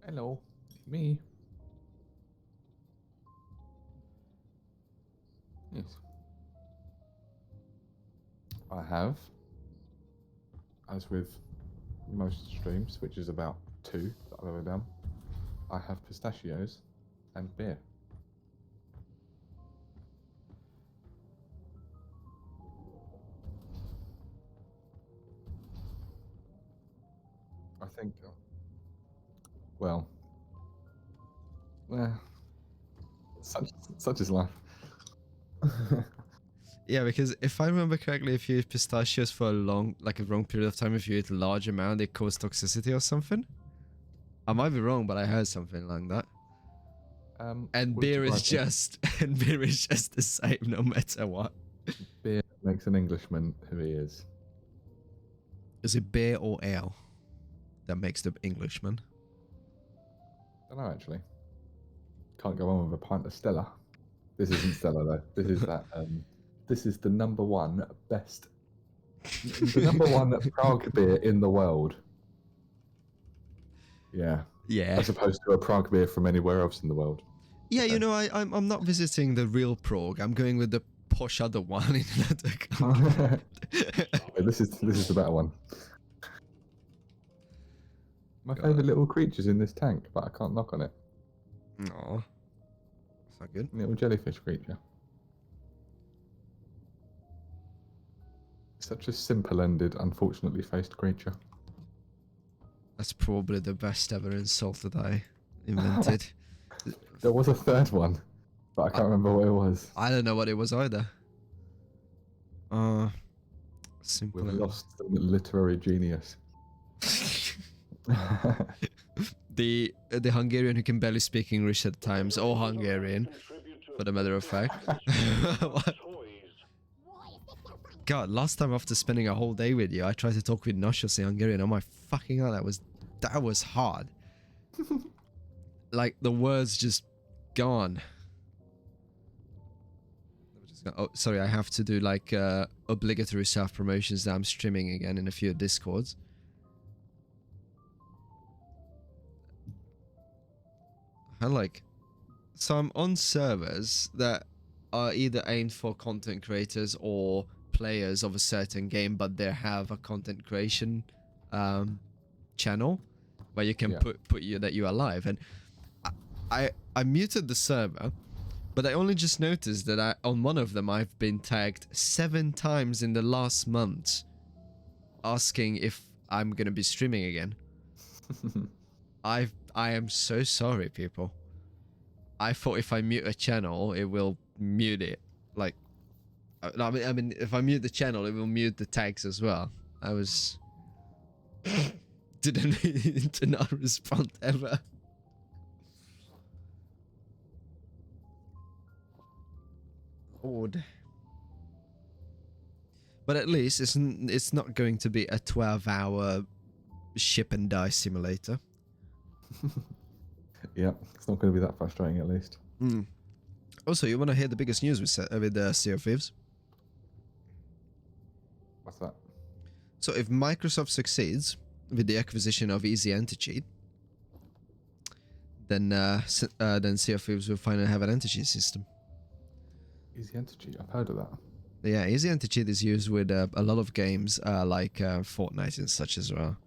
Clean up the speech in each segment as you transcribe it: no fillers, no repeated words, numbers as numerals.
Hello, me. Yes. I have, as with most streams, which is about 2 that I've ever done, I have pistachios and beer. I think, well, such is life. Yeah, because if I remember correctly, if you eat pistachios for a long period of time, if you eat a large amount, they cause toxicity or something. I might be wrong, but I heard something like that. And beer is just the same, no matter what. Beer makes an Englishman who he is. Is it beer or ale that makes the Englishman? I don't know, actually. Can't go on with a pint of Stella. This isn't Stella though. This is that. This is the number one Prague beer in the world. Yeah. Yeah. As opposed to a Prague beer from anywhere else in the world. Yeah, okay. You know, I'm not visiting the real Prague. I'm going with the posh other one in another country. This is the better one. My favourite little creature's in this tank, but I can't knock on it. No. That's not good. Little jellyfish creature. Such a simple-ended, unfortunately faced creature. That's probably the best ever insult that I invented. There was a third one, but I can't remember what it was. I don't know what it was either. Simple. We've lost the literary genius. the Hungarian who can barely speak English at times, or Hungarian, for the matter of fact. God, last time after spending a whole day with you, I tried to talk with Noshos in Hungarian. Oh my fucking god, that was hard. Like the words just gone. Oh, sorry, I have to do like obligatory self-promotions that I'm streaming again in a few Discords. So I'm on servers that are either aimed for content creators or players of a certain game, but they have a content creation channel where you can put you that you are live. And I muted the server, but I only just noticed that on one of them I've been tagged 7 times in the last month asking if I'm gonna be streaming again. I am so sorry, people. I thought if I mute a channel, it will mute it. Like, I mean, if I mute the channel, it will mute the tags as well. I was didn't need to not respond ever. Odd. But at least it's not going to be a 12-hour ship and die simulator. Yeah, it's not going to be that frustrating at least. Also, you want to hear the biggest news with Sea of Thieves? What's that? So if Microsoft succeeds with the acquisition of Easy Anti-Cheat, then Sea of Thieves will finally have an anti-cheat system. Easy Anti-Cheat, I've heard of that. Yeah, Easy Anti-Cheat is used with a lot of games like Fortnite and such as well.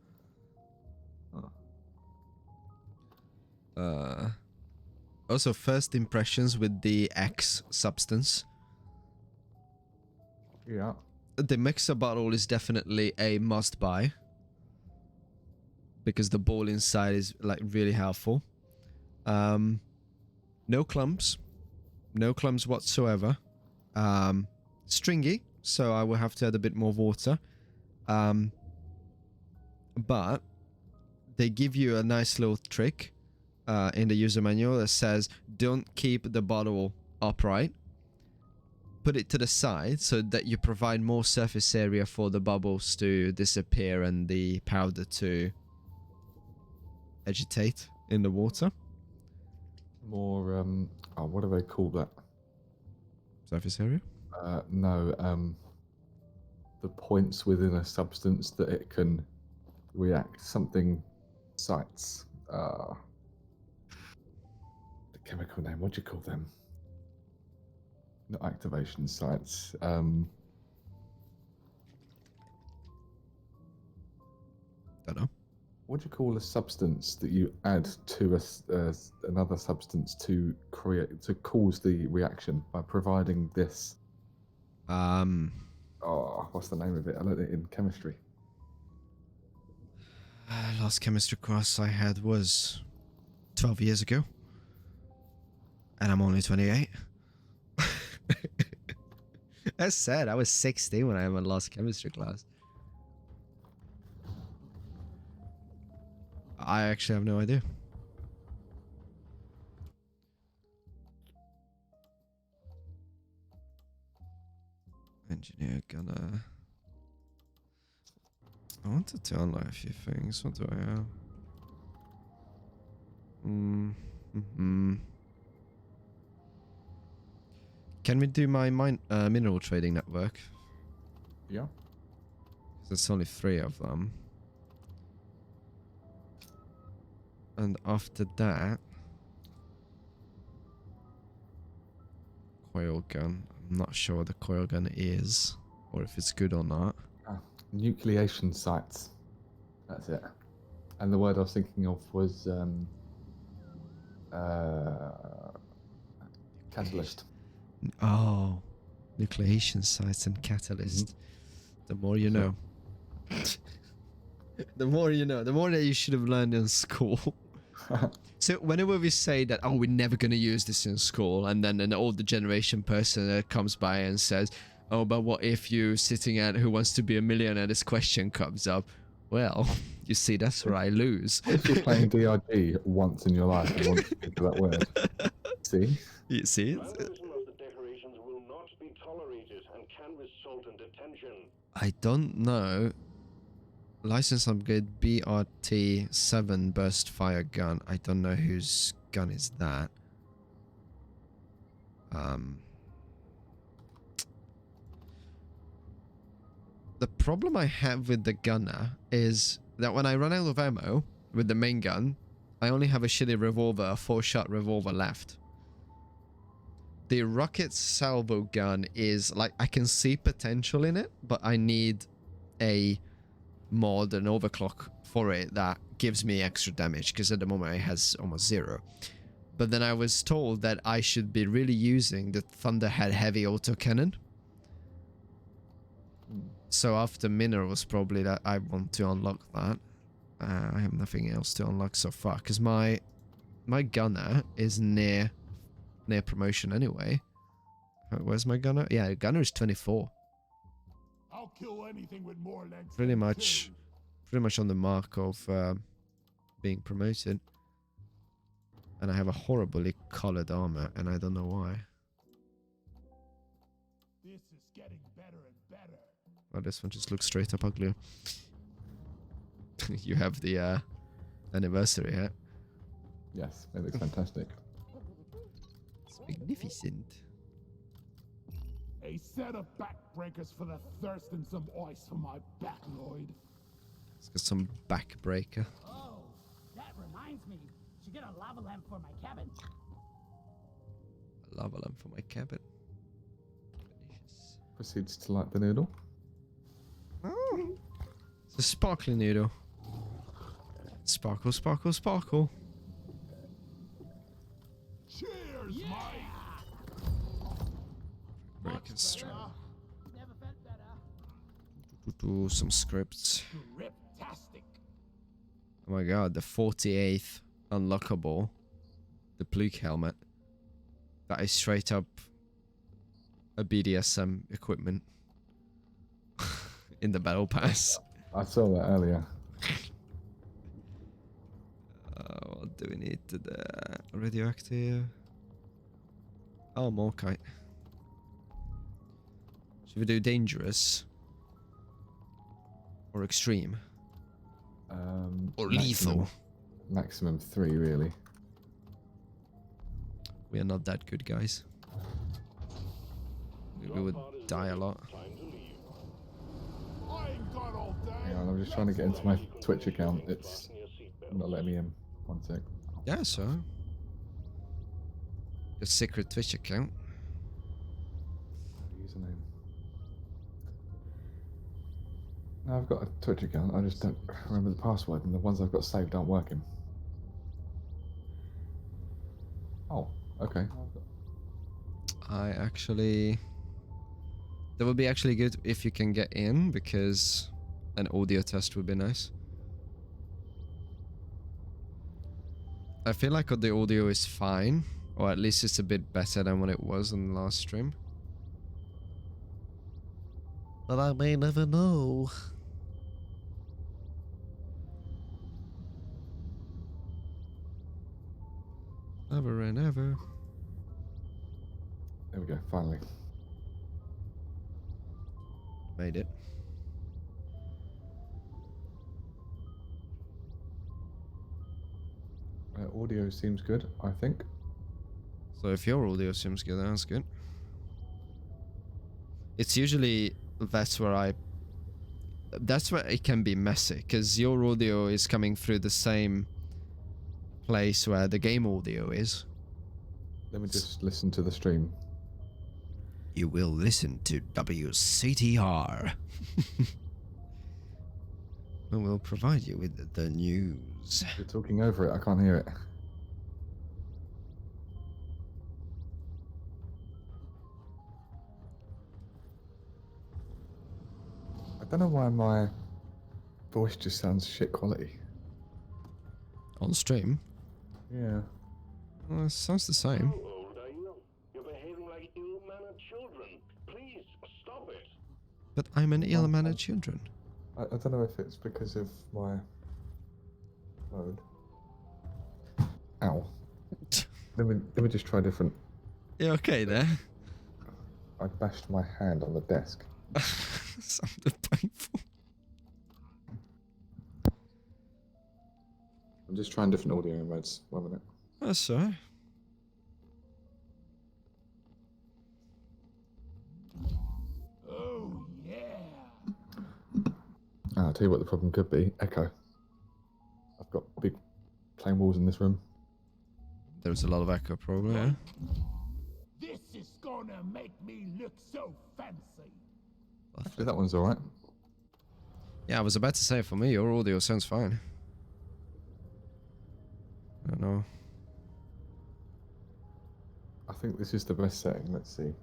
Also, first impressions with the X substance. Yeah. The mixer bottle is definitely a must-buy because the ball inside is like really helpful. No clumps whatsoever. Stringy, so I will have to add a bit more water. But they give you a nice little trick in the user manual that says don't keep the bottle upright. Put it to the side so that you provide more surface area for the bubbles to disappear and the powder to agitate in the water. More, what do they call that? Surface area? No, the points within a substance that it can react. Something sites. chemical name. What do you call them? Not activation sites. Don't know. What do you call a substance that you add to another substance to cause the reaction by providing this? Oh, what's the name of it? I learned it in chemistry. Last chemistry class I had was 12 years ago. And I'm only 28. That's sad. I was 16 when I had my last chemistry class. I actually have no idea. Engineer gunner. I wanted to unlock a few things. What do I have? Can we do my mineral trading network? Yeah. There's only 3 of them. And after that... Coil gun. I'm not sure what the coil gun is. Or if it's good or not. Nucleation sites. That's it. And the word I was thinking of was catalyst. Oh, nucleation sites and catalyst. The more you know. The more you know. The more that you should have learned in school. So whenever we say that, oh, we're never going to use this in school, and then an older generation person comes by and says, oh, but what if you sitting at Who Wants to Be a Millionaire, this question comes up. Well, you see, that's where I lose. If you're playing DRG once in your life and want to think of that word. See? You see? Vandalism of the decorations will not be tolerated and can result in detention. I don't know. License upgrade BRT-7 burst fire gun. I don't know whose gun is that. The problem I have with the gunner is that when I run out of ammo with the main gun, I only have a shitty revolver, a 4-shot revolver left. The rocket salvo gun is like, I can see potential in it, but I need a mod, an overclock for it that gives me extra damage, because at the moment it has almost 0. But then I was told that I should be really using the Thunderhead heavy autocannon. So after minerals, probably that I want to unlock that. I have nothing else to unlock so far, because my gunner is near promotion anyway. Where's my gunner? Yeah, gunner is 24. I'll kill anything with more legs. Pretty much on the mark of being promoted. And I have a horribly colored armor, and I don't know why. This is getting better and better. Well, this one just looks straight up uglier. You have the anniversary hat. Yes, it looks fantastic. It's magnificent. A set of backbreakers for the thirst and some ice for my back, Lloyd. Let's get some backbreaker. Oh, that reminds me. Should get a lava lamp for my cabin. A lava lamp for my cabin. Delicious. Proceeds to light the noodle. Oh, it's a sparkling noodle. Sparkle, sparkle, sparkle. Cheers, Mike. Breaker strong. Never felt better. Do some scripts. Riptastic. Oh my god, the 48th unlockable. The Pluke helmet. That is straight up a BDSM equipment. In the battle pass. I saw that earlier. What do we need to do? Radioactive. Oh, Morkite. Should we do dangerous? Or extreme? Or lethal? Maximum 3, really. We are not that good, guys. We would die a lot. I ain't got all day. Hang on, I'm just trying to get into my Twitch account. It's not letting me in. One sec. Yeah, so. A secret Twitch account. Username. No, I've got a Twitch account. I just don't remember the password, and the ones I've got saved aren't working. Oh, okay. I actually... That would be actually good if you can get in, because an audio test would be nice. I feel like the audio is fine, or at least it's a bit better than what it was on the last stream. But I may never know. Never and ever. There we go, finally. Made it. Audio seems good, I think. So if your audio seems good, that's good. It's usually that's where it can be messy, because your audio is coming through the same place where the game audio is. Let me just listen to the stream. You will listen to WCTR. We will provide you with the news. You're talking over it, I can't hear it. I don't know why my voice just sounds shit quality. On stream? Yeah. Well, it sounds the same. How old are you? You're behaving like ill-mannered children. Please, stop it. But I'm an ill-mannered children. I don't know if it's because of my mode. Ow. Let me just try different. You okay there? I bashed my hand on the desk. Sounded painful. I'm just trying different audio modes. 1 minute. That's all right. Oh, yeah. I'll tell you what the problem could be. Echo. I've got big plain walls in this room. There's a lot of echo probably, yeah? This is gonna make me look so fancy. Actually, that one's alright. Yeah, I was about to say, for me, your audio sounds fine. I don't know. I think this is the best setting. Let's see.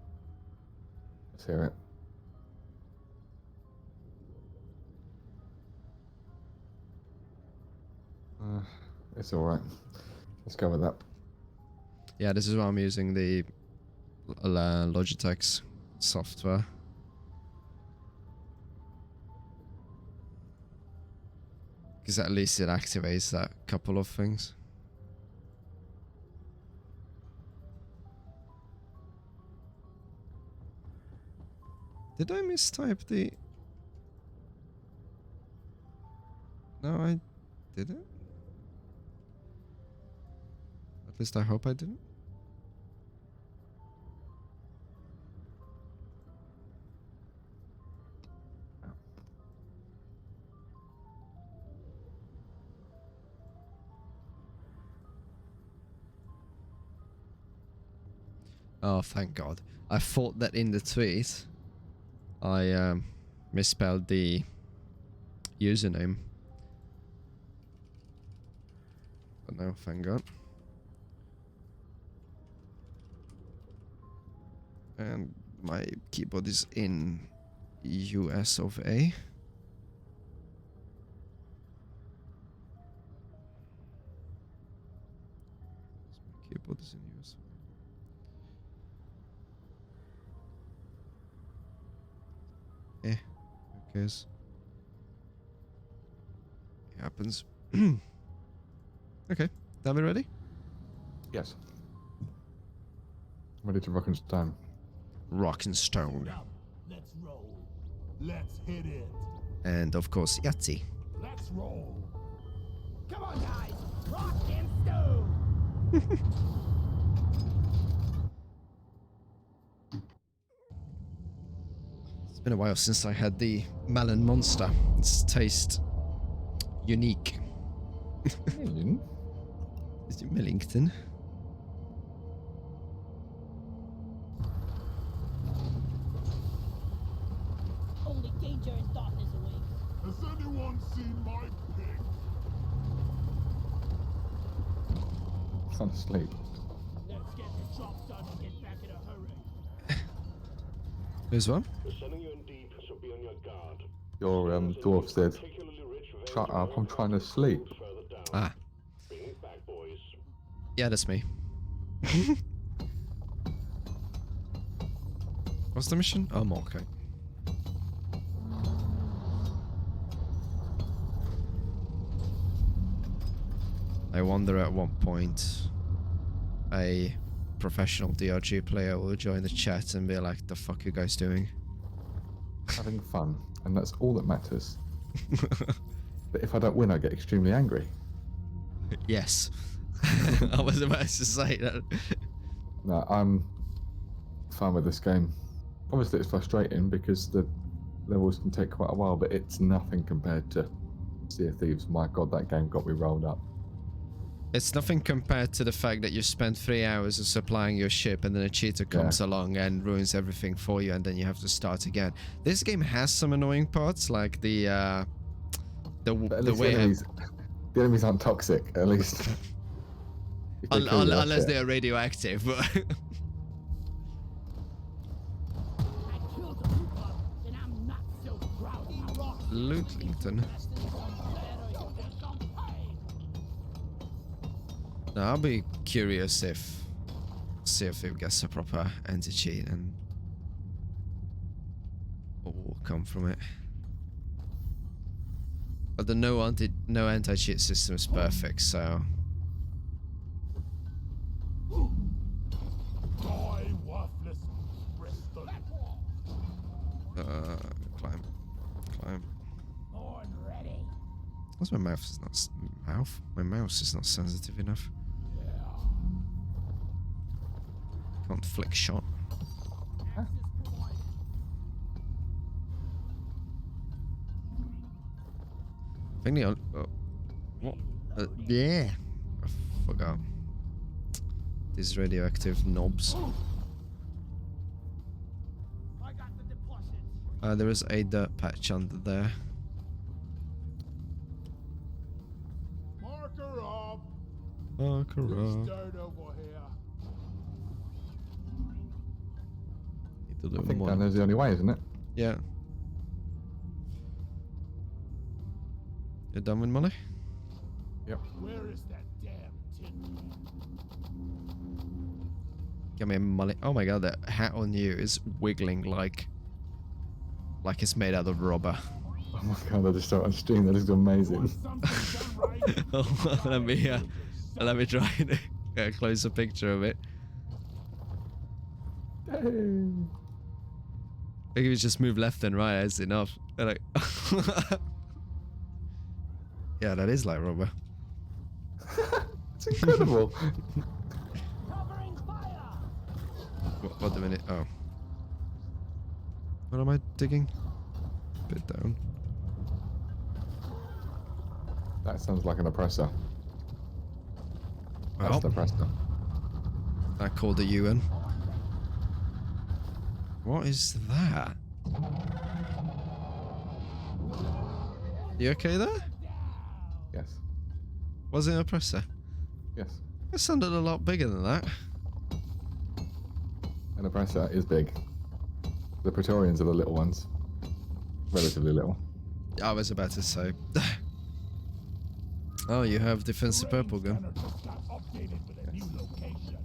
Let's hear it. It's alright. Let's go with that. Yeah, this is why I'm using the Logitech's software. Because at least it activates that couple of things. Did I mistype the... No, I didn't. At least I hope I didn't. Oh, thank God. I thought that in the tweet I misspelled the username. But no, thank God. And my keyboard is in US of A. My keyboard is in US of A. Who cares? It happens. Okay, are we ready? Yes. I'm ready to rock and stone. Rock and Stone. Up. Let's roll. Let's hit it. And of course, Yahtzee. Let's roll. Come on, guys. Rock and stone. It's been a while since I had the Melon Monster. Its taste unique. Is it Millington? trying to sleep. Let's get the job done and get back in a hurry. Who's one? We're sending you in deep, so be on your guard. Your dwarf said, Particularly rich veins "Shut are up, I'm trying to sleep." further down. Ah, Bring it back, boys. yeah, that's me. What's the mission? Oh, okay. I wonder at what point a professional DRG player will join the chat and be like, "The fuck you guys doing?" Having fun, and that's all that matters. But if I don't win, I get extremely angry. Yes. I was about to say that. No, I'm fine with this game. Obviously, it's frustrating because the levels can take quite a while, but it's nothing compared to Sea of Thieves. My God, that game got me rolled up. It's nothing compared to the fact that you spend 3 hours of supplying your ship and then a cheater comes along and ruins everything for you and then you have to start again. This game has some annoying parts, like the way the enemies aren't toxic, at least. unless they are radioactive. I killed a Lupa, and I'm not so proud of my rock. Lutlington. No, I'll be curious if see if it gets a proper anti-cheat and what will come from it. But the no anti-cheat system is perfect, so Die, worthless Bristol. climb. Born ready. What's my mouse is not My mouse is not sensitive enough. Can't flick shot. I think the what? Yeah, I forgot. These radioactive knobs. I got the deposit. There is a dirt patch under there. Marker up. Marker There's up. dirt over here. Need a I little think more. down there's the only way, isn't it? Yeah. You're done with money? Yep. Where is that damn tin can? Give me money. Oh my god, that hat on you is wiggling like it's made out of rubber. Oh my God, I just saw it on stream. That is amazing. Something done right. let me try and get a closer picture of it. Yay. I think if you just move left and right, it's enough. They're like, yeah, that is like rubber. It's incredible. Covering fire. What the minute? Oh. What am I digging? Bit down. That sounds like an oppressor. That's Well, an oppressor. I called the UN. What is that? You okay there? Yes. Was it an oppressor? Yes. That sounded a lot bigger than that. An oppressor is big. The Praetorians are the little ones. Relatively little. I was about to say. Oh, you have defensive purple gun. Scanner just got updated with a new location.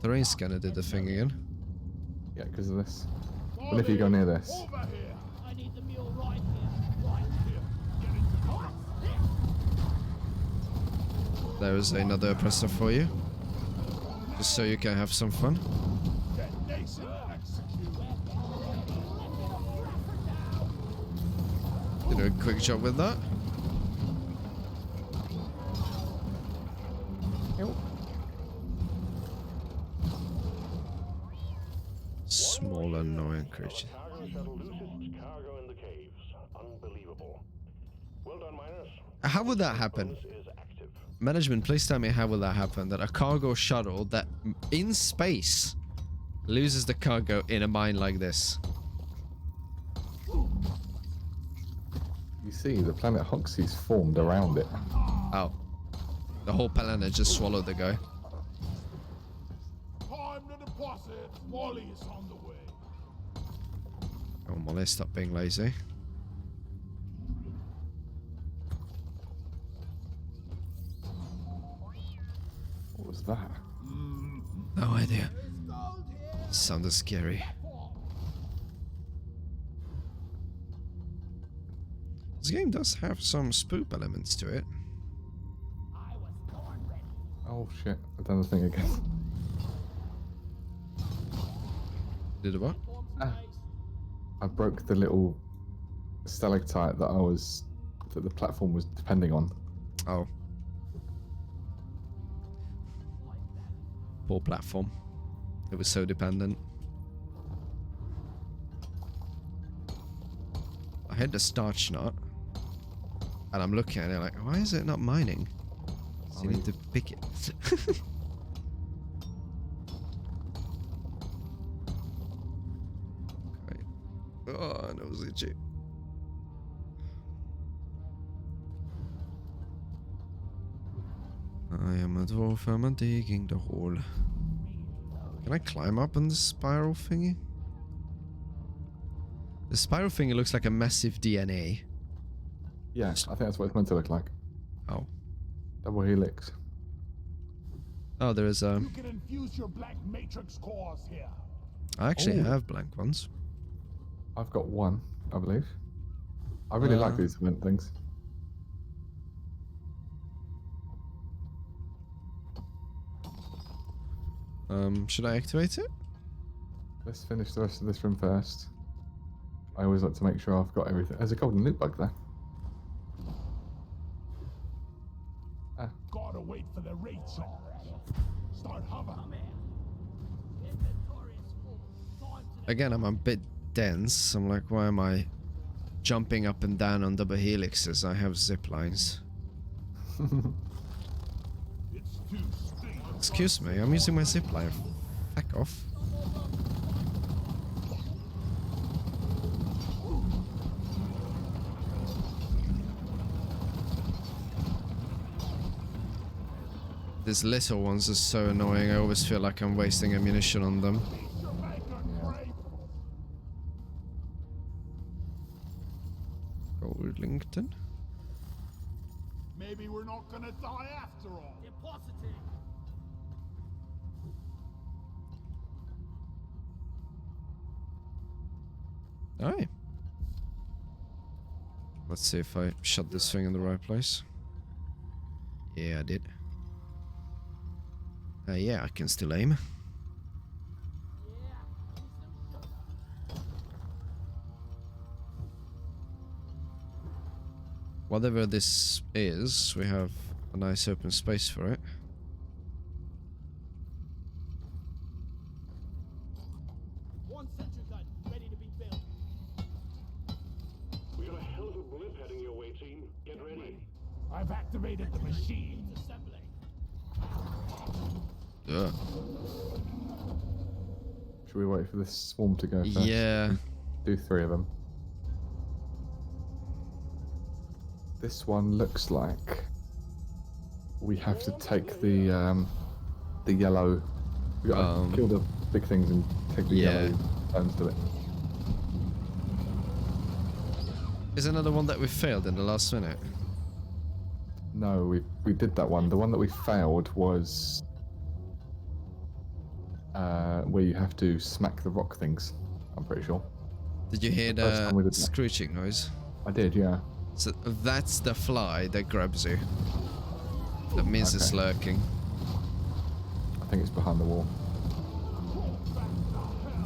The range scanner did the thing again. Yeah, because of this. But if you go near this, Over here. I need the mule right here. Right here. Get into cover. There is another oppressor for you. Just so you can have some fun. Detonation execute. Did a quick job with that. Small annoying creature. Cargo shuttle loses its cargo in the caves. Unbelievable. Well done, miners. How would that happen? Bonus is active. Management, please tell me how will that happen? That a cargo shuttle that in space loses the cargo in a mine like this. you see the planet Hoxie's formed around it. Oh. The whole planet just swallowed the guy. Time to deposit. Molly is on the way. Oh, Molly, stop being lazy. What was that? No idea. Sounded scary. This game does have some spook elements to it. I was born ready. Oh shit! I've done the thing again. Did it what? I broke the little stalactite that the platform was depending on. Oh. Poor platform. It was so dependent. I had the starch nut. And I'm looking at it like, why is it not mining? So you need to pick it. Okay. Oh, no, it's itchy. I am a dwarf, I'm digging the hole. Can I climb up on the spiral thingy? The spiral thingy looks like a massive DNA. Yeah, I think that's what it's meant to look like. Oh. Double helix. Oh, there is a... You can infuse your black matrix cores here. I actually Oh. have blank ones. I've got one, I believe. I really like these event things. Should I activate it? Let's finish the rest of this room first. I always like to make sure I've got everything. There's a golden loot bug there. Gotta wait for the rate charge. Start hovering. Inventory is full. Time to Again, I'm a bit dense. I'm like, why am I jumping up and down on double helixes? I have zip lines. It's too steep. Excuse me, I'm using my zip line. Back off. These little ones are so annoying. I always feel like I'm wasting ammunition on them. Goldlington. Maybe we're not gonna die after all. depositing. Alright. Let's see if I shut this thing in the right place. Yeah, I did. Yeah, I can still aim. Whatever this is, we have a nice open space for it. One sentry gun ready to be built. We have a hell of a blip heading your way, team. Get ready. I've activated the machine. It's assembling. Ugh. Should we wait for this swarm to go first? Yeah. Do 3 of them. This one looks like we have to take the yellow. We gotta kill the big things and take the Yeah. yellow stones to it. Is another one that we failed in the last minute? No, we did that one. The one that we failed was where you have to smack the rock things. I'm pretty sure. Did you hear first time we the did that. screeching noise? I did, yeah. So that's the fly that grabs you. That means it's Okay. lurking. I think it's behind the wall.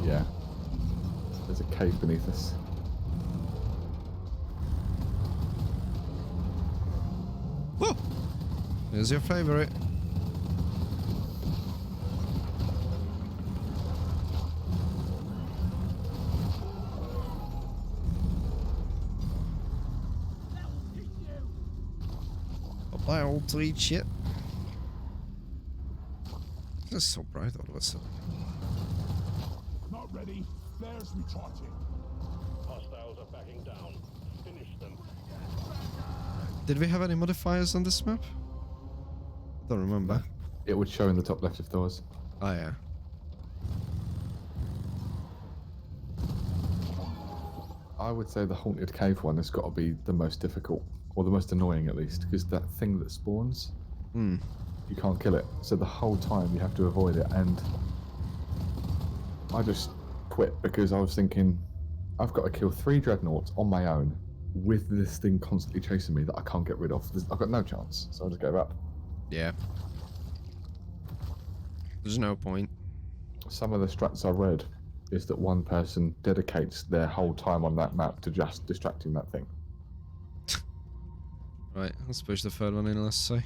Yeah. There's a cave beneath us. Whoa! Here's your favorite. That will teach you. Bye, old tree shit. It's so bright all of a sudden. Not ready. Flares recharging. Hostiles are backing down. Finish them. Did we have any modifiers on this map? Don't remember. It would show in the top left if there was. Oh yeah. I would say the haunted cave one has got to be the most difficult, or the most annoying at least, because that thing that spawns, Hmm. you can't kill it. So the whole time you have to avoid it, and I just quit because I was thinking, I've got to kill 3 dreadnoughts on my own with this thing constantly chasing me that I can't get rid of. I've got no chance, so I just gave up. Yeah. There's no point. Some of the strats I read is that one person dedicates their whole time on that map to just distracting that thing. Right, let's push the third one in, let's say.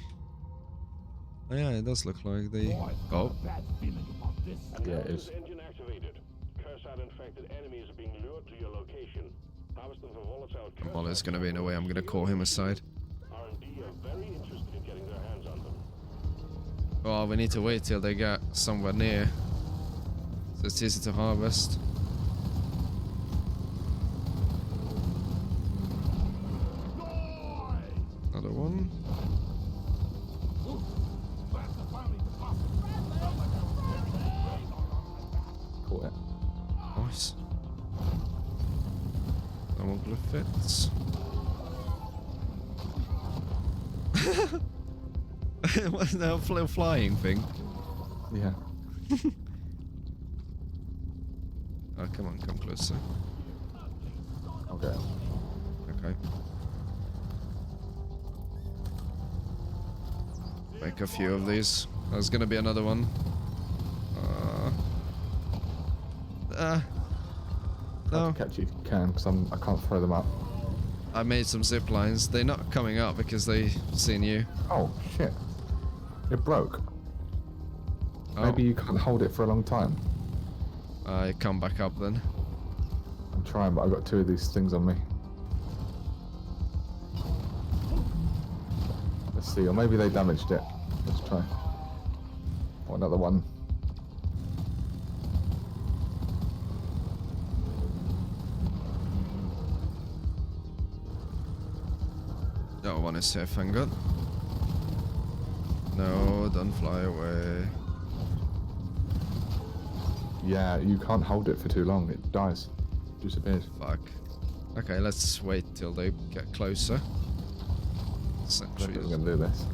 Oh yeah, it does look like the... Boy, I've got Oh. a bad feeling about this. Yeah, it is. Engine activated. Curse out infected enemies are being lured to your location. Harvest them for volatile curse Well, it's gonna be in a items. way I'm gonna call him aside. R&D are very interested in getting their hands on them. Well, we need to wait till they get somewhere near. So it's easy to harvest. Another one. Caught it. Nice. That one glue fits. What's that little flying thing? Yeah. Oh, come on, come closer. Okay. Okay. Make a few of these. There's gonna be another one. No. Catch it if you can, because I can't throw them up. I made some zip lines. They're not coming up because they've seen you. Oh, shit. It broke. Oh, Maybe you can't hold it for a long time. I come back up then. I'm trying, but I've got 2 of these things on me. Let's see, or maybe they damaged it. Let's try. Oh, another one. That one is safe, thank God. No, don't fly away. Yeah, you can't hold it for too long. It dies. Disappears. Fuck. Okay, let's wait till they get closer. I'm Sentries. going to do this.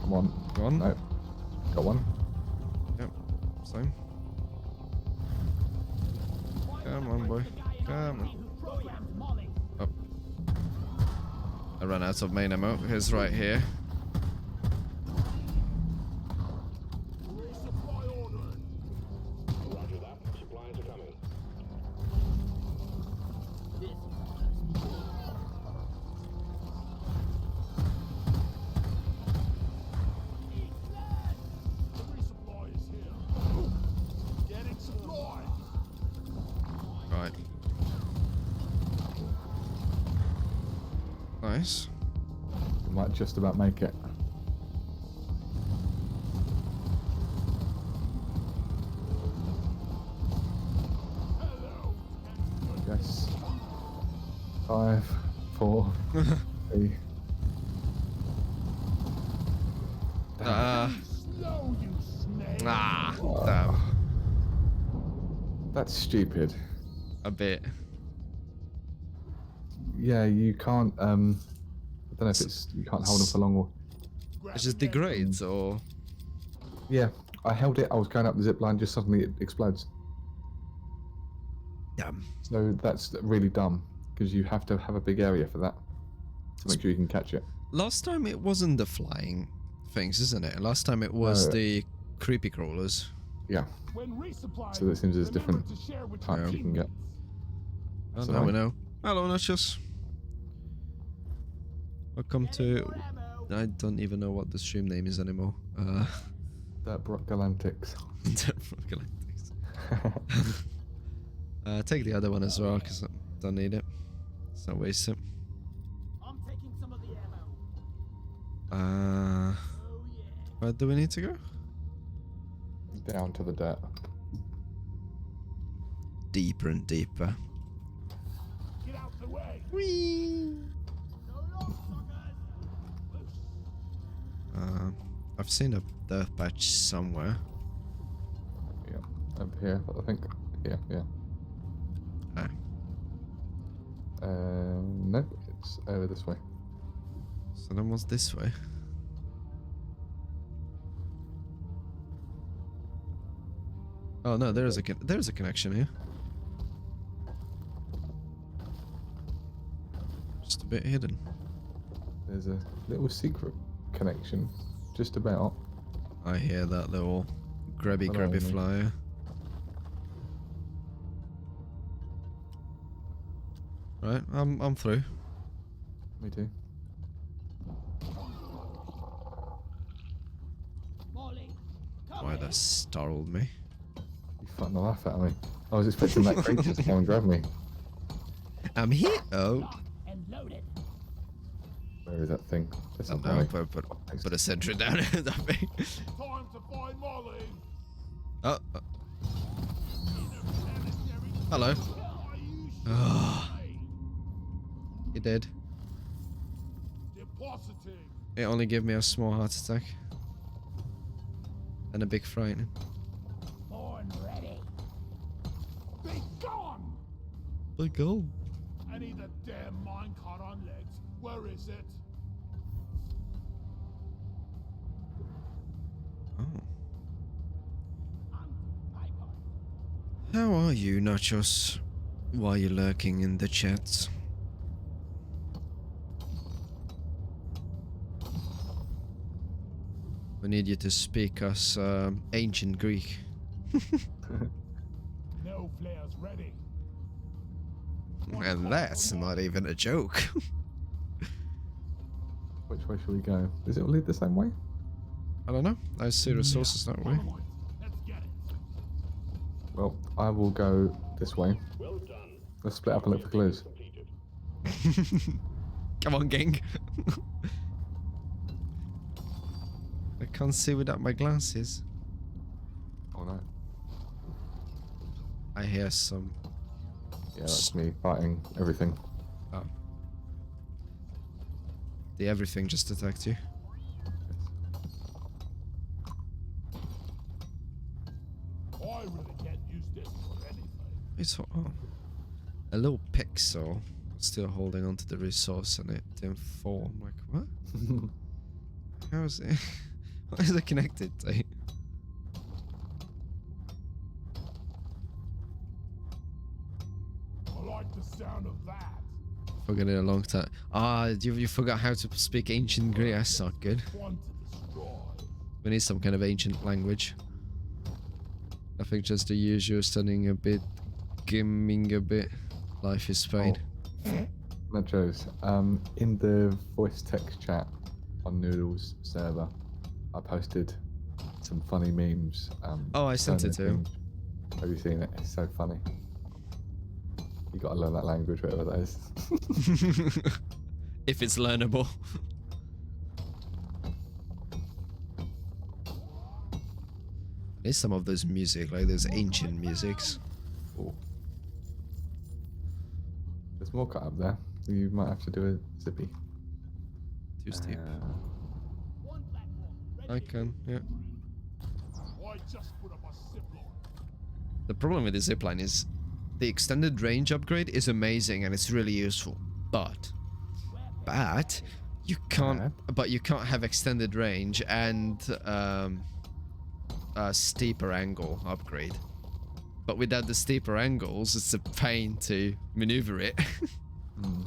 Come on. Go on. No. Got one. Yep, same. Come on, boy. Come on. Up. I ran out of main ammo. He's right here. Roger that. Supplies are coming. Resupply is here. Getting supply. Right. Nice. We might just about make it. Yes. 5, 4, 3. Slow, you snake. Damn. That's stupid. A bit. Yeah, you can't. I don't know if it's you can't hold them for long or. It just degrades or... Yeah, I held it. I was going up the zip line. Just suddenly it explodes. Damn. So that's really dumb because you have to have a big area for that to make sure you can catch it. Last time it wasn't the flying things, isn't it? Last time it was No. the creepy crawlers. Yeah. When resupply, So it seems there's remember different to share with types your you can get. teammates. Oh, So now I- we know. Hello, Notches. Welcome to... I don't even know what the stream name is anymore. Derp Galantics. Derp from Galantics. Take the other one as well, because I don't need it. It's not waste it. I'm taking some of the ammo. Oh yeah. Where do we need to go? Down to the dirt. Deeper and deeper. Get out the way. Whee! I've seen a Derp patch somewhere. Yeah, over here, I think. Yeah. Ah. Nope, it's over this way. So then what's this way? Oh no, there is a connection here. Just a bit hidden. There's a little secret connection, just about. I hear that little grabby Hello, mate. flyer. Right, I'm through. Me too. Molly, come Why here. that startled me. You fucking laugh at me. I was expecting that creature to come and grab me. I'm here. Oh, Locked and loaded. Where is that thing? There's oh something no! like- Put a sentry down. That thing. Time to find Molly. Oh. Hello. Oh, you dead. Depositing. It only gave me a small heart attack. And a big fright. Born ready. Be gone. Big goal. I need a damn minecart on legs. Where is it? Oh. iPod. How are you, Nachos? Why are you lurking in the chats? We need you to speak us ancient Greek. No flares ready. And that's not even a joke. Which way should we go? Does it lead the same way? I don't know. I see resources that way. Follow it. Let's get it. Well, I will go this way. Well done. Let's split up and look for clues. Completed. Come on, gang. I can't see without my glasses. Oh no. I hear some. Yeah, that's me fighting everything. Oh. The everything just attacked you. I really can't use this for anything. It's oh, a little pixel still holding onto the resource and it didn't fall. I'm like, what? How is it? What is it connected to? I like the sound of that. Forgot it a long time. Ah, you forgot how to speak ancient Greek. That's not good. One to destroy. We need some kind of ancient language. I think just the usual studying a bit, gaming a bit. Life is pain. Nachos, in the voice text chat on Noodle's server, I posted some funny memes. Oh, I sent it to him. memes. Have you seen it? It's so funny. You gotta learn that language, whatever that is. If it's learnable. There's some of those music, like those ancient musics. Ooh. There's more cut up there. You might have to do a zippy. Too steep. One platform. Ready. I can, yeah. I just put up a zip line. The problem with the zipline is the extended range upgrade is amazing and it's really useful, but you can't have extended range and a steeper angle upgrade. But without the steeper angles, it's a pain to maneuver it. Hmm.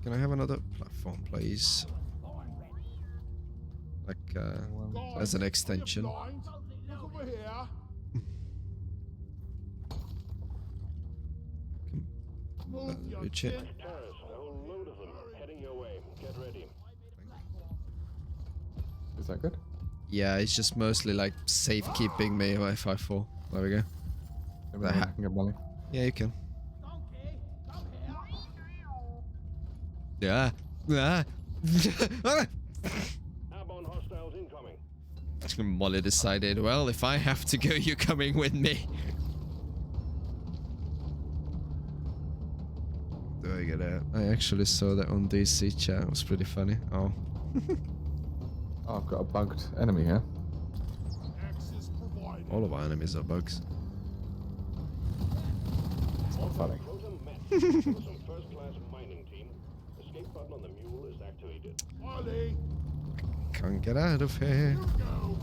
Can I have another platform, please? Born ready. Like as an extension. Blind. Look over here. Move your reach it. chin. Terrace, a whole load of them heading your way. Get ready. Is that good? Yeah, it's just mostly like safekeeping me if I fall. There we go. Everyone ha- can get money. Yeah, you can. Donkey, come here. Yeah. Airborne hostiles incoming. Molly decided, well, if I have to go, you're coming with me. do I get out? I actually saw that on DC chat. It was pretty funny. Oh. Oh, I've got a bugged enemy here. Access provided. All of our enemies are bugs. It's not funny. Quota met. There was some first-class mining team. Escape button on the mule is activated. Ollie, Can't get out of here. you go.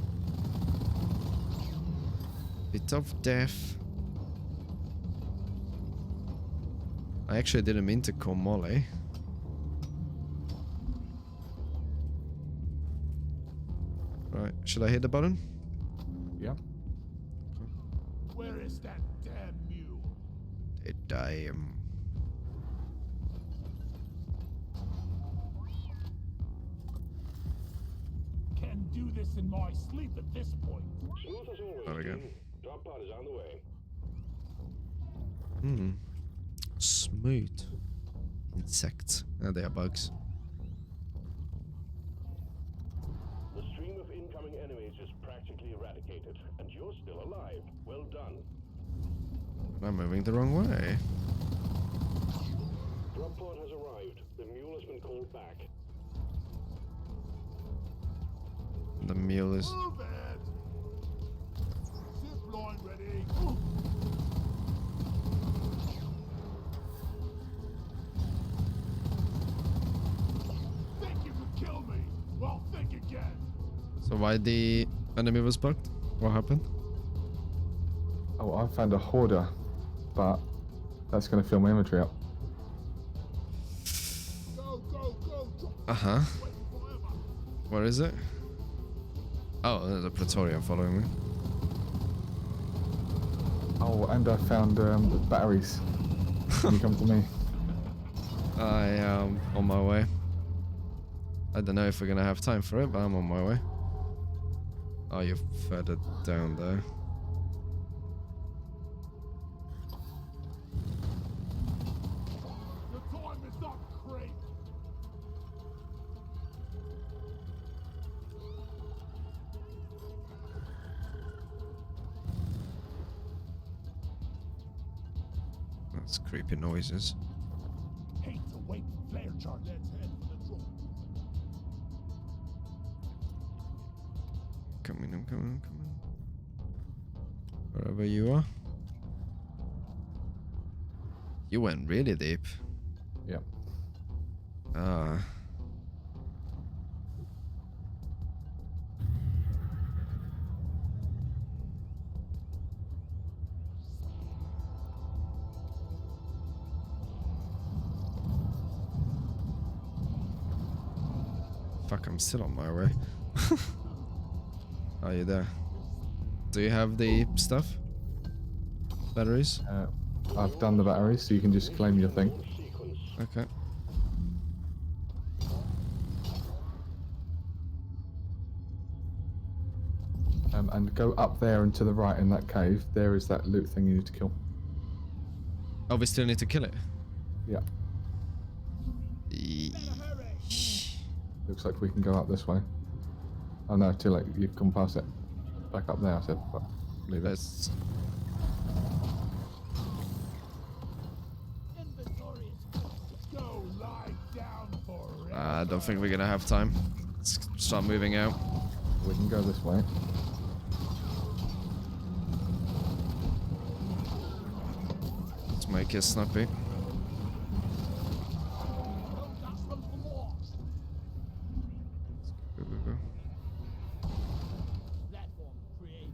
Bit of death. I actually didn't mean to call Molly. Right, should I hit the button? Yeah. Where is that damn mule? I am. Can do this in my sleep at this point. Smooth as always, There we go. team. Drop pod is on the way. Smooth. Insects. Oh, they are bugs. The stream of incoming enemies is practically eradicated, and you're still alive. Well done. I'm moving the wrong way. Drop pod has arrived. The mule has been called back. The mule is. Move it. Zip line ready. Think you could kill me? Well, think again. So why the enemy was bugged? What happened? Oh, I found a hoarder, but that's going to fill my inventory up. Go, go, go. Drop Uh-huh. wait forever. Where is it? Oh, there's a Praetorian following me. Oh, and I found the batteries. Can you come to me? I am on my way. I don't know if we're gonna have time for it, but I'm on my way. Oh, you're further down there. The time is not great. That's creepy noises. Hate to wait for flare charge. Let's head for the drop. Coming, I'm coming, I'm coming. Wherever you are. You went really deep. Yeah. Ah. Fuck, I'm still on my way. Are you there? Do you have the stuff? Batteries? I've done the batteries, so you can just claim your thing. Sequence. Okay. And go up there and to the right in that cave. There is that loot thing you need to kill. Oh, we still need to kill it. Yeah. Hurry. Looks like we can go up this way. Oh no, too late. You've gone past it. Back up there, I said. But leave it. Let's. Inventory is full. Go lie down forever. I don't think we're gonna have time. Let's start moving out. We can go this way. Let's make it snappy. That's for more. Go, go, go. Platform created.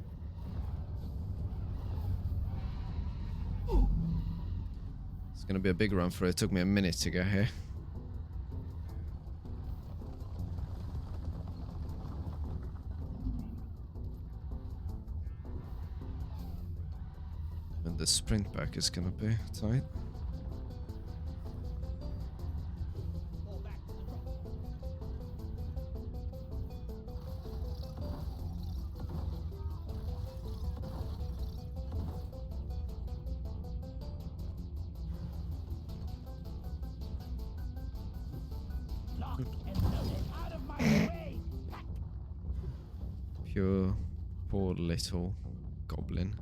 It's gonna be a big run for it. It took me a minute to get here. And the sprint back is gonna be tight. Fall back to the drop. Locked and loaded. Out of my way. Pack. Pure, poor little goblin.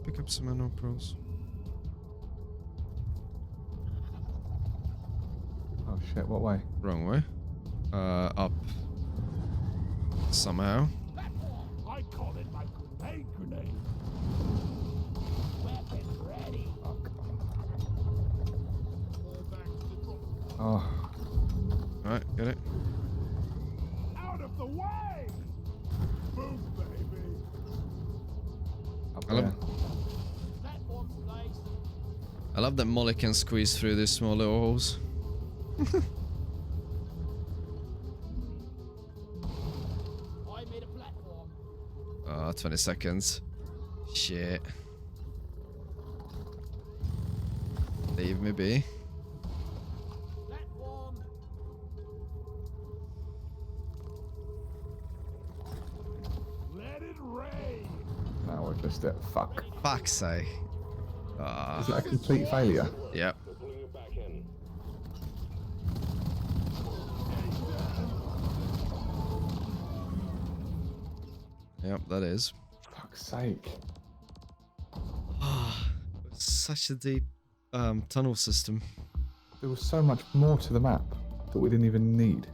pick up some ammo pros. Oh shit, what way? Wrong way. Up. Somehow. I call it my grenade. Weapon ready. Fall back to the drop. Oh, Alright, get it. Out of the way! Move, baby! up I love- there. Platform slice. I love that Molly can squeeze through these small little holes. I made a platform. 20 seconds. Shit. Leave me be. Platform. Let it rain! Now we've missed it. Fuck. Fuck's sake. Is that a complete failure? Yep. We're pulling you back in. Yep, that is. Fuck's sake. Such a deep tunnel system. There was so much more to the map that we didn't even need.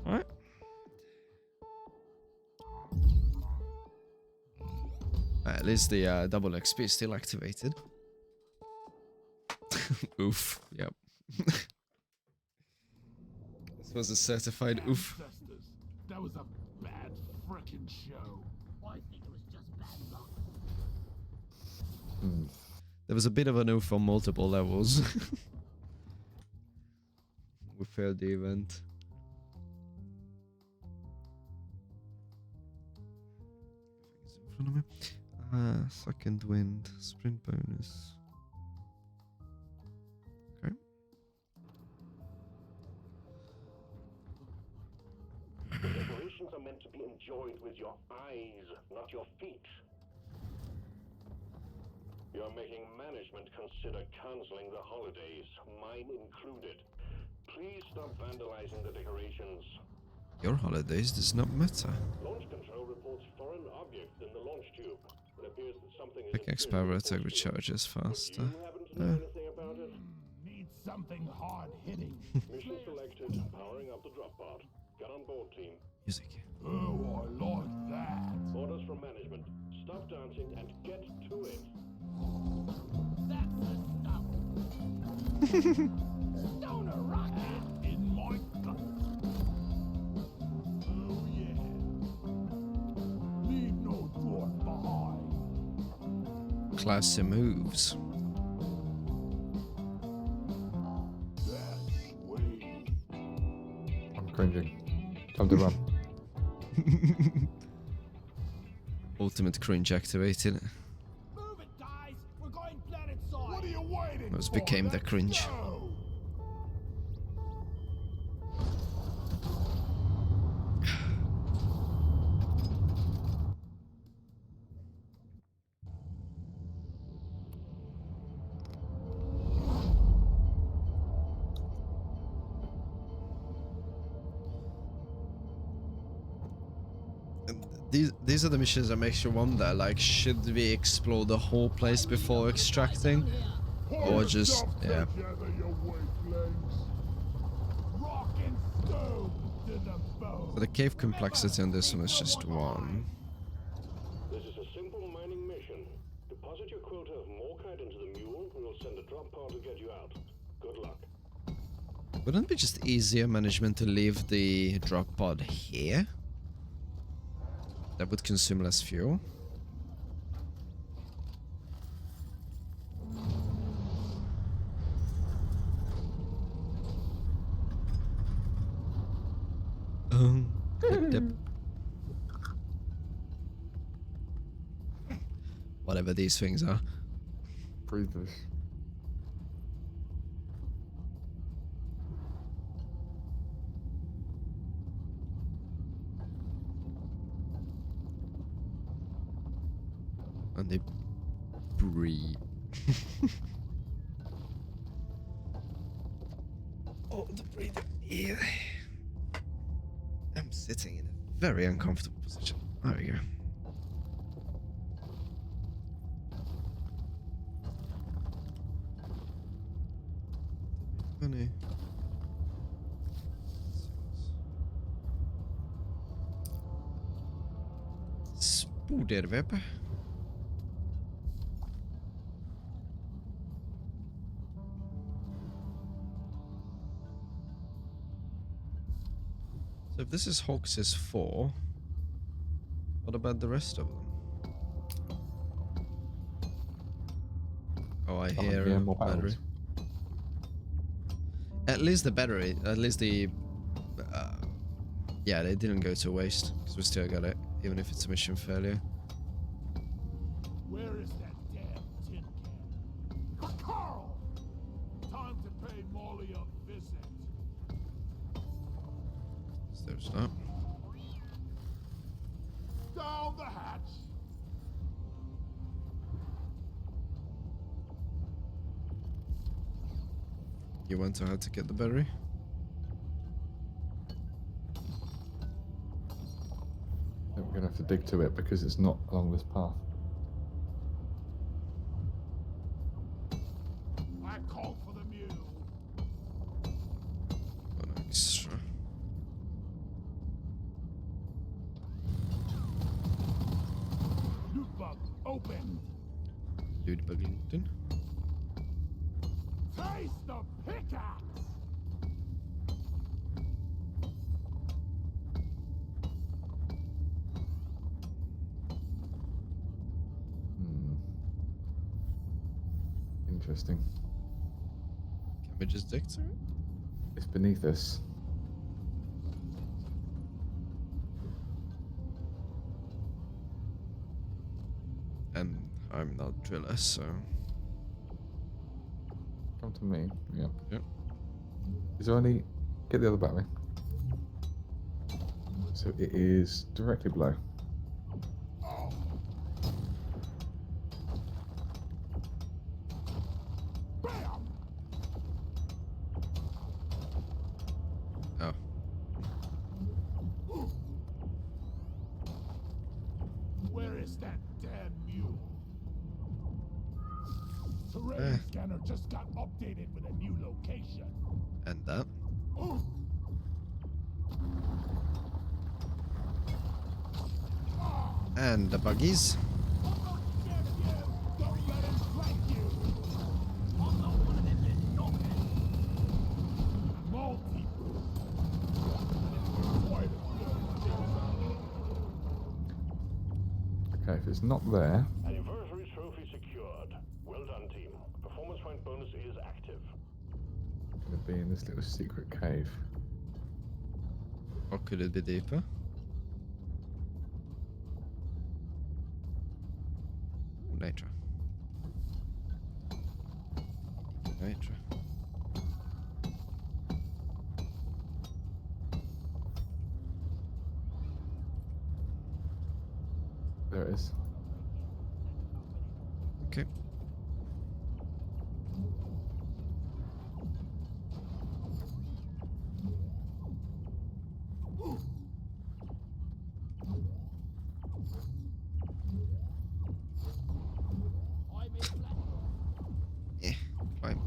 Alright. At least the double XP is still activated. Oof. Yep. This was a certified oof. Ancestors, that was a bad frickin' show. I think it was just bad luck. There was a bit of an oof on multiple levels. We failed the event. Is in front of me. Second wind, sprint bonus. Okay. The decorations are meant to be enjoyed with your eyes, not your feet. You're making management consider canceling the holidays, mine included. Please stop vandalizing the decorations. Your holidays does not matter. Launch control reports foreign objects in the launch tube. It appears that something is Pickaxe power attack recharges faster. You happen to know anything about it? Need something hard hitting. Mission selected. Powering up the drop pod. Get on board, team. Music. Oh, I like that. Orders from management. Stop dancing and get to it. That's the stuff. Stoner rocket. In my gut. Oh, yeah. Leave no dwarf behind. Classy moves. That's sweet. I'm cringing. Time to run. Ultimate cringe activated. Move it, guys. We're going planet side. What are you waiting Those for? became the Let's cringe. go. These are the missions that makes you wonder, like, should we explore the whole place before extracting? Or just, yeah. Together, you weaklings. Rock and stone to the bone. So the cave complexity on this one is just 1. This is a simple mining mission. Deposit your quota of morkite into the mule. We'll send a drop pod to get you out. Good luck. Wouldn't it be just easier management to leave the drop pod here? That would consume less fuel. Yep. Whatever these things are. Breathers. And they breathe. Oh, the breather. Yeah. I'm sitting in a very uncomfortable position. There we go. Funny. Spoederweb. So if this is Hawks' 4, what about the rest of them? Oh, I hear a more battery. battles. At least the battery, at least the... yeah, they didn't go to waste, because we still got it, even if it's a mission failure. Where is that damn tin can? Carl! Time to pay Molly a visit. So there's that. Down the hatch. You went ahead to get the battery? We're going to have to dig to it because it's not along this path. I called for the mule. Got an extra. Loot bug open. Dude Buglington. Taste the pickaxe. Interesting. Can we just dig through it? It's beneath us. And I'm not driller, so... Come to me. Yeah. Yep. Is there any... Get the other battery. So it is directly below. Bam! Oh. Where is that damn mule? Terrain scanner just got updated with a new location. And that. And the buggies. Don't let him flank you. Multi. Quite a Okay, if it's not there... Anniversary trophy secured. Well done, team. Performance point bonus is active. It's going to be in this little secret cave. Or could it be deeper? Nitro. Nitro. There it is. Okay. Climb.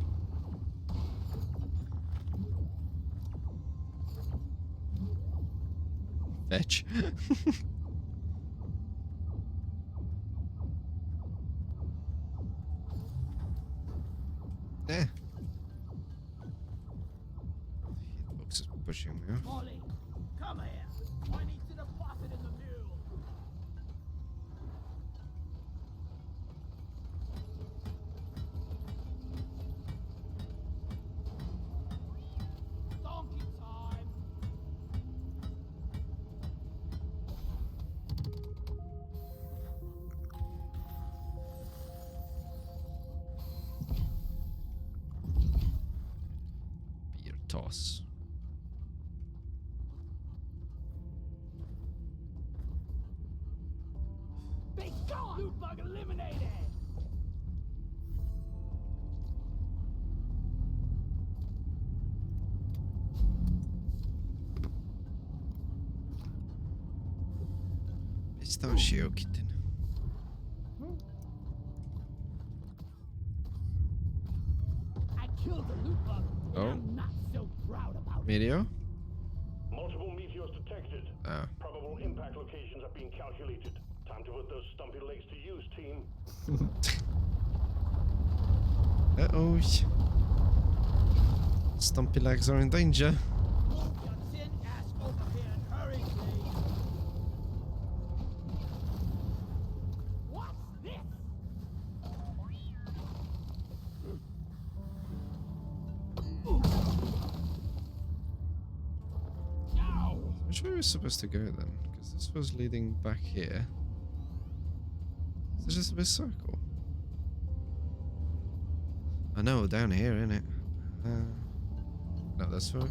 Fetch. Eh. Hitbox is pushing me off. Molly, come here. I need to deposit in the mule. Donkey time. Beer toss. Be gone! Loot bug eliminated! Mistä on Shiokitten? I killed a loot bug, and Oh. I'm not so proud about it. Meteor? Multiple meteors detected. Ah. Probable impact locations are being calculated. Time to put those stumpy legs to use, team. Uh-oh. Stumpy legs are in danger. Move your tin ass over here and hurry, please. What's this? Ow! Which way are we supposed to go then? Because this was leading back here. Is it just a big circle? I know, down here, isn't it? No, that's where.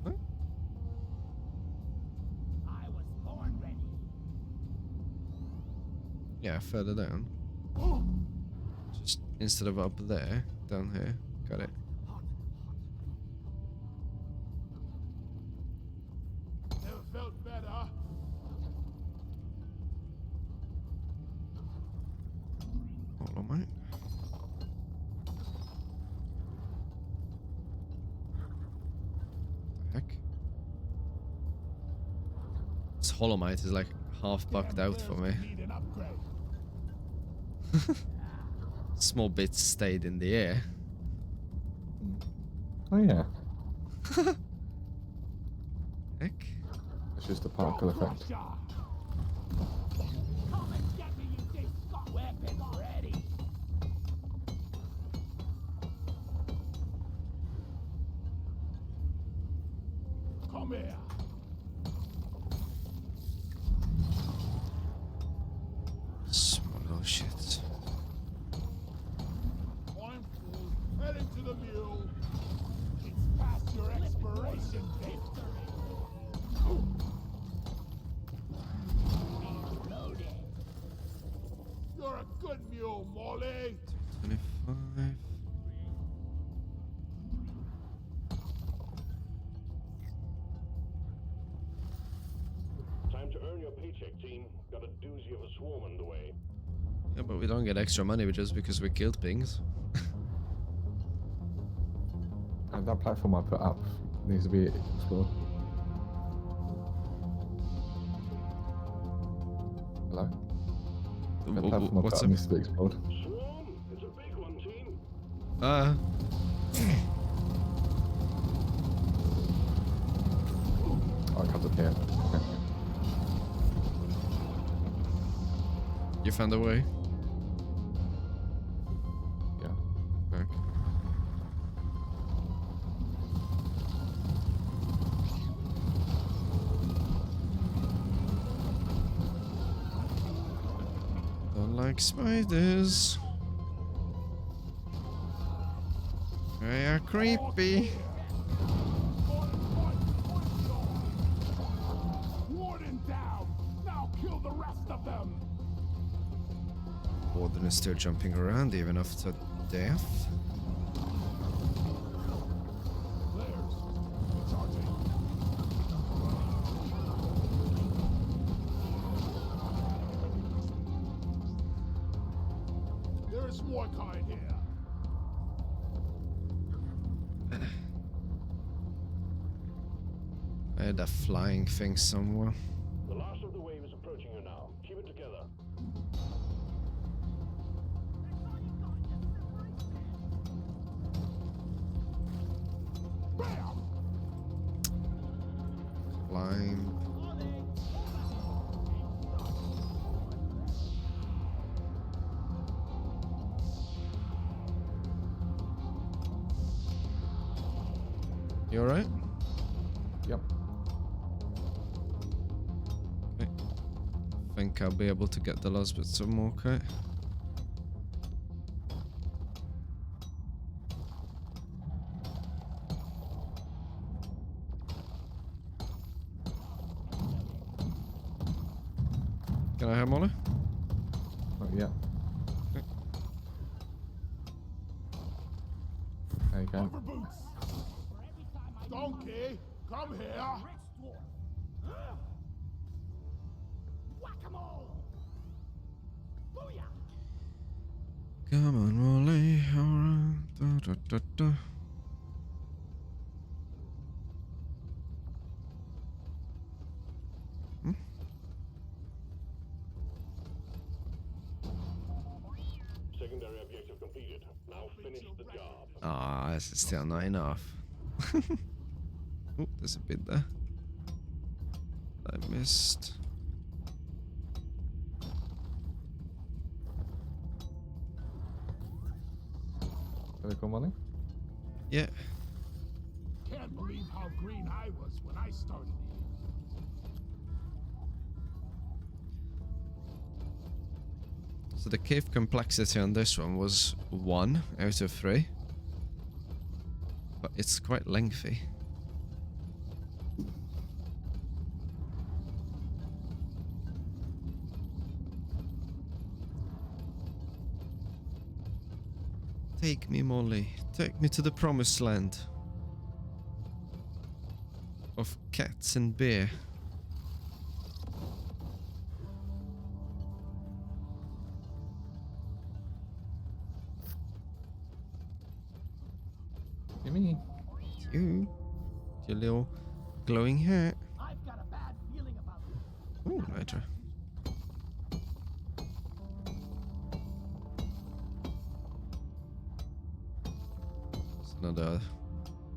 What? I was born ready. Yeah, further down. Just instead of up there, down here. Got it. Never felt better. Hold on, mate. The heck? This Holomite is like half bugged out for me. Need an upgrade. Small bits stayed in the air. Oh yeah, Heck? it's just a particle effect. Come and get me, you big scum. Weapons ready. Come here. Small little shit. I'm full. Heading to the mule. It's past your expiration date. You're a good mule, Molly. 25. Time to earn your paycheck, team. Got a doozy of a swarm underway. Yeah, but we don't get extra money just because we killed things. And that platform I put up needs to be explored. Hello? The platform I What's put up? up needs to be explored. Swarm? It's a big one, team. Oh, it comes up here. Okay. You found a way? Yeah. Okay. Don't like spiders. They are creepy. Warden down. Now kill the rest of them. Warden is still jumping around even after death. Players, charging. There is more kind here. I had a flying thing somewhere. The last of the wave is approaching you now. Keep it together. Bam! Climb. You alright? Yep. Okay. Think I'll be able to get the last bits of more, okay? Can I have Molly? Not yet. Okay. There you go. Over boots. Donkey, come here. Whack-a-mole! Booyah! Come on, Molly. Alright. Da, da, da, da. Secondary objective completed. Now finish the job. Ah, this is still not enough. Oh, there's a bit there. I missed. Have we got money? Yeah. Can't believe how green I was when I started here. So the cave complexity on this one was 1 out of 3. But it's quite lengthy. Take me, Molly. Take me to the promised land. Of cats and beer. Gimme. You. Your little glowing hat. I've got a bad feeling about this. Ooh, nitre. There's another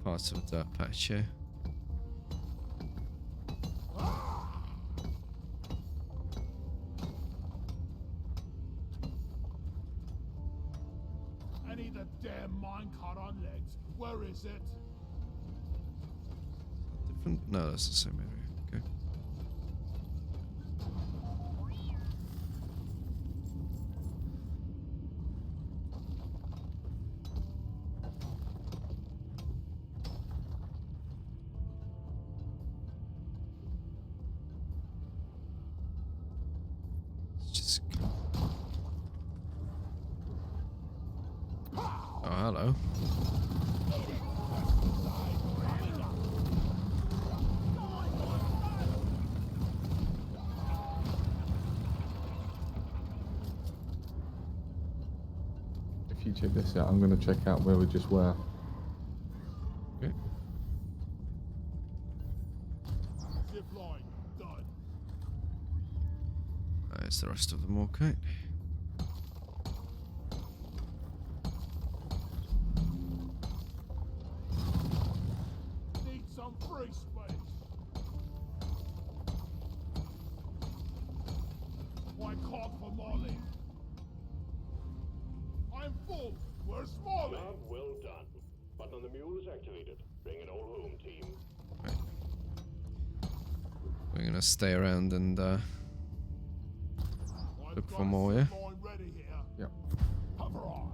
part of that patch here. I need a damn minecart on legs. Where is it? Different? No, that's the same area. Okay. Let's just go. Oh, hello. If you check this out, I'm going to check out where we just were. Okay. Zip line done. There's the rest of them, okay. Need some free space. Why call for Molly? I'm full. Where's Molly? Job well done. Button on the mule is activated. Bring it all home, team. Right. We're gonna stay around and I've look got for a more, zip yeah? line ready here. Yep. Cover on.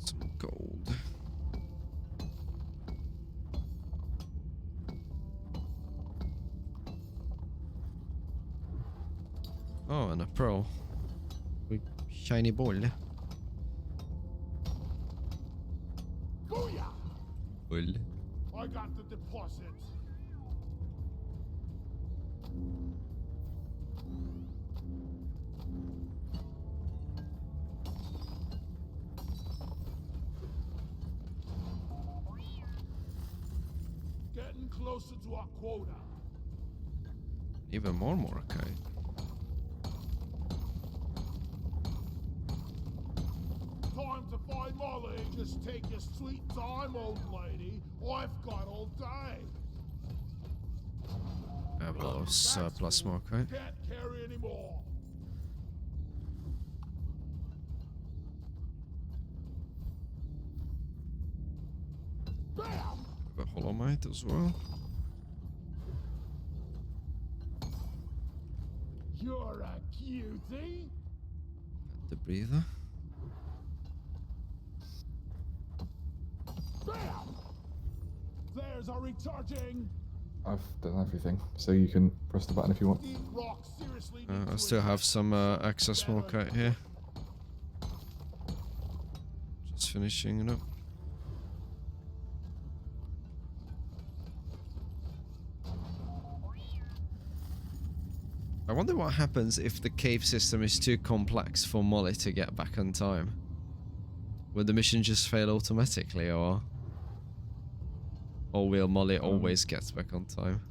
some gold. Oh, and a pearl. With shiny ball. Booyah! Bull. I got the deposit. Getting closer to our quota. Even more Morkai. Time to find Molly. Just take your sweet time, old lady. I've got all day. I have a lot of surplus Morkai. Can't carry anymore. Bam! Have a Holomite as well. You're a cutie. The breather. Bam! There's our recharging. I've done everything, so you can press the button if you want. Deep rock seriously I needs still to have some access Morkai here. Just finishing it up. wonder what happens if the cave system is too complex for Molly to get back on time. Will the mission just fail automatically, or will Molly always get back on time?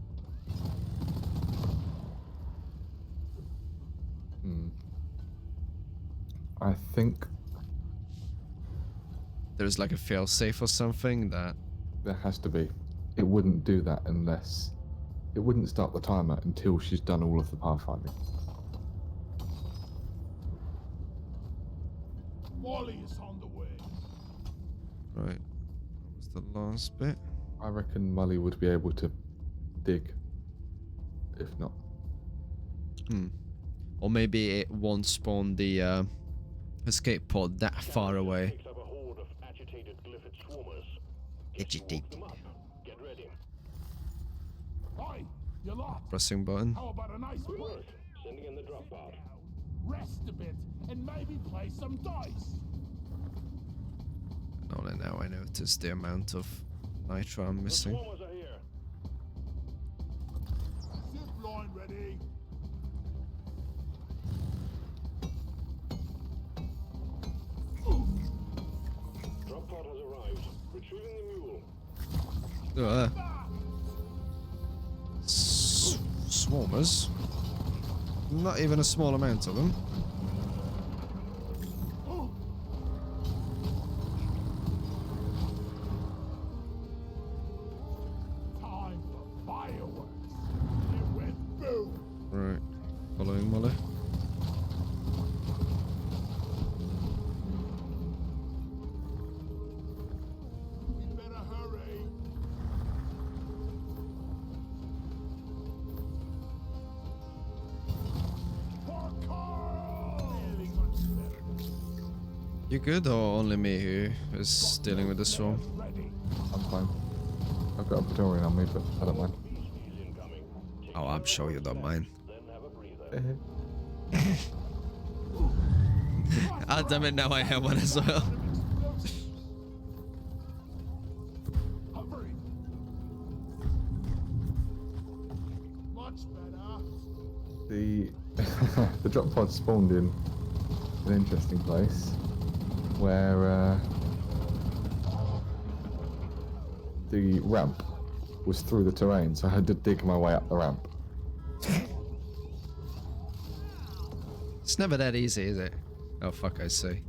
I think There's like a failsafe or something that... there has to be. It wouldn't do that unless... It wouldn't start the timer until she's done all of the pathfinding. Molly is on the way. Right. What was the last bit? I reckon Molly would be able to dig. If not. Or maybe it won't spawn the escape pod that far away. Picks up a horde of agitated glyphid swarmers. Agitated. Them up. Get ready. Hi, you lot. Pressing button. How about a nice Good break? work. Sending in the drop pod. Rest a bit and maybe play some dice. And only now I notice the amount of nitro I'm The missing. swarmers are here. Zip line ready. Drop pod has arrived. Retrieving the mule. Swarmers? Not even a small amount of them. Time for fireworks. It went boom. Right. Following Molly. We better hurry. For Carl! Feeling much better. You good, or only me who is dealing with the swarm? Ready. I'm fine. I've got a Praetorian on me, but I don't mind. Beasties incoming. Take Oh, I'm sure you don't mind. then have a breather. Ah, damn it, now I have one as well. Hurry. Much better. The the drop pod spawned in an interesting place where the ramp was through the terrain, so I had to dig my way up the ramp. It's never that easy, is it? Oh, fuck, I see.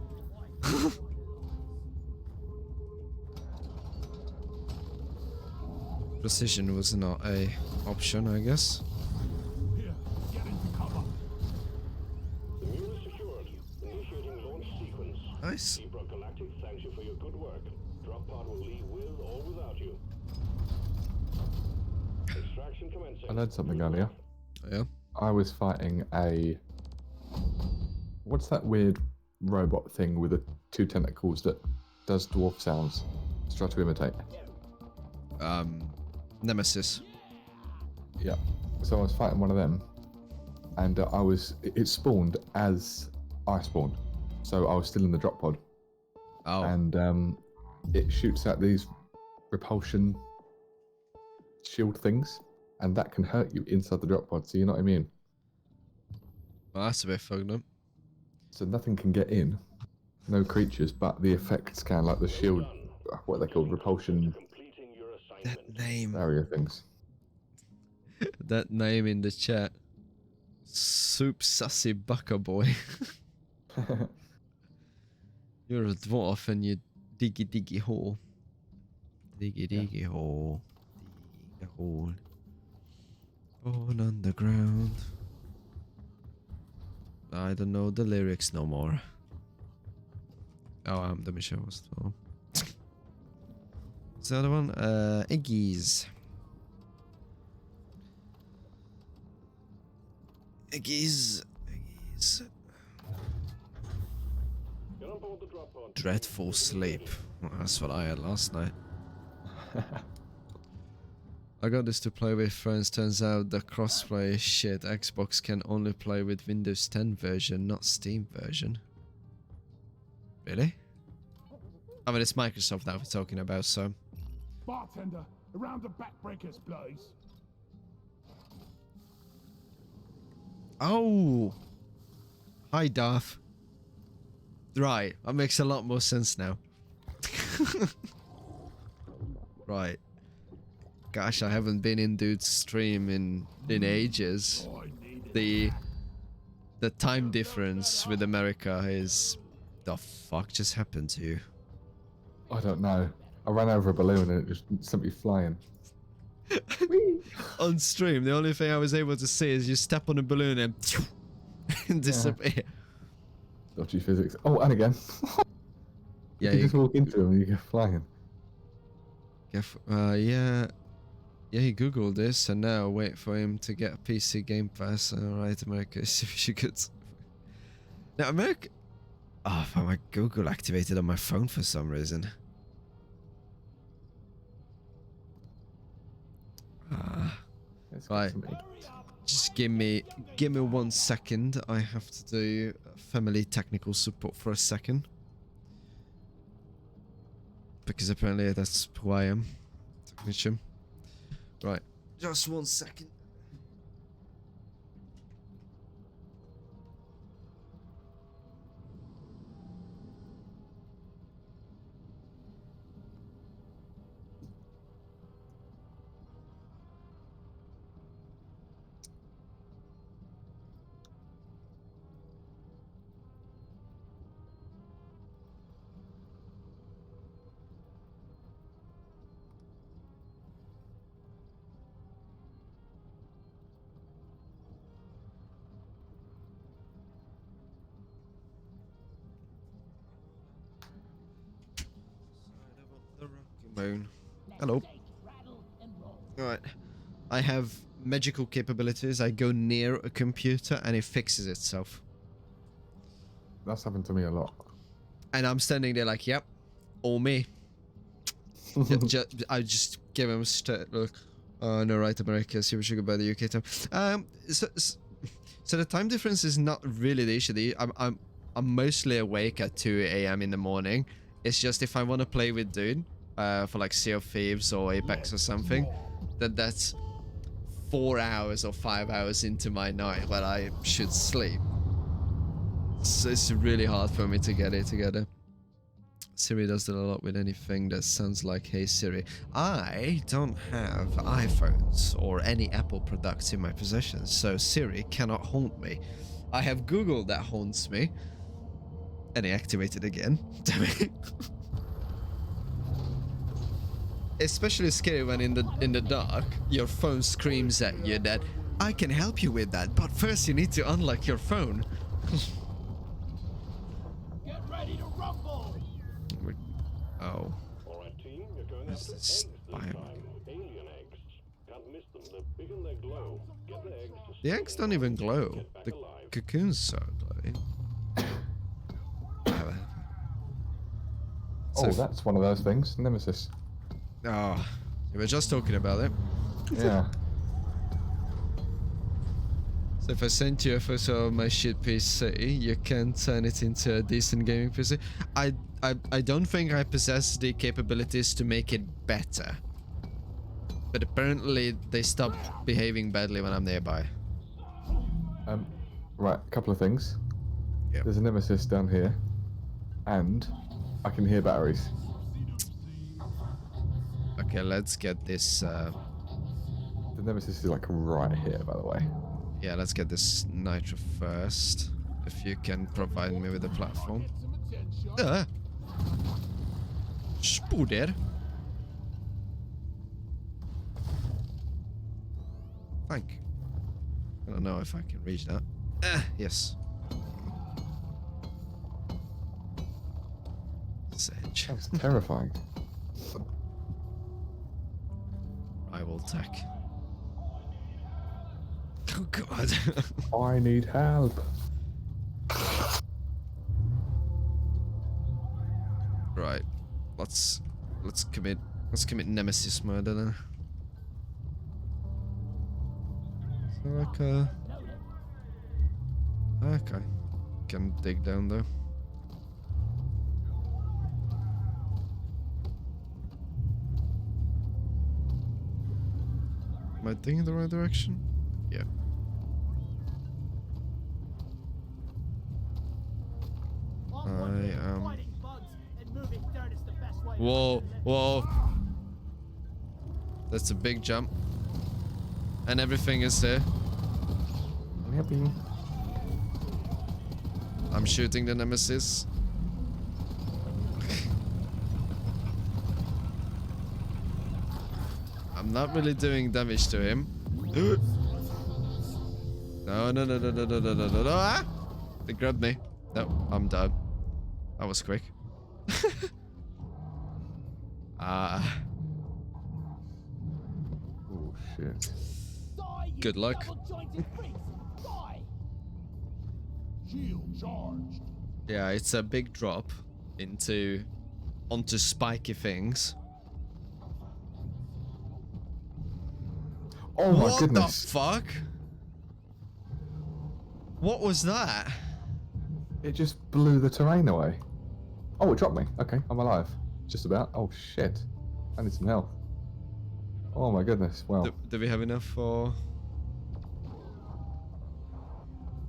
Precision was not a option, I guess. Here, get into cover. The mule is secured. Initiating launch sequence. Nice. Zebra Galactic thanks you for your good work. Drop pod will leave with or without you. Extraction commencing. I learned something earlier. Yeah. I was fighting a... What's that weird robot thing with the two tentacles that does dwarf sounds? Let's try to imitate. Nemesis. Yeah. So I was fighting one of them, and it spawned as I spawned. So I was still in the drop pod, Oh. and it shoots out these repulsion shield things, and that can hurt you inside the drop pod, so you're not immune. Well, that's a bit fucked up. So nothing can get in, no creatures, but the effects can, like the shield, what are they called, repulsion Completing your That assignment. name. barrier things. That name in the chat. Soup Sassy Bucker Boy. You're a dwarf and you diggy hole. Diggy hole. Dig a hole. Born underground. I don't know the lyrics no more. Oh, the mission was still. What's the other one? Eggies. Eggies. Get on board the drop pod. Dreadful sleep. Well, that's what I had last night. I got this to play with friends. Turns out the crossplay is shit. Xbox can only play with Windows 10 version, not Steam version. Really? I mean, it's Microsoft that we're talking about, so... Bartender, around the backbreakers, please. Oh! Hi, Darth. Right, that makes a lot more sense now. Right. Gosh, I haven't been in dude's stream in ages. The time difference with America is... The fuck just happened to you? I don't know. I ran over a balloon and it just simply flying. On stream, the only thing I was able to see is you step on a balloon and disappear. Dodgy physics. Oh, and again. Yeah, you just walk into them and you go flying. Yeah, he googled this and now wait for him to get a PC Game Pass. Alright, America, see if she could. Now, America... Oh, I found my Google activated on my phone for some reason. Let's get Right. some eggs. Just give me 1 second. I have to do family technical support for a second. Because apparently that's who I am. Technician. Right. Just 1 second. Moon. Hello. Alright. I have magical capabilities. I go near a computer and it fixes itself. That's happened to me a lot. And I'm standing there like, yep, all me. I just give him a straight look. Oh, no, right, America. See what you go by the UK time. So the time difference is not really the issue. I'm mostly awake at 2 a.m. in the morning. It's just if I want to play with dude, for like Sea of Thieves or Apex or something, that's 4 hours or 5 hours into my night where I should sleep. So it's really hard for me to get it together. Siri does that a lot with anything that sounds like Hey Siri. I don't have iPhones or any Apple products in my possession, so Siri cannot haunt me. I have Google that haunts me. And it activated again. Damn it. Especially scary when in the dark, your phone screams at you that I can help you with that, but first you need to unlock your phone. Get ready to rumble! Oh. Alright, team, you're going What's after this eggs this bio? time. Alien eggs. Can't miss them. They're big and they glow. Get the eggs to The eggs don't even glow. get back The alive. cocoons are glowing. Oh, that's one of those things. Nemesis. Oh, we were just talking about it. Yeah. So if I sent you a photo of my shit PC, you can turn it into a decent gaming PC. I don't think I possess the capabilities to make it better. But apparently they stop behaving badly when I'm nearby. Right, a couple of things. Yep. There's a Nemesis down here, and I can hear batteries. Okay, let's get this. The Nemesis is like right here, by the way. Yeah, let's get this nitro first. If you can provide me with a platform. Spoeder. Thank you. I don't know if I can reach that. Yes. Sage. That's terrifying. Rival tech. Oh god. I need help. Right. Let's commit Nemesis murder then. So like okay. Can dig down though. Am I digging in the right direction? Yeah. Whoa, whoa. That's a big jump. And everything is here. Yippee. I'm shooting the nemesis. I'm not really doing damage to him. No, no, no, no, no, no, no, no, no, no. Ah! They grabbed me. No, I'm dead. That was quick. Ah. Oh shit. Good luck. Shield charged. Yeah, it's a big drop onto spiky things. Oh my What goodness. the fuck? What was that? It just blew the terrain away. Oh, it dropped me. Okay, I'm alive. Just about. Oh shit. I need some health. Oh my goodness. Well, Do we have enough for...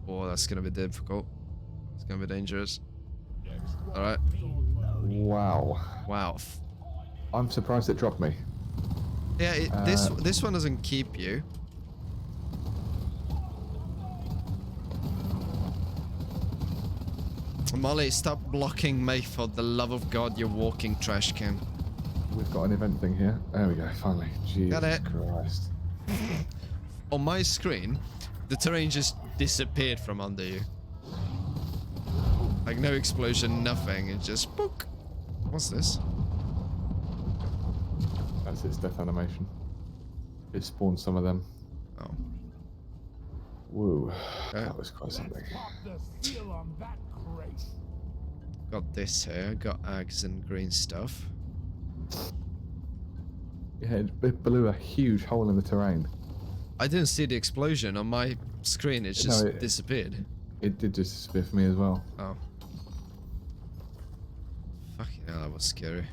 Oh, that's gonna be difficult. It's gonna be dangerous. Alright. wow. Wow. I'm surprised it dropped me. Yeah, this one doesn't keep you. Molly, stop blocking me, for the love of God, you walking trash can. We've got an event thing here. There we go, finally. Jesus Got it. Christ. On my screen, the terrain just disappeared from under you. Like no explosion, nothing. It just book. What's this? That's its death animation. It spawned some of them. Oh. Woo. Okay. That was quite something. Pop the seal on that crate. Got this here. Got eggs and green stuff. Yeah, it blew a huge hole in the terrain. I didn't see the explosion on my screen. It just disappeared. It did just disappear for me as well. Oh. Fucking hell, that was scary.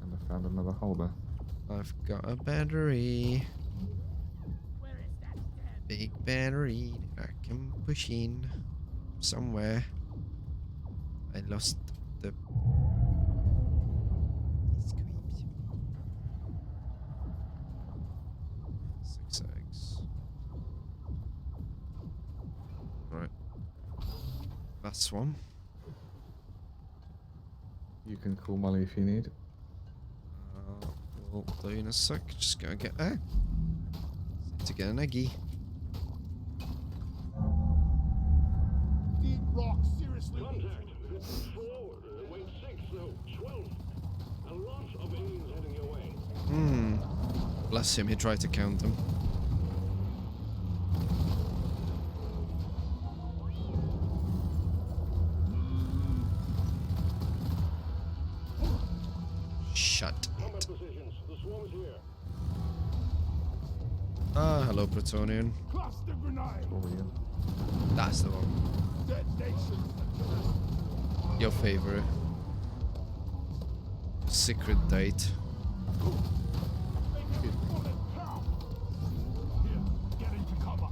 And I found another hole there. I've got a battery. Where is that damn Big battery that I can push in somewhere. I lost the squeeze. 6 eggs. Right. That's one. You can call Molly if you need. We'll do in a sec. Just gonna get there. To get an eggy. Deep rock seriously. Contact. 4, wait, 6, no, 12. A lot of aliens heading your way. Bless him, he tried to count them. Shut Combat it. positions. The swarm is here. Ah, hello, Plutonian. Cluster grenade. Orion. That's the one. Detonation. Your favorite. Secret date. Bullet pow. Here, get into cover.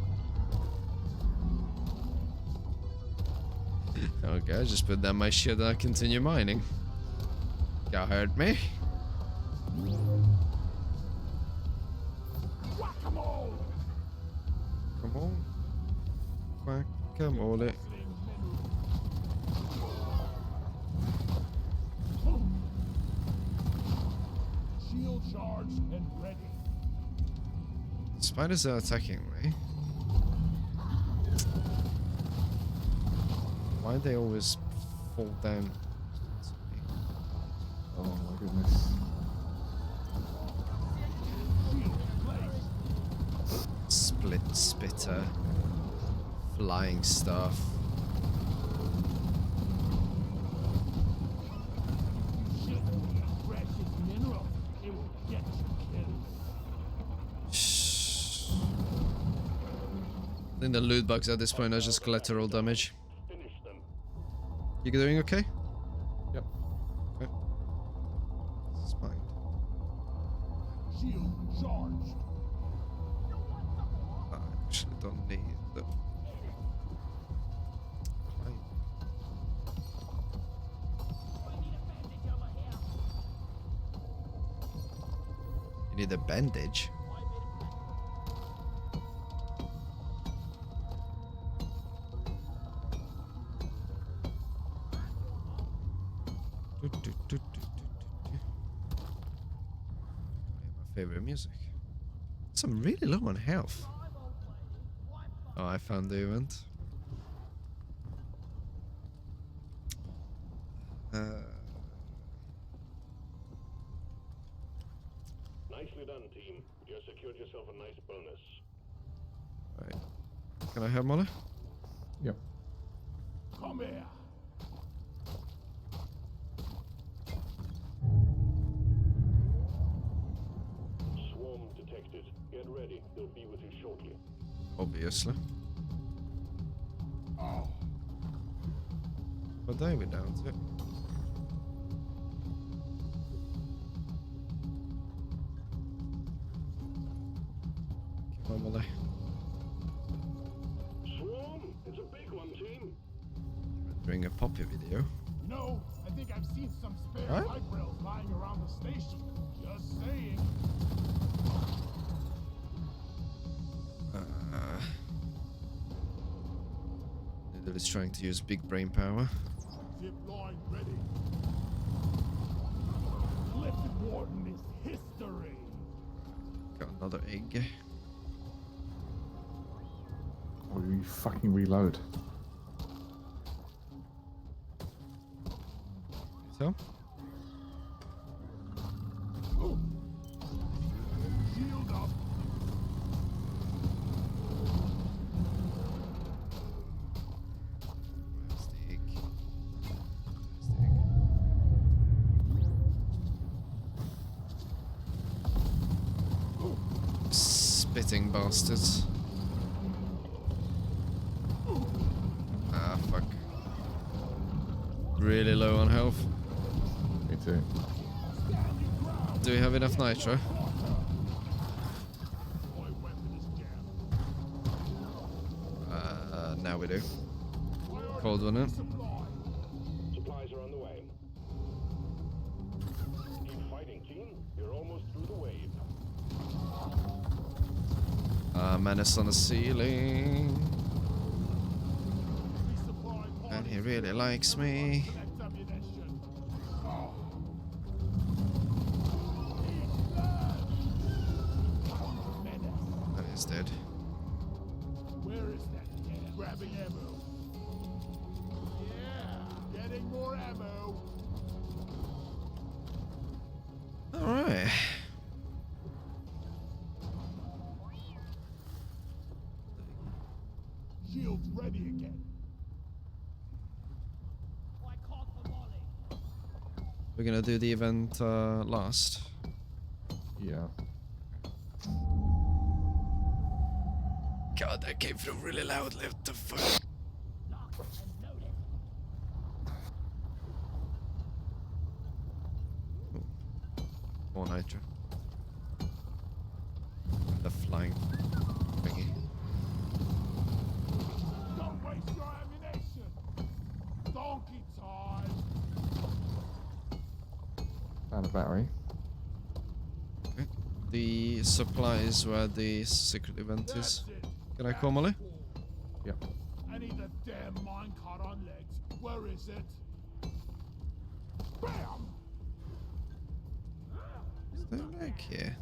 Okay, I just put down my shit and I continue mining. You heard me? Whack-a-mole. Come on. Guacamole. Shield charged and ready. Spiders are attacking me. Why do they always fall down? Oh my goodness. Split spitter. Flying stuff. Shit. Precious mineral. It will get you killed. Shh. I think the loot bugs at this point are just collateral damage. Finish them. You doing okay? Yep. Okay. This is fine. Shield charged. I actually don't need the plane. I need a bandage over here. need a bandage. My favorite music. I'm really low on health. Oh, I found the event. Nicely done, team. You secured yourself a nice bonus. Right. Can I have Molly? Yep. Come here. Swarm detected. Get ready. They'll be with you shortly. Obviously. Oh, What day are we down to? Come on, Molly. Swarm! It's a big one, team. Doing a Poppy video. you know, I think I've seen some spare What? light rails lying around the station. Just saying. Neither is trying to use big brain power. Zip line ready. Clifton Warden is history. Got another egg. Or you fucking reload. So? Shield up. Where's the egg? Where's the egg? Spitting bastards. Ah, fuck. Really low on health. Me too. Do we have enough nitro? My weapon is jammed. Now we do. Priority Cold one in. supply. Supplies are on the way. Keep fighting, team. You're almost through the wave. Menace on the ceiling. Resupply And he parties. really likes me. Select ammunition. Menace. That is dead. Where is that dead? Grabbing ammo. Yeah, getting more ammo. Alright. Shields ready again. We're gonna do the event last. Yeah. God, that came through really loud. What the fuck? More nitro. The flying thingy. Don't waste your ammunition. Donkey time. Found a battery. Okay. The supply is where the secret event That's is. it. Can I call Molly? Yep. I need a damn minecart on legs. Where is it? Bam! Is there a leg here?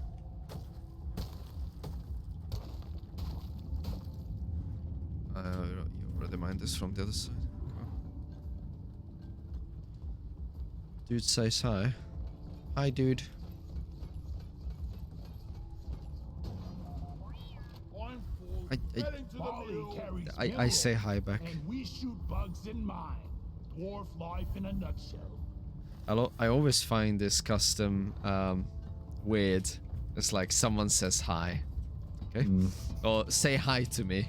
You already mined this from the other side. Cool. Dude says hi. Hi, dude. I'm full. I- Heading to the mill. Carries I mineral, say hi back. And we shoot bugs in mine. Dwarf life in a nutshell. I always find this custom weird. It's like someone says hi. Okay? Or say hi to me.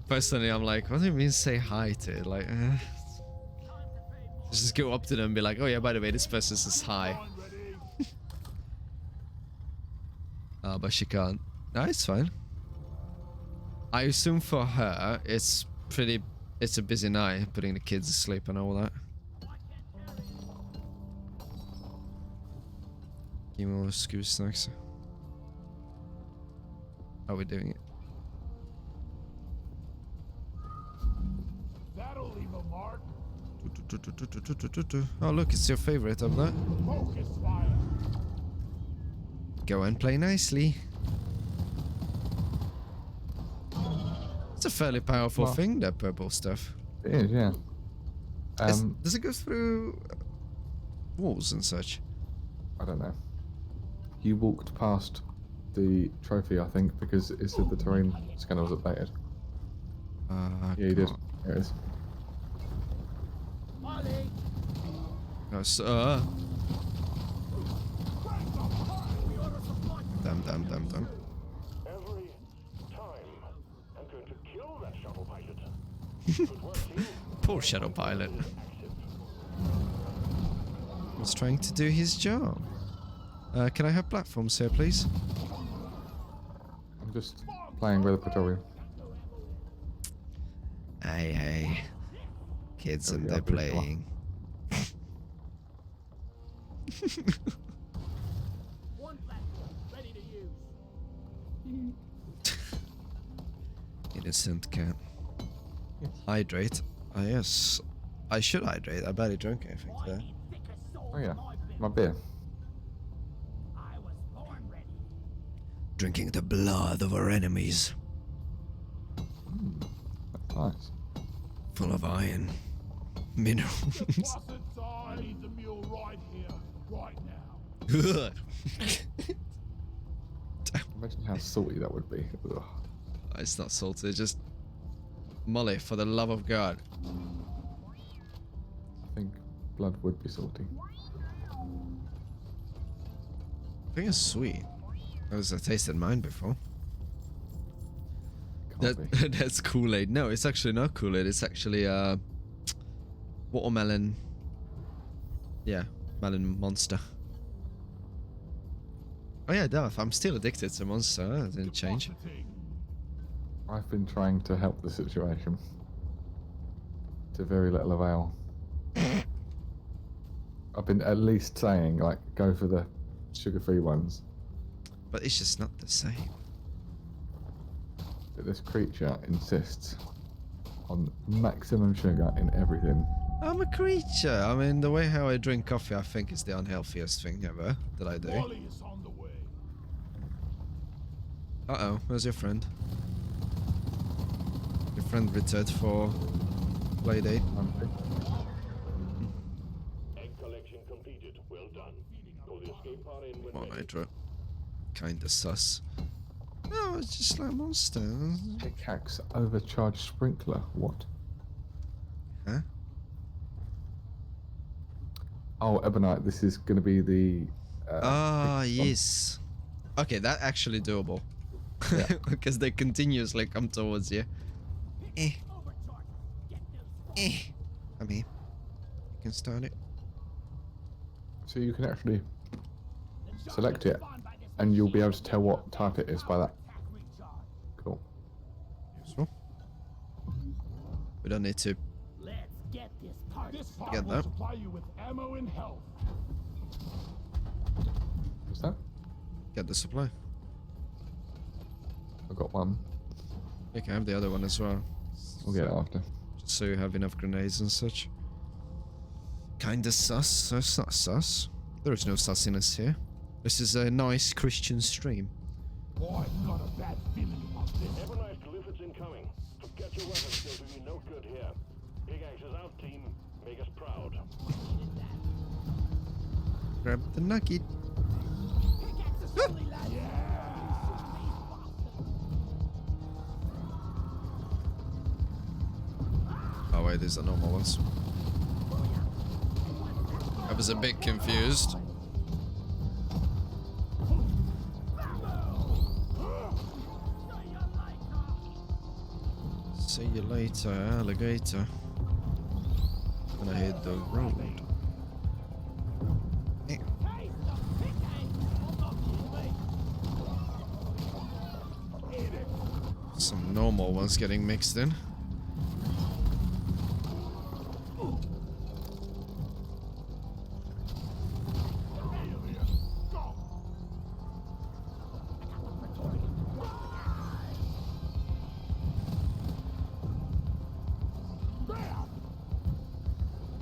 Personally, I'm like, what do you mean say hi to? Like, just go up to them and be like, oh yeah, by the way, this person says hi. Line ready. But she can't. No, it's fine. I assume for her, it's a busy night, putting the kids to sleep and all that. Give me more skew snacks. How are we doing it? That'll leave a mark. Oh look, it's your favorite up there. Focus fire. Go and play nicely. It's a fairly powerful Well- thing, that purple stuff. It is, yeah. Does it go through walls and such? I don't know. You walked past the trophy, I think, because it said the terrain scanner was updated. Yeah, you did. Here it is. Molly, No, damn. Every time, I'm going to kill that shuttle pilot. Good work, team. Poor shadow pilot. Was trying to do his job. Can I have platforms here, please? I'm just playing with the Praetorian. Hey. Kids There we and go, they're pretty sure. playing. one platform, ready to use. Innocent cat. Yes. Hydrate. Ah, yes. I should hydrate. I barely drank anything today. Oh yeah, my beer. I was born ready. Drinking the blood of our enemies. That's nice. Full of iron. Minerals. Wasn't I need the mule right here, right now. Imagine how salty that would be. Ugh. It's not salty, just Molly, for the love of God. I think blood would be salty. I think it's sweet. Because I tasted mine before. Can't be. That's Kool-Aid. No, it's actually not Kool-Aid. It's actually watermelon. Yeah, melon Monster. Oh yeah, Darth, I'm still addicted to Monster. That didn't change. Depositing. I've been trying to help the situation. To very little avail. I've been at least saying, like, go for the sugar-free ones. But it's just not the same. But this creature insists on maximum sugar in everything. I'm a creature. I mean, the way how I drink coffee, I think is the unhealthiest thing ever that I do. Molly is on the way. Uh-oh, where's your friend? Your friend returned for playdate. Egg collection completed. Well done. Pull the escape pod in when Come on, ready. Nitro. Kinda sus. No, it's just like Monster. Pickaxe overcharged sprinkler. What? Huh? Oh, Ebonite, this is going to be the... Ah, big one. yes. Okay, that actually doable. Yeah. Because they continuously come towards you. Eh, Overcharge. Get those. I mean, you can start it. So you can actually The select charge it, spawned by this and you'll be able to machine. tell what type it is by that. Attack recharge. Cool. So, we don't need to. Let's get this party. This Get pod will that. supply you with ammo and health. What's that? Get the supply. I got one. You can have the other one as well. We'll get it after. Just so you have enough grenades and such. Kinda sus, so it's not sus. There is no sussiness here. This is a nice Christian stream. Oh, I've got a bad feeling about this. Evernice Glyphids incoming. Forget your weapons, they'll do you no good here. Big Axe is out, team. Make us proud. Grab the nugget. Pickaxe is only last. Oh wait, these are normal ones. I was a bit confused. See you later, alligator. Gonna hit the road. Eh. Hey, the pickaxe. Hold on, teammate. Some normal ones getting mixed in.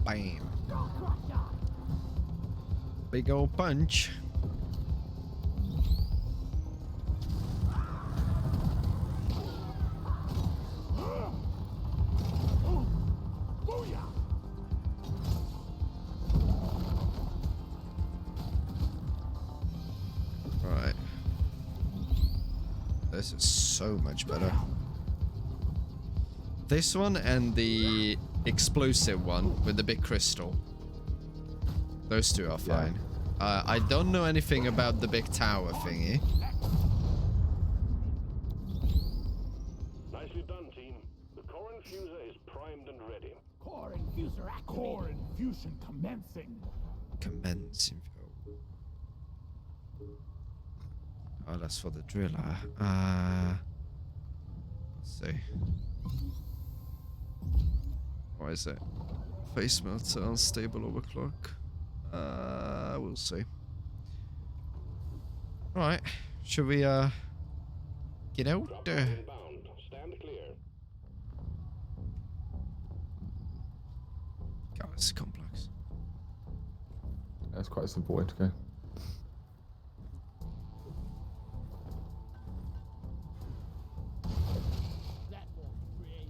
Bam. Big old punch. Right. This is so much better. This one and the explosive one with the big crystal. Those two are fine. I don't know anything about the big tower thingy. Nicely done, team. The core infuser is primed and ready. Core infuser activated. Core infusion commencing. Commence info. Oh, that's for the driller. Let's see. Why is it? Face melter, unstable overclock. We'll see. Alright, should we get out? Drop pod inbound. Stand clear. God, it's complex. That's quite a simple way to go. Platform created.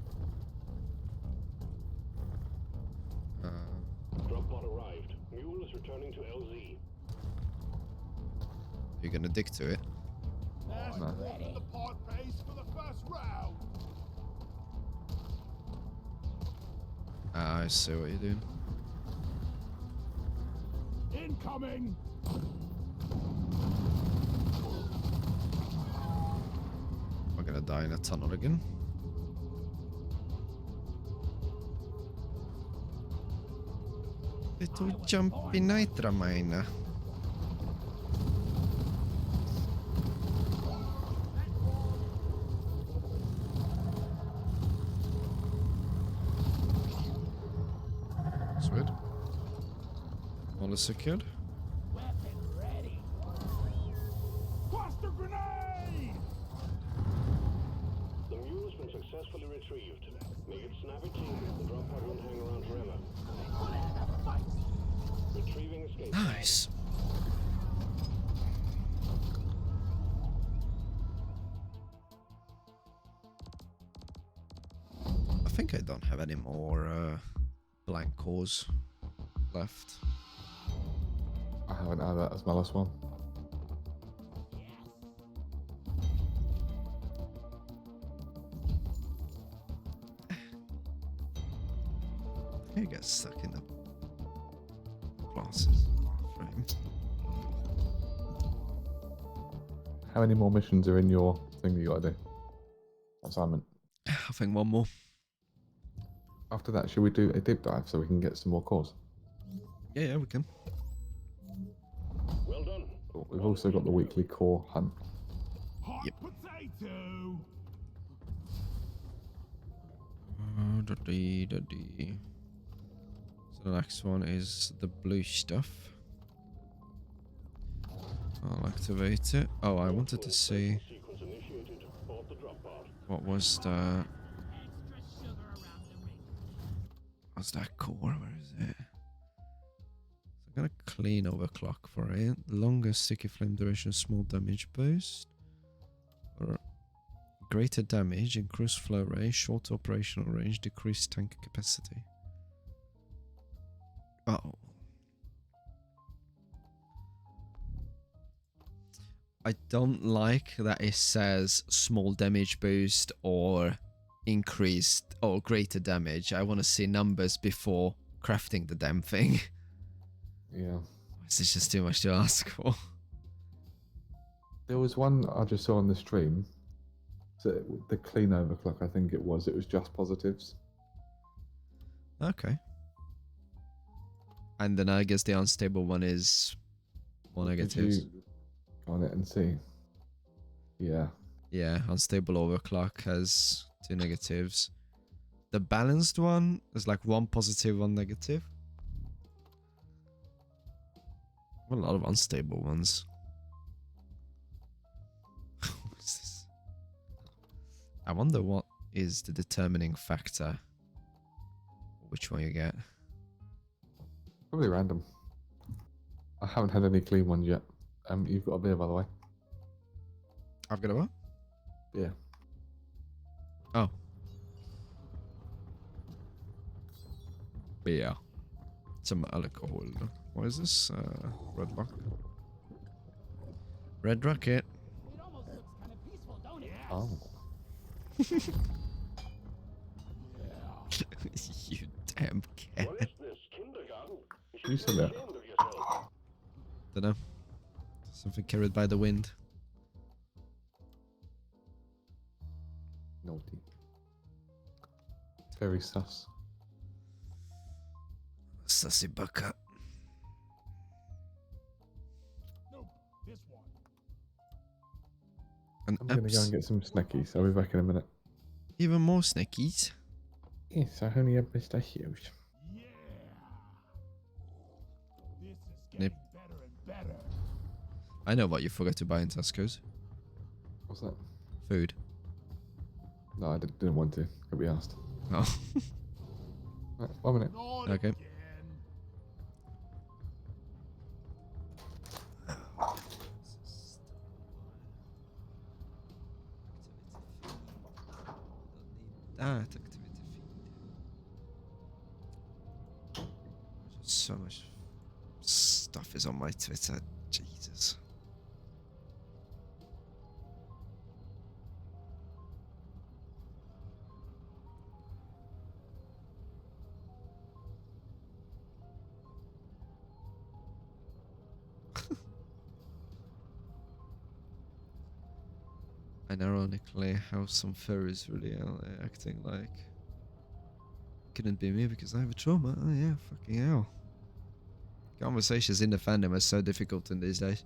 Drop pod arrived. Mule is returning to LZ. You're gonna dig to it? There's No. the pod base for the first round. I see what you're doing. Incoming. We're gonna die in a tunnel again. Little jumpy nitra miner. Sweet. All is secured. Weapon ready. Cluster grenade. The mule has been successfully retrieved. Make it snappy, team. The drop pod won't hang around forever. Retrieving escape. Nice. I think I don't have any more blank cores left. I haven't had that as my last one. I get stuck in the glasses frame. How many more missions are in your thing that you gotta do? Assignment. I think one more. After that, should we do a deep dive so we can get some more cores? Yeah, we can. Well done. But we've also got the weekly core hunt. Hot Yep. potato. So the next one is the blue stuff. I'll activate it. Oh, I wanted to see Sequence initiated. Board the drop pod. what was the Extra sugar around the ring. what's that core? Where is it? So I'm gonna clean overclock for it. Longer sticky flame duration, small damage boost. Or greater damage, increased flow range, short operational range, decreased tank capacity. Oh. I don't like that it says small damage boost or increased or greater damage. I want to see numbers before crafting the damn thing. Yeah. This is just too much to ask for. There was one I just saw on the stream. So the clean overclock, I think it was just positives. Okay. And then I guess the unstable one is more Did negatives. you go on it and see? Yeah. Yeah, unstable overclock has 2 negatives. The balanced one is like 1 positive, 1 negative. A lot of unstable ones. What is this? I wonder what is the determining factor. Which one you get. Probably random. I haven't had any clean ones yet. You've got a beer, by the way. I've got a what? Yeah. Oh. Beer. Some alcohol. What is this? Red Rock. Red Rocket. It almost looks kind of peaceful, don't it? Oh. You damn cat. What is this, kindergarten? You You should said be that. ashamed of yourself. Dunno. Something carried by the wind. Naughty. Very sus. Sussy bucket. Nope, this one. And I'm gonna go and get some snackies. I'll be back in a minute. even more snackies. Yes, I only have pistachios. Yeah. This is Nip. getting better and better. I know what you forgot to buy in Tesco's. What's that? Food. No, I didn't want to. Could be asked. Oh. Right, 1 minute. Not Okay. again. That activity feed. So much stuff is on my Twitter. Jesus. And ironically, how some furries really are acting like couldn't be me because I have a trauma. Oh yeah, fucking hell. Conversations in the fandom are so difficult in these days.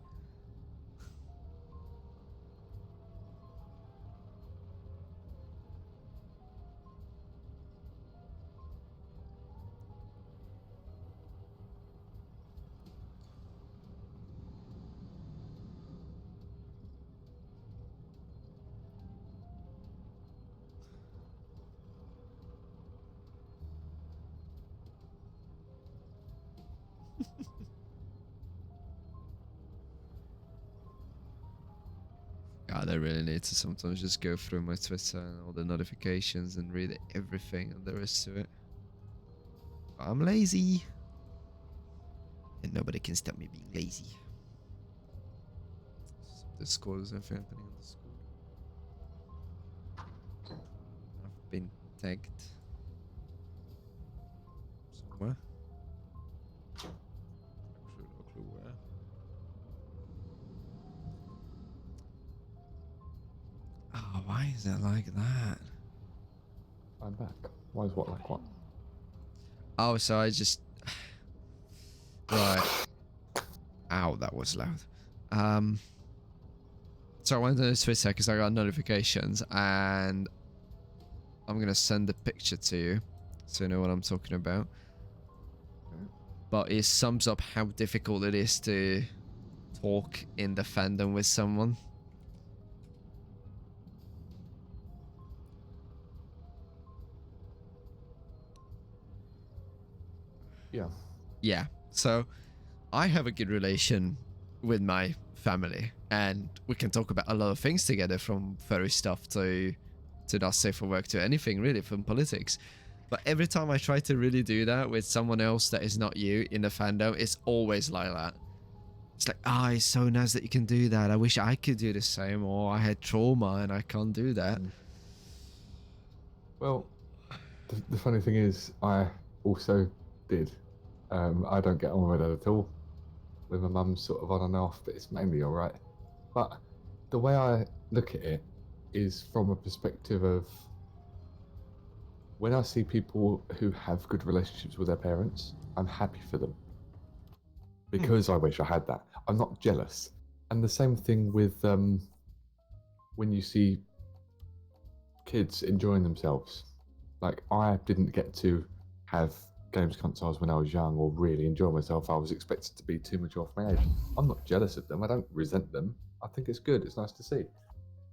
God, I really need to sometimes just go through my Twitter and all the notifications and read everything and the rest of it. But I'm lazy. And nobody can stop me being lazy. Discord is everything happening on Discord. I've been tagged somewhere. Actually, no clue where. Oh, why is it like that? I'm back. Why is what like what? Oh, so I just... Right. Ow, that was loud. So I went on Twitter because I got notifications and I'm going to send a picture to you so you know what I'm talking about. But it sums up how difficult it is to talk in the fandom with someone. Yeah. Yeah, so I have a good relation with my family and we can talk about a lot of things together, from furry stuff to not safe for work to anything really, from politics. But every time I try to really do that with someone else that is not you in the fandom, it's always like that. It's like, ah, it's so nice that you can do that. I wish I could do the same, or I had trauma and I can't do that. Well, the funny thing is, I also did. I don't get on with it at all. With my mum, sort of on and off, but it's mainly all right. But the way I look at it is from a perspective of when I see people who have good relationships with their parents, I'm happy for them because I wish I had that. I'm not jealous. And the same thing with when you see kids enjoying themselves. Like, I didn't get to have games consoles when I was young or really enjoy myself. I was expected to be too mature for my age. I'm not jealous of them. I don't resent them. I think it's good. It's nice to see.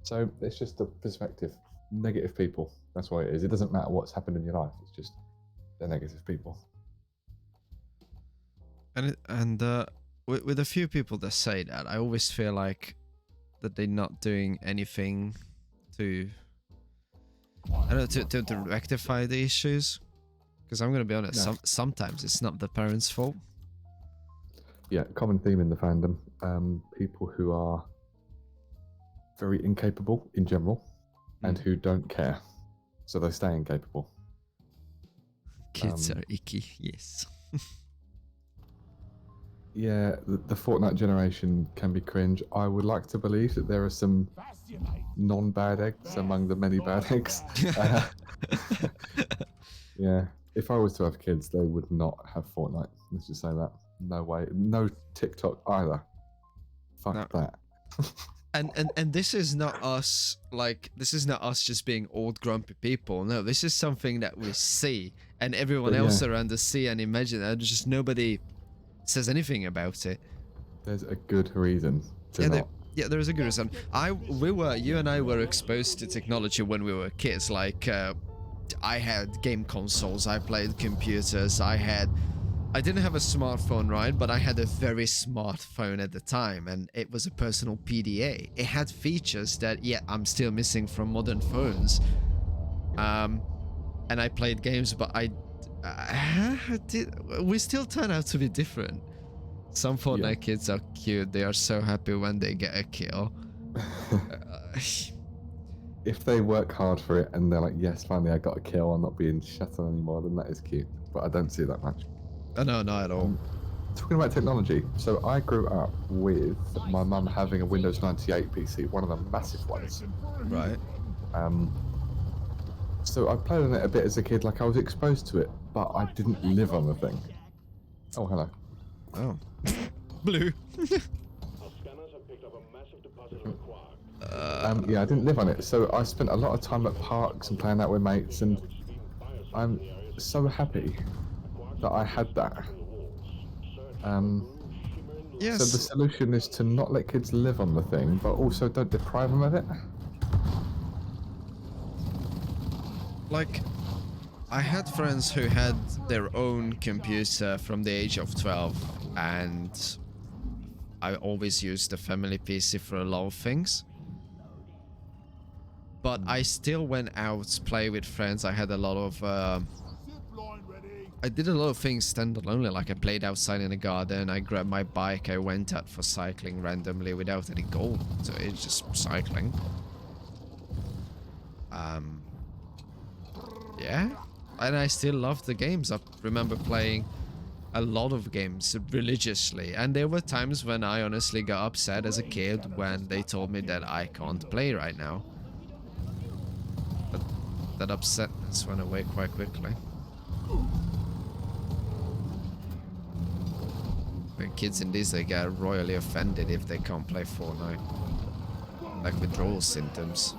So it's just a perspective. Negative people. That's why it is. It doesn't matter what's happened in your life. It's just they're negative people. With a few people that say that, I always feel like that they're not doing anything to, I don't know, to rectify the issues. Because I'm gonna be honest, No. sometimes it's not the parents' fault. Yeah, common theme in the fandom. People who are very incapable in general and who don't care. So they stay incapable. Kids are icky, yes. Yeah, the Fortnite generation can be cringe. I would like to believe that there are some Bastionite. non-bad eggs among the many bad eggs. Yeah, if I was to have kids, they would not have Fortnite. Let's just say that. No way. No TikTok either. Fuck No. that. And this is not us, like, this is not us just being old grumpy people. No, this is something that we see, and everyone Yeah. else around us see and imagine, and just nobody says anything about it. There's a good reason to not. There is a good reason. You and I were exposed to technology when we were kids. Like, I had game consoles, I played computers, I didn't have a smartphone, right? But I had a very smart phone at the time, and it was a personal PDA. It had features that, I'm still missing from modern phones. And I played games, but we still turn out to be different. Some Fortnite kids are cute. They are so happy when they get a kill. If they work hard for it and they're like, yes, finally I got a kill, I'm not being shut on anymore, then that is cute. But I don't see that much. No, not at all. Talking about technology, so I grew up with my mum having a Windows 98 PC, one of the massive ones. Right. So I played on it a bit as a kid, like I was exposed to it, but I didn't live on the thing. Oh, hello. Oh. Blue. Our scanners have picked up a massive deposit of quark. Yeah, I didn't live on it, so I spent a lot of time at parks and playing out with mates, and I'm so happy that I had that. Yes. So the solution is to not let kids live on the thing, but also don't deprive them of it. Like, I had friends who had their own computer from the age of 12, and I always used the family PC for a lot of things. But I still went out to play with friends. I had a lot of Zipline ready. I did a lot of things standalone, like I played outside in the garden, I grabbed my bike, I went out for cycling randomly without any goal, so it's just cycling. Yeah, and I still love the games. I remember playing a lot of games religiously, and there were times when I honestly got upset as a kid when they told me that I can't play right now. But that upsetness went away quite quickly. When kids in this, they get royally offended if they can't play Fortnite. Like withdrawal symptoms.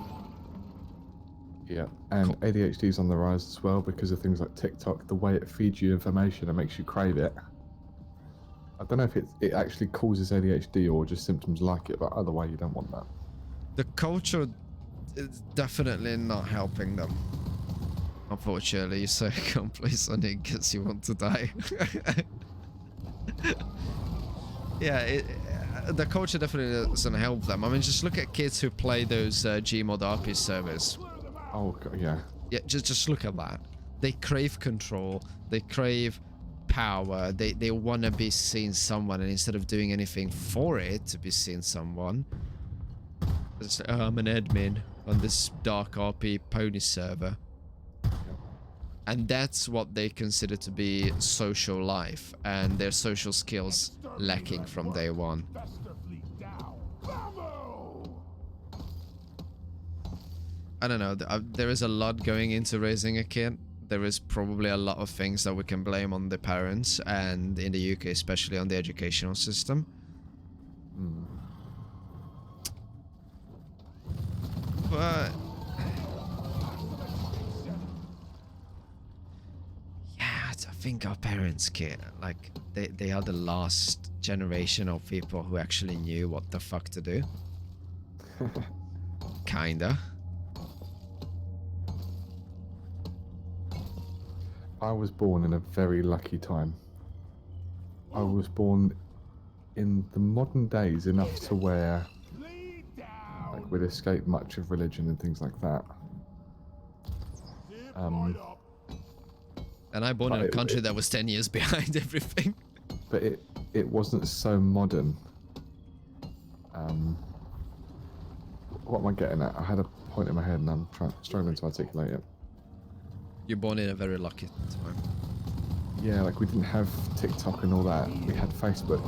Yeah, and ADHD's on the rise as well because of things like TikTok, the way it feeds you information and makes you crave it. I don't know if it actually causes ADHD or just symptoms like it, but either way, you don't want that. The culture is definitely not helping them. Unfortunately, you say can't play Sonic because you want to die. Yeah, the culture definitely doesn't help them. I mean, just look at kids who play those Gmod RP servers. Oh, God, yeah. Yeah, just look at that. They crave control. They crave power. They want to be seen someone, and instead of doing anything for it to be seen someone, it's, I'm an admin on this dark RP pony server. And that's what they consider to be social life, and their social skills lacking from day one. Festively down. Bravo! I don't know, there is a lot going into raising a kid. There is probably a lot of things that we can blame on the parents, and in the UK especially on the educational system. But yeah, I think our parents like they are the last generation of people who actually knew what the fuck to do. Kinda. I was born in a very lucky time. I was born in the modern days enough to where Lead down. like we'd escape much of religion and things like that. Zip Um, right up. And I born in a But country that was 10 years behind everything. But it wasn't so modern. What am I getting at? I had a point in my head and I'm struggling to articulate it. You're born in a very lucky time. Yeah, like we didn't have TikTok and all that. We had Facebook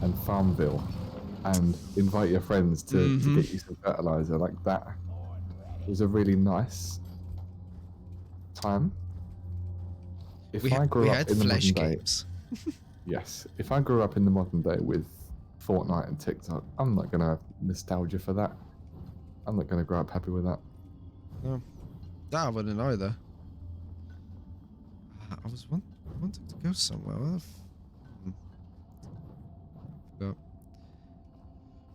and Farmville and invite your friends to get you some fertilizer. Like that was a really nice time. If We I grew we up had in the flash modern day, games. yes. If I grew up in the modern day with Fortnite and TikTok, I'm not gonna have nostalgia for that. I'm not gonna grow up happy with that. No, that I wouldn't either. I was wanting to go somewhere. Where the forgot.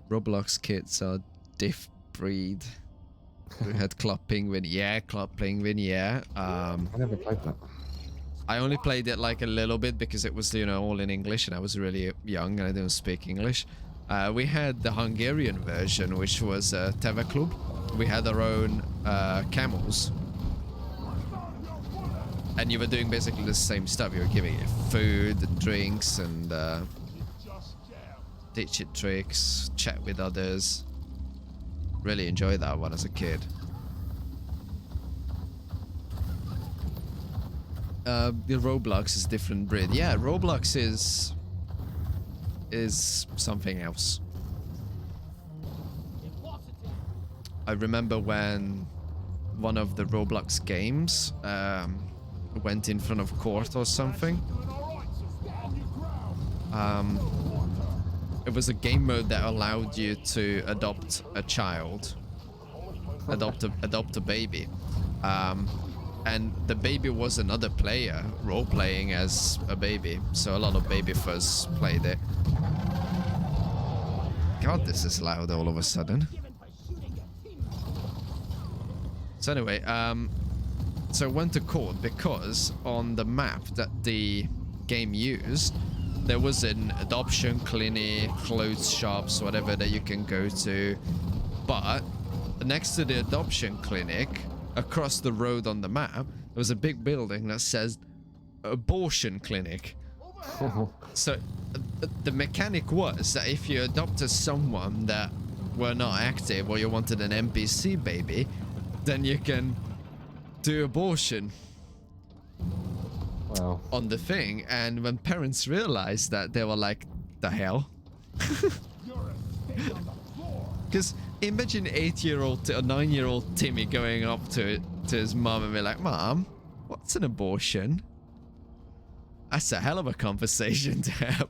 Roblox kids are diff breed. We had Club Penguin, yeah. Club Penguin, yeah. I never played that. I only played it like a little bit because it was, you know, all in English and I was really young and I didn't speak English. We had the Hungarian version, which was Teva Club. We had our own camels. And you were doing basically the same stuff. You were giving it food, drinks, and teach it tricks, chat with others. Really enjoyed that one as a kid. The Roblox is a different breed. Yeah, Roblox is something else. I remember when one of the Roblox games went in front of court or something. It was a game mode that allowed you to adopt a child, adopt a baby. And the baby was another player role-playing as a baby, so a lot of baby fuzz played it. God, this is loud all of a sudden. So anyway, so I went to court because on the map that the game used, there was an adoption clinic, clothes shops, whatever that you can go to. But next to the adoption clinic, across the road on the map, there was a big building that says abortion clinic. So the mechanic was that if you adopted someone that were not active or you wanted an NPC baby, then you can do abortion. Wow. On the thing. And when parents realized that, they were like, the hell? Because imagine 8-year-old or 9-year-old Timmy going up to his mom and be like, Mom, what's an abortion? That's a hell of a conversation to have.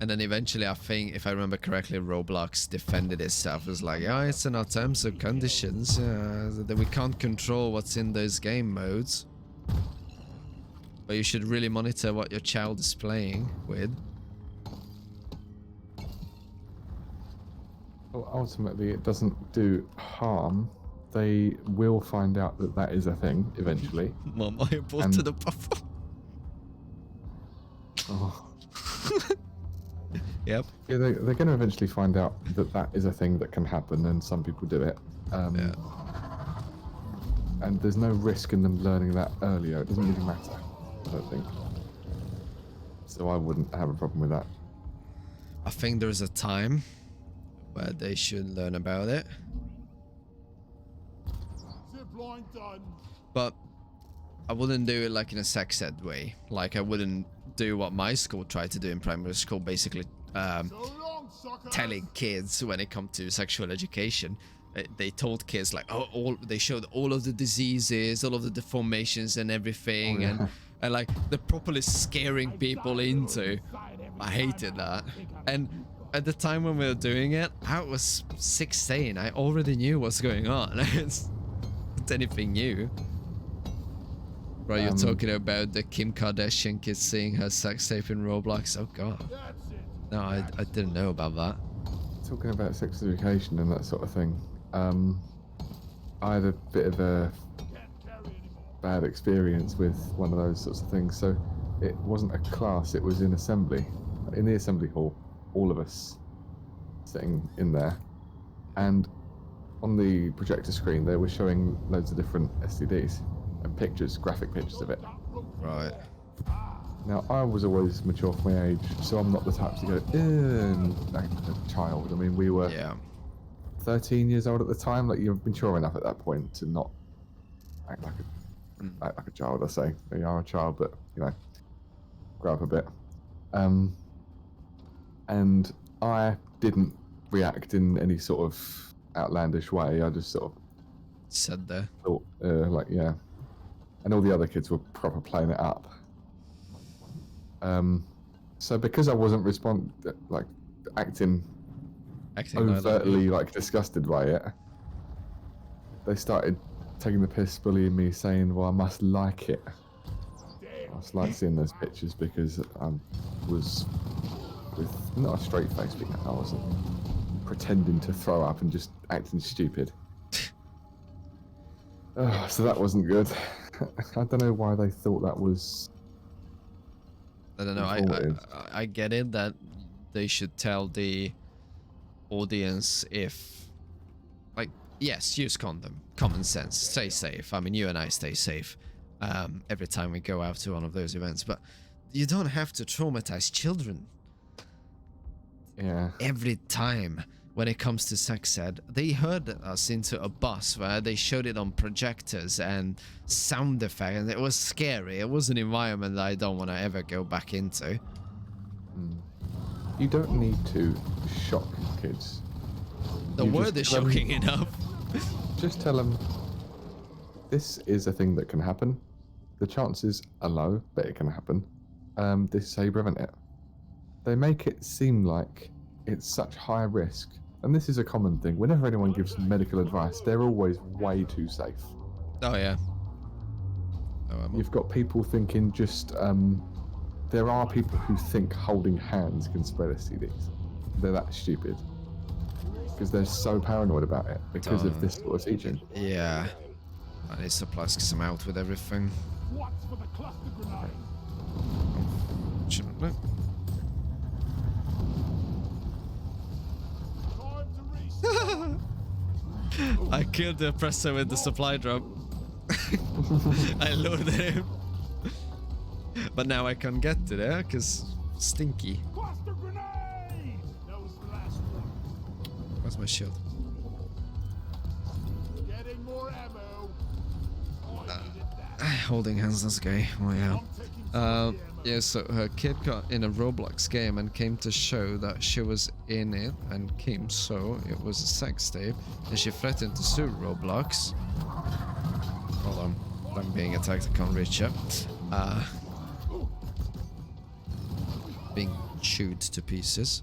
And then eventually, I think, if I remember correctly, Roblox defended itself. It was like, oh, it's in our terms and conditions that we can't control what's in those game modes. But you should really monitor what your child is playing with. Well, ultimately, it doesn't do harm. They will find out that that is a thing eventually. Mom, I aborted a buffer. Oh. Yep. Yeah, they're going to eventually find out that that is a thing that can happen, and some people do it. Yeah. And there's no risk in them learning that earlier. It doesn't really matter, I don't think. So I wouldn't have a problem with that. I think there's a time where they should learn about it. Zipline done. But I wouldn't do it like in a sex ed way. Like I wouldn't do what my school tried to do in primary school, basically So long, suckers. telling kids when it comes to sexual education. They told kids like, oh, they showed all of the diseases, all of the deformations and everything, and like they're properly scaring people into. I hated that. And at the time when we were doing it, I was 16. I already knew what's going on. It's anything new. Bro, you're talking about the Kim Kardashian kids seeing her sex tape in Roblox. Oh god. That's it. No, I didn't know about that. Talking about sex education and that sort of thing, I had a bit of a Can't carry anymore. bad experience with one of those sorts of things. So it wasn't a class; it was in assembly, in the assembly hall. All of us sitting in there, and on the projector screen they were showing loads of different STDs and pictures, graphic pictures of it. Right. Now, I was always mature for my age, so I'm not the type to go, like a child. I mean, we were Yeah. 13 years old at the time. Like, you're mature enough at that point to not act like a child, I say. You are a child, but, grow up a bit. And I didn't react in any sort of outlandish way. I just sort of Said there. thought, yeah. And all the other kids were proper playing it up. So because I wasn't acting overtly disgusted by it, they started taking the piss, bullying me, saying, well, I must like it. I must like seeing those pictures because I was with not a straight face, but I wasn't pretending to throw up and just acting stupid. So that wasn't good. I don't know why they thought that was. I don't know. I get it that they should tell the audience if, like, yes, use condom, common sense, stay safe. I mean, you and I stay safe every time we go out to one of those events, but you don't have to traumatize children. Yeah. Every time when it comes to sex ed, they herded us into a bus where they showed it on projectors and sound effects, and it was scary. It was an environment that I don't want to ever go back into. You don't need to shock kids. The word is shocking enough. Just tell them this is a thing that can happen. The chances are low, but it can happen. This is how you prevent it. They make it seem like it's such high risk. And this is a common thing. Whenever anyone gives medical advice, they're always way too safe. Oh, yeah. You've got people thinking there are people who think holding hands can spread STDs. They're that stupid. Because they're so paranoid about it because of this sort of teaching. Yeah. I need supplies because I'm out with everything. What's for the cluster grenade? Shouldn't it? Time to reset. I killed the oppressor with the supply drop. I loaded him. But now I can't get to there because stinky. Cluster grenade! That was the last one. Where's my shield? Getting more ammo. Oh, I needed that. Holding hands, that's gay. Oh yeah. I'm taking some of the ammo. Yeah, so her kid got in a Roblox game and came to show that she was in it, and Kim saw it was a sex tape, and she threatened to sue Roblox. Hold on, I'm being attacked, I can't reach her. Being chewed to pieces.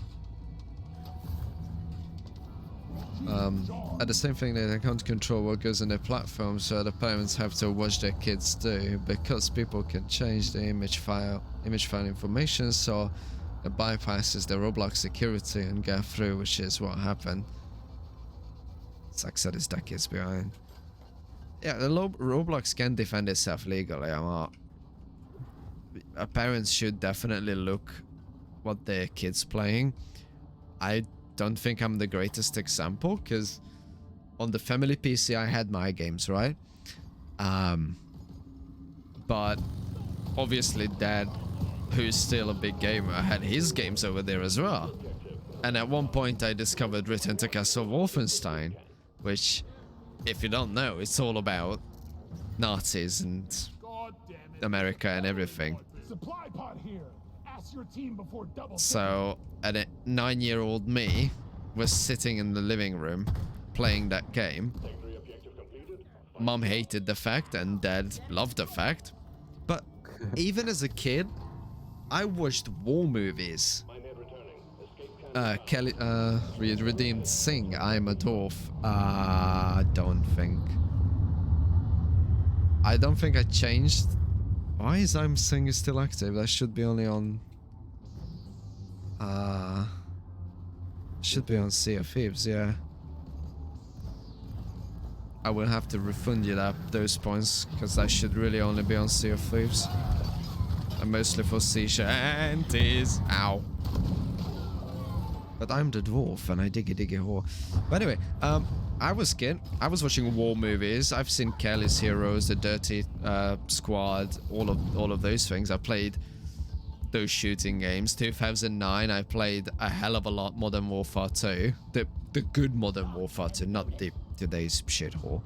At the same thing, they can't control what goes on their platform, so the parents have to watch their kids do, because people can change the image file information, so it bypasses the Roblox security and get through, which is what happened. Sucks that it's decades behind. Yeah, the Roblox can defend itself legally. Parents should definitely look what their kids playing. I don't think I'm the greatest example, because on the family PC I had my games, right? But obviously Dad, who's still a big gamer, had his games over there as well. And at one point I discovered Return to Castle Wolfenstein, which, if you don't know, it's all about Nazis and God damn it. America and everything. Supply pod here. Ask your team before double. So, a 9-year-old me was sitting in the living room playing that game. Mom hated the fact and Dad loved the fact. But even as a kid, I watched war movies. Kelly, Redeemed Sing, I'm a dwarf. I don't think I changed. Why is I'm Sing still active? That should be only on. Should be on Sea of Thieves, yeah. I will have to refund you those points, because that should really only be on Sea of Thieves. And mostly for sea shanties. Ow. But I'm the dwarf and I diggy whore. But anyway, I was kid. I was watching war movies. I've seen Kelly's Heroes, The Dirty Squad, all of those things. I played those shooting games. 2009, I played a hell of a lot Modern Warfare 2. The good Modern Warfare 2, not the today's shithole.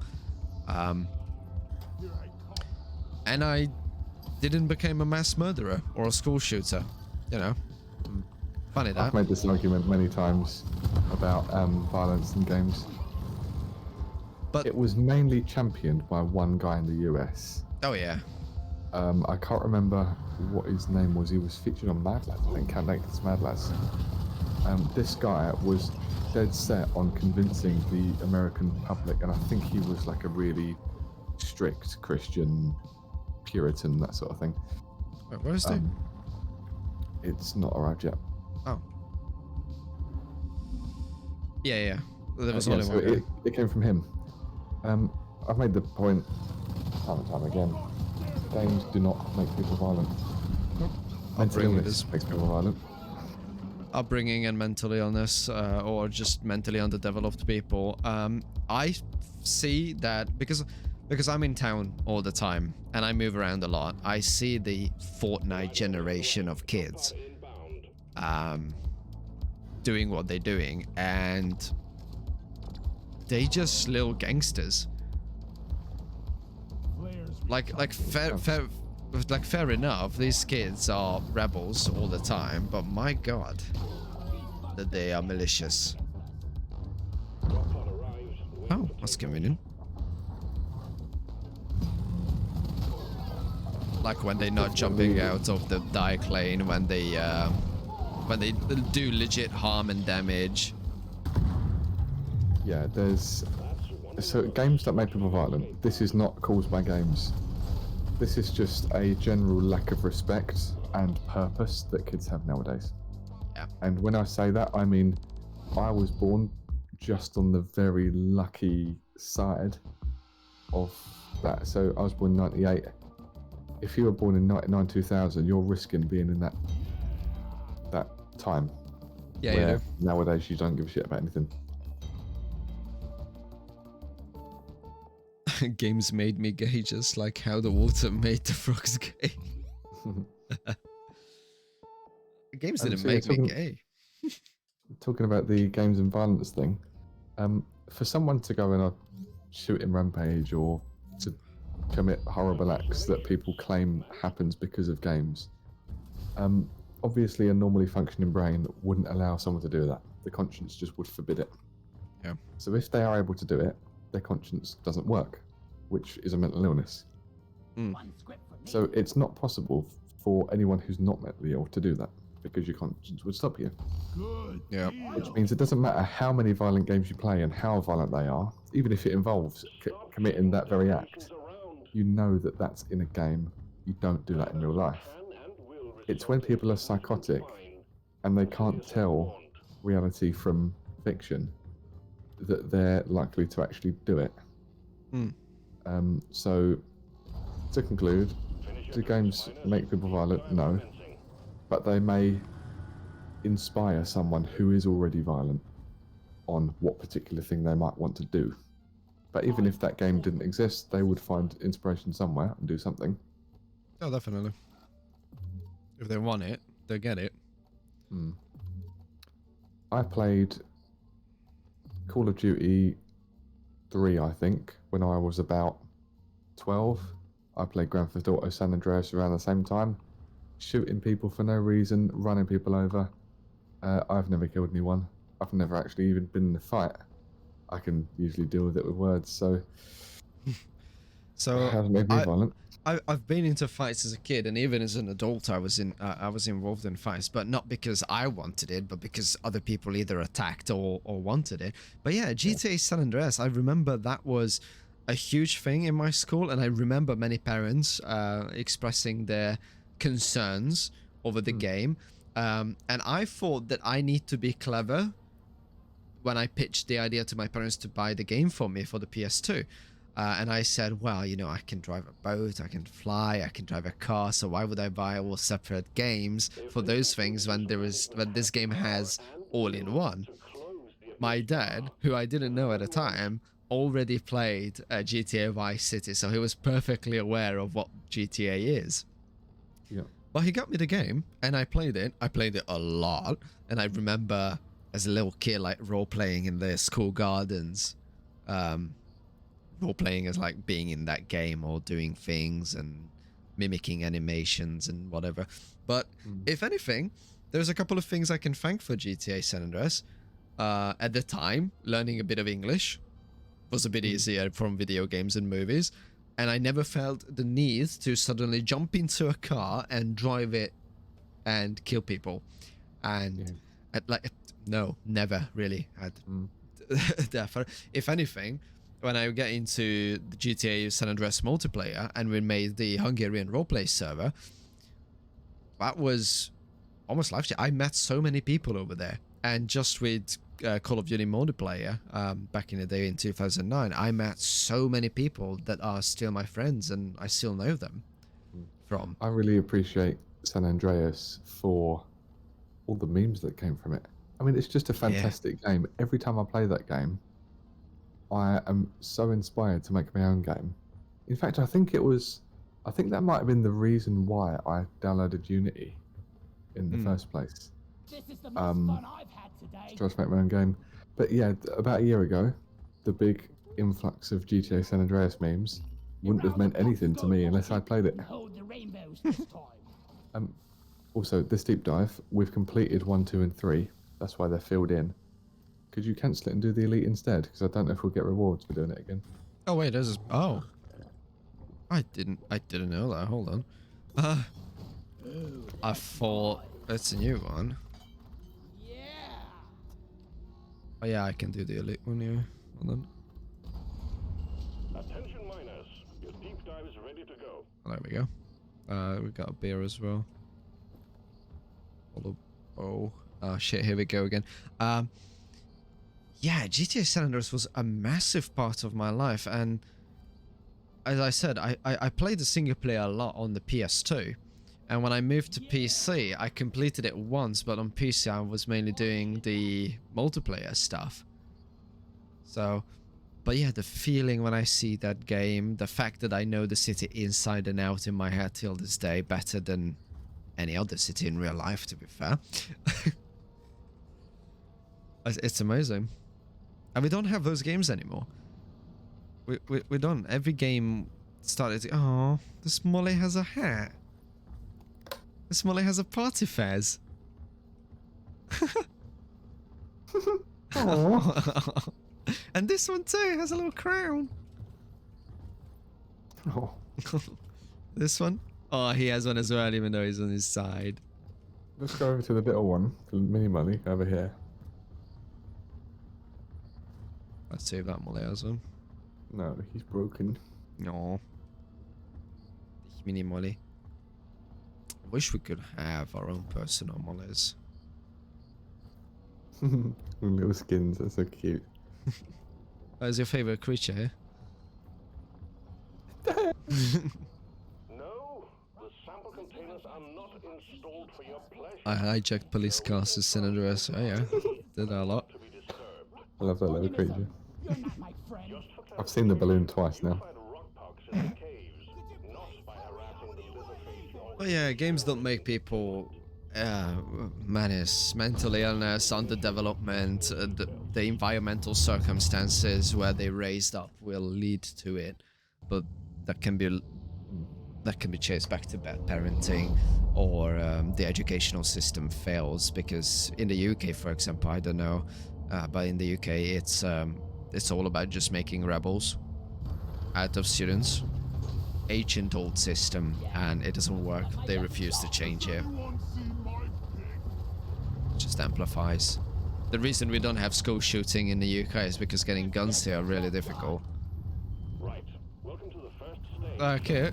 And I didn't become a mass murderer or a school shooter. You know, funny that. I've made this argument many times about violence in games. But it was mainly championed by one guy in the US. Oh yeah. I can't remember what his name was. He was featured on Mad Lads, I think, Galantics Mad Lads. This guy was dead set on convincing the American public, and I think he was like a really strict Christian Puritan, that sort of thing. Wait, where is it? It's not arrived yet. Oh. Yeah. There was Yeah, only so one. it came from him. I've made the point time and time again. Games do not make people violent. Mental illness makes people violent. Upbringing and mental illness, or just mentally underdeveloped people. I see that because I'm in town all the time and I move around a lot. I see the Fortnite generation of kids doing what they're doing, and they just little gangsters. Fair enough, these kids are rebels all the time, but my god, that they are malicious. Oh, that's convenient. Like when they're not jumping out of the dike lane, when they do legit harm and damage. Yeah, so games that make people violent, this is not caused by games. This is just a general lack of respect and purpose that kids have nowadays. Yeah. And when I say that, I mean, I was born just on the very lucky side of that. So I was born in 98. If you were born in 99, 2000, you're risking being in that time. Yeah, where you do. Nowadays, you don't give a shit about anything. Games made me gay, just like how the water made the frogs gay. Games didn't make me gay. Talking about the games and violence thing, for someone to go on a shooting rampage or to commit horrible acts that people claim happens because of games, obviously a normally functioning brain wouldn't allow someone to do that. The conscience just would forbid it. Yeah. So if they are able to do it, their conscience doesn't work, which is a mental illness. So it's not possible for anyone who's not mentally ill to do that, because your conscience would stop you. Good. Yeah. Which means it doesn't matter how many violent games you play and how violent they are, even if it involves committing that very act, you know that that's in a game. You don't do that in real life. It's when people are psychotic and they can't tell reality from fiction that they're likely to actually do it. So, to conclude, do games make people violent? No. But they may inspire someone who is already violent on what particular thing they might want to do. But even if that game didn't exist, they would find inspiration somewhere and do something. Oh, definitely. If they want it, they'll get it. I played Call of Duty 3, I think, when I was about 12. I played Grand Theft Auto San Andreas around the same time, shooting people for no reason, running people over. I've never killed anyone. I've never actually even been in a fight. I can usually deal with it with words, so So it hasn't made me violent. I've been into fights as a kid, and even as an adult, I was involved in fights, but not because I wanted it, but because other people either attacked or wanted it. But yeah, GTA San Andreas, I remember that was a huge thing in my school, and I remember many parents expressing their concerns over the game, and I thought that I need to be clever when I pitched the idea to my parents to buy the game for me for the PS2. And I said, well, you know, I can drive a boat, I can fly, I can drive a car, so why would I buy all separate games for those things when this game has all in one? My dad, who I didn't know at the time, already played GTA Vice City, so he was perfectly aware of what GTA is. Yeah. But he got me the game, and I played it. I played it a lot, and I remember as a little kid, like, role-playing in the school gardens. Role-playing as, like, being in that game or doing things and mimicking animations and whatever. But if anything, there's a couple of things I can thank for GTA San Andreas. At the time, learning a bit of English was a bit easier from video games and movies, and I never felt the need to suddenly jump into a car and drive it and kill people. And no, never really had that. If anything, when I get into the GTA San Andreas multiplayer and we made the Hungarian roleplay server, that was almost life-changing. I met so many people over there, and just with Call of Duty multiplayer back in the day in 2009, I met so many people that are still my friends, and I still know them from. I really appreciate San Andreas for all the memes that came from it. I mean, it's just a fantastic game. Every time I play that game, I am so inspired to make my own game. In fact, I think that might have been the reason why I downloaded Unity in the first place. This is the most fun I've had today. To try to make my own game. But yeah, about a year ago, the big influx of GTA San Andreas memes wouldn't have meant anything to me unless I played it. Hold the rainbows this time. Also, this deep dive, we've completed 1, 2, and 3. That's why they're filled in. Could you cancel it and do the elite instead? Because I don't know if we'll get rewards for doing it again. Oh wait, there's I didn't know that. Hold on. I thought it's a new one. Yeah. Oh yeah, I can do the elite one here. Hold on. Attention miners, your deep dive is ready to go. Oh, there we go. We got a beer as well. Oh shit, here we go again. Yeah, GTA San Andreas was a massive part of my life, and as I said, I played the single player a lot on the PS2, and when I moved to PC, I completed it once, but on PC I was mainly doing the multiplayer stuff. So, but yeah, the feeling when I see that game, the fact that I know the city inside and out in my head till this day better than any other city in real life, to be fair. It's amazing. And we don't have those games anymore. We don't. Every game started to... Oh, this Molly has a hat. This Molly has a party fez. And this one too has a little crown. Oh. This one? Oh, he has one as well, even though he's on his side. Let's go over to the little one, the mini Molly, over here. Let's see if that Molly has one. No, he's broken. No. Mini Molly. I wish we could have our own personal Mollies. Little skins, that's so cute. What's your favorite creature here? No, the sample containers are not installed for your pleasure. I hijacked police cars in San Andreas. Oh yeah, did that a lot. To be disturbed. I love that little creature. You're not my friend. Just for I've seen the balloon twice now. find rock pox in the caves, not by harassing the lizardfish or But yeah, games don't make people menace, mental illness, underdevelopment, the environmental circumstances where they raised up will lead to it, but that can be chased back to bad parenting, or the educational system fails, because in the UK, for example, I don't know, but in the UK it's all about just making rebels out of students. Ancient old system, and it doesn't work. They refuse to change it. Just amplifies. The reason we don't have school shooting in the UK is because getting guns here are really difficult. Right. Welcome to the first stage. Okay.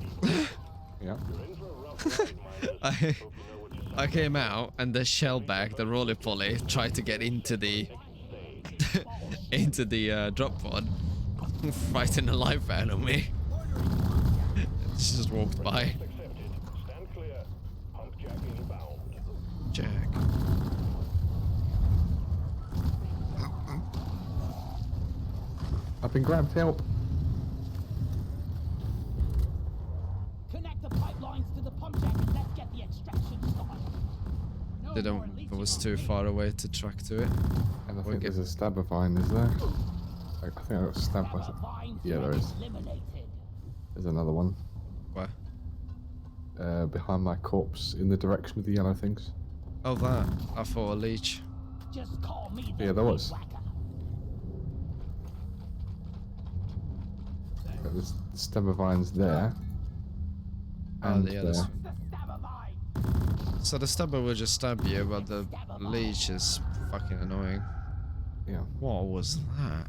Yeah. You're in for a rough ride, miners. Hope you know what you're I came out and the shellback, the roly-poly, tried to get into the into the drop pod, fighting a live fan on me. She just walked by. Accepted. Stand clear. Pump jack inbound. Jack. I've been grabbed. Help. Connect the pipelines to the pump jack and let's get the extraction started. No Didn't. more It leeching was on too me. far away to track to it. And I We'll think get- there's a stabber vine, is there? I think I got stabbed by Stabber vines Yeah, there is. eliminated. There's another one. Where? Behind my corpse in the direction of the yellow things. Oh, that. I thought a leech. Just call me the Yeah, there weed was. whacker. There's stabber vines there. Oh, And yeah, there's- The stabber vine. So the stabber will just stab you, but the leech is fucking annoying. Yeah, What was that?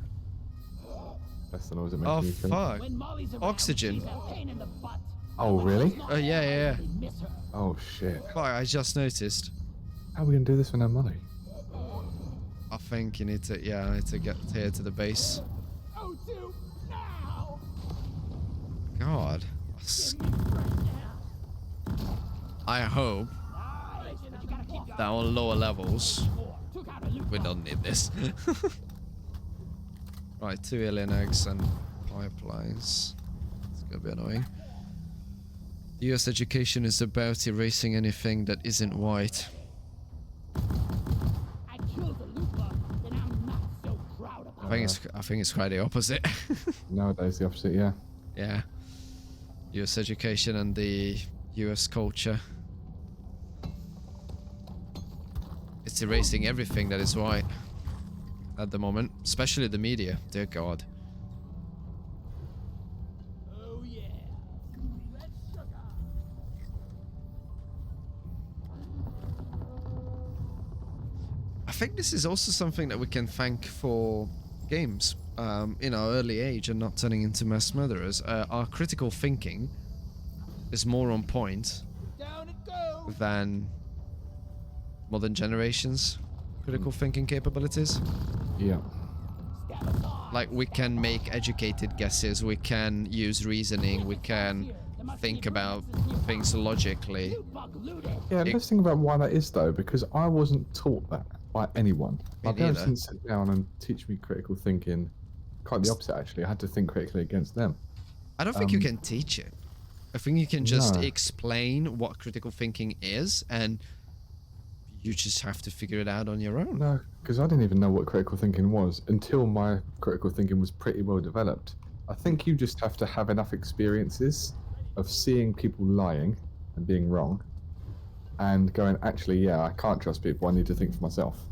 that's the noise it Oh, makes me. fuck. When Molly's around, Oxygen. she's a pain in the butt. Oh, really? Oh, yeah, yeah. We miss her. Oh, shit. Fuck, I just noticed. How are we gonna do this with no money? I think you need to, yeah, I need to get here to the base. O2 now. God. I hope Nice, but you gotta keep your that on lower levels, more. Took out a loot we box. don't need this. Right, 2 alien eggs and pipelines. It's gonna be annoying. The US education is about erasing anything that isn't white. I killed the loot bug, and I'm not so proud about I think it's quite the opposite. Nowadays, the opposite, yeah. Yeah. US education and the US culture. It's erasing everything that is white at the moment, especially the media. Dear God. Oh yeah. Red sugar. I think this is also something that we can thank for games in our early age and not turning into mass murderers. Our critical thinking is more on point Down it goes. than modern generations' critical thinking capabilities. Yeah. Stab aside. Like, we can make educated guesses, we can use reasoning, we can think about things logically. Loot bug looted. Yeah, let's think about why that is, though, because I wasn't taught that by anyone. Me My parents neither. didn't sit down and teach me critical thinking. Quite the opposite, actually. I had to think critically against them. I don't think you can teach it. I think you can just No. explain what critical thinking is, and you just have to figure it out on your own. No, because I didn't even know what critical thinking was until my critical thinking was pretty well developed. I think you just have to have enough experiences of seeing people lying and being wrong and going, actually, yeah, I can't trust people. I need to think for myself.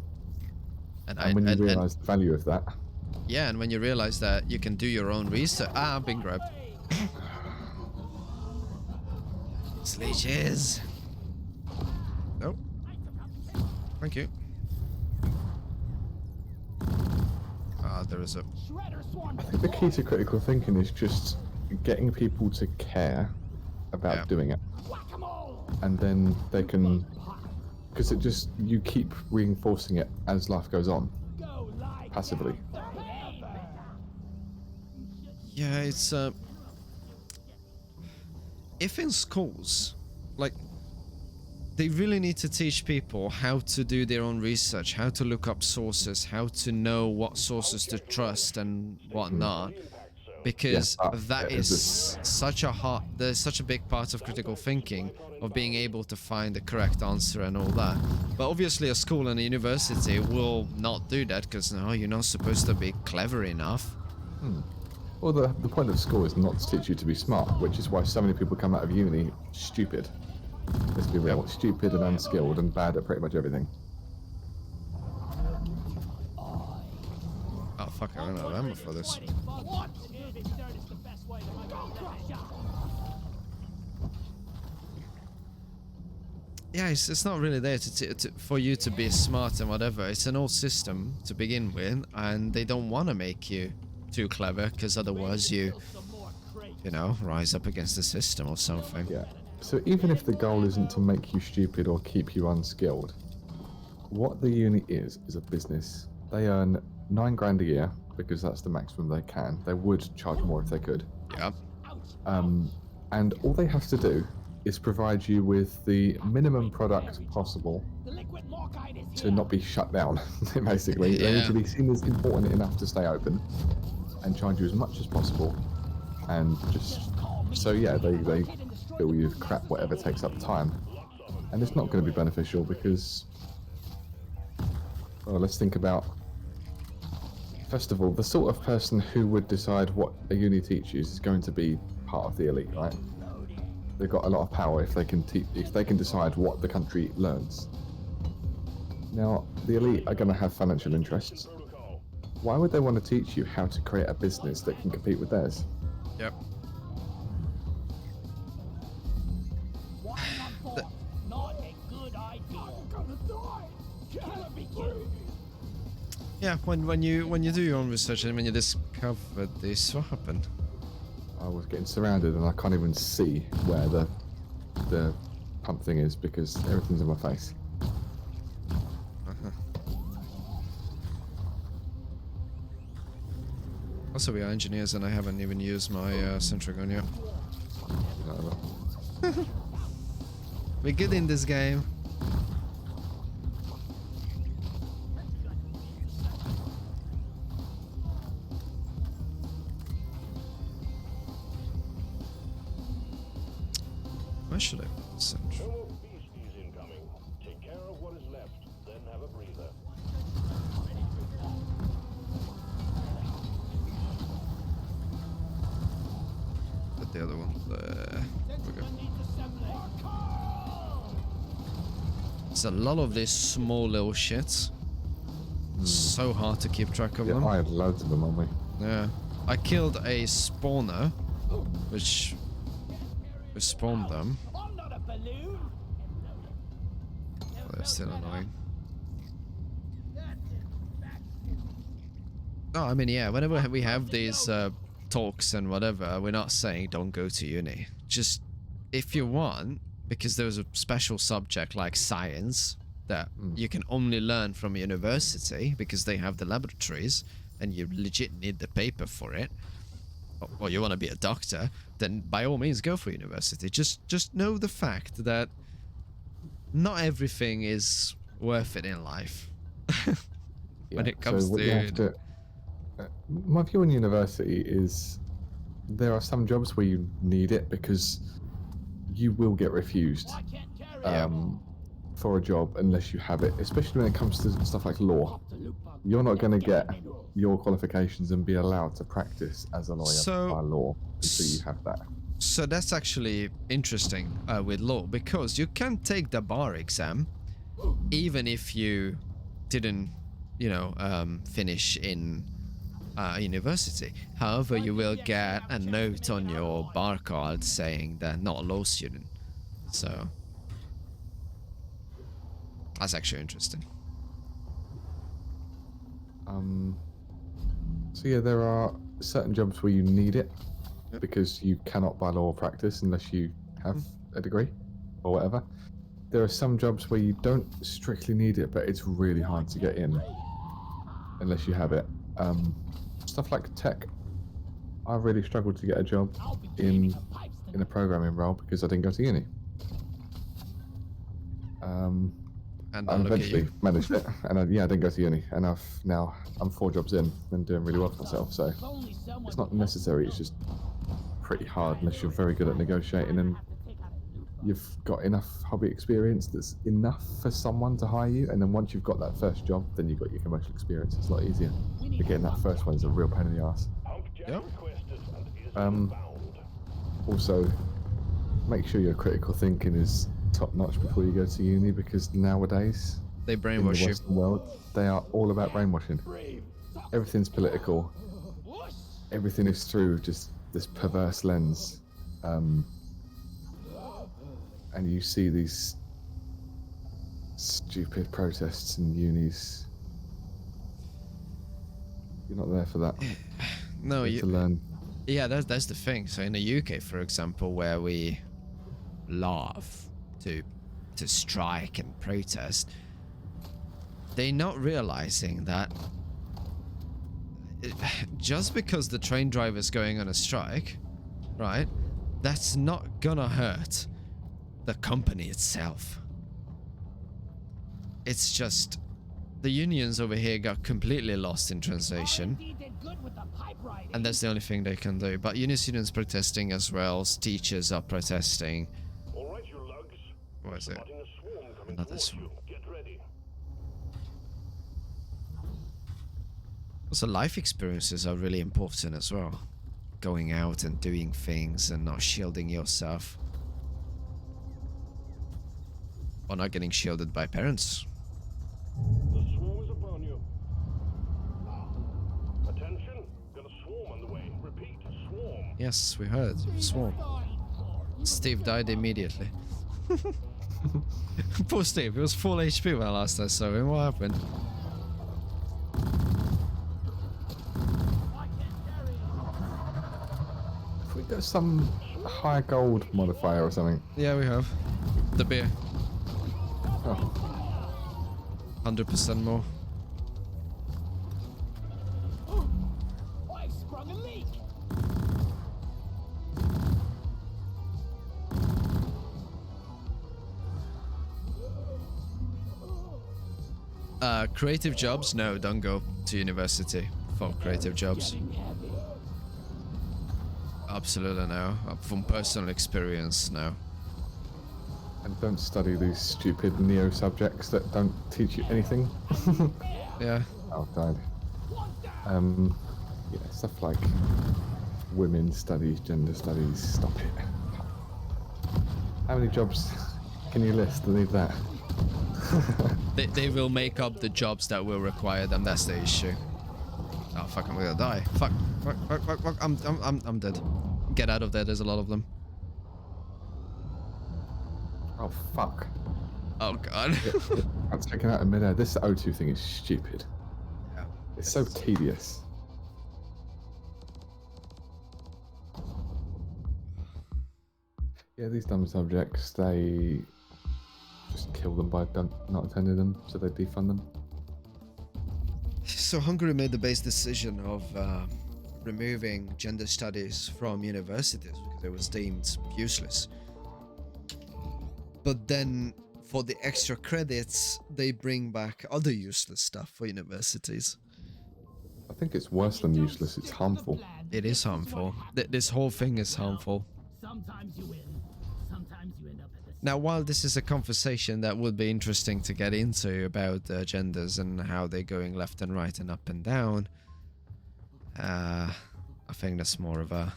And, And when you realize the value of that, yeah, and when you realize that you can do your own research. Ah, I've been grabbed. Sleeches. Nope. Thank you. Ah, there is a. Shredder swarm. I think the key to critical thinking is just getting people to care about Yeah. doing it. Whack-a-mole. And then they can, because it just, you keep reinforcing it as life goes on, Go lie passively. down. Hey, Yeah, it's if in schools, like, they really need to teach people how to do their own research, how to look up sources, how to know what sources to trust and whatnot, because Yeah, that yeah, is such a there's such a big part of critical thinking, of being able to find the correct answer and all that. But obviously a school and a university will not do that, because no, you're not supposed to be clever enough. Well, the point of school is not to teach you to be smart, which is why so many people come out of uni stupid. Let's be real, stupid and unskilled and bad at pretty much everything. Oh fuck, I ran out of ammo for this. what? Moving dirt is the best way to make a shot. Yeah, it's not really there for you to be smart and whatever. It's an old system to begin with, and they don't want to make you too clever, because otherwise you know, rise up against the system or something. Yeah. So even if the goal isn't to make you stupid or keep you unskilled, what the uni is a business. They earn 9 grand a year because that's the maximum they can. They would charge more if they could. Yeah. And all they have to do is provide you with the minimum product possible The liquid Morkite is to here. not be shut down, basically. They need to be seen as important enough to stay open and charge you as much as possible. And just, so yeah, they bill you crap whatever takes up time. And it's not going to be beneficial because, well, let's think about, first of all, the sort of person who would decide what a uni teaches is going to be part of the elite, right? They've got a lot of power if they can decide what the country learns. Now, the elite are going to have financial interests. Why would they want to teach you how to create a business that can compete with theirs? Yep. Not a good idea. I'm gonna die. Killer begin. Yeah, when you do your own research and when you discover this, what happened? I was getting surrounded and I can't even see where the pump thing is because everything's in my face. Also, we are engineers and I haven't even used my sentry gun yet. We're good in this game. Where should I put the sentry? No more beasties incoming. Take care of what is left, then have a breather. Put the other one there. We go. There's a lot of these small little shits. So hard to keep track of Yeah, them. I had loads of them on me. Yeah. I killed a spawner, which spawned them. I'm not a balloon. Oh, they're still annoying. No, I mean, yeah, whenever we have these talks and whatever, we're not saying don't go to uni. Just, if you want, because there's a special subject like science that you can only learn from university because they have the laboratories and you legit need the paper for it, or you want to be a doctor, then by all means go for university. Just know the fact that not everything is worth it in life. When it comes what you have to, my view on university is there are some jobs where you need it because you will get refused I can't carry for a job unless you have it, especially when it comes to stuff like law. You're not going to get your qualifications and be allowed to practice as a lawyer by law until you have that. So that's actually interesting with law, because you can take the bar exam even if you didn't, you know, finish in university. However, you will get a note on your bar card saying that not a law student. So that's actually interesting. So yeah, there are certain jobs where you need it because you cannot by law practice unless you have a degree or whatever. There are some jobs where you don't strictly need it, but it's really hard to get in unless you have it. Stuff like tech, I really struggled to get a job in a programming role because I didn't go to uni. And I look at eventually you. managed it, and I didn't go to uni, and I'm 4 jobs in and doing really well for myself. So it's not necessary. It's just pretty hard unless you're very good at negotiating and you've got enough hobby experience that's enough for someone to hire you. And then once you've got that first job, then you've got your commercial experience. It's a lot easier. But getting that first one is a real pain in the ass. Yep. Also, make sure your critical thinking is top notch before you go to uni, because nowadays They in the brainwash you. Western world, they are all about brainwashing. Everything's political. Everything is through just this perverse lens. And you see these stupid protests in unis. You're not there for that. No, You're to learn. Yeah, that's the thing. So in the UK, for example, where we love to strike and protest, they're not realizing that just because the train driver's going on a strike, right? That's not gonna hurt the company itself. It's just the unions over here got completely lost in translation, R&D did good with the pipe writing. and that's the only thing they can do. But union students protesting as well, teachers are protesting. All right, you lugs. What is it? Spotting a swarm coming Another towards swarm. you. Get ready. Also, life experiences are really important as well. Going out and doing things and not shielding yourself. Or not getting shielded by parents. The swarm is upon you. Attention, got a swarm on the way. Repeat, swarm. Yes, we heard. Swarm. Steve died immediately. Poor Steve, he was full HP when last I saw him. What happened? If we got some high gold modifier or something. Yeah, we have. The beer. Oh, 100% more. I sprung a leak. Creative jobs? No, don't go to university for creative jobs. Getting heavy. Absolutely no. From personal experience, no. and don't study these stupid neo subjects that don't teach you anything. Yeah. Oh, died. Yeah, stuff like women's studies, gender studies. Stop it. How many jobs can you list that need that? They will make up the jobs that will require them. That's the issue. Oh fuck! I'm gonna die. Fuck! Fuck! I'm dead. Get out of there. There's a lot of them. Oh fuck! Oh god. I'm taken out in midair. This O2 thing is stupid. Yeah. It's so tedious. Yeah, these dumb subjects, they just kill them by not attending them, so they defund them. So Hungary made the base decision of removing gender studies from universities because it was deemed useless. But then for the extra credits, they bring back other useless stuff for universities. I think it's worse than useless, it's harmful. It is harmful. This whole thing is harmful. Sometimes you win, sometimes you end up at the Now, while this is a conversation that would be interesting to get into about genders and how they're going left and right and up and down, I think that's more of a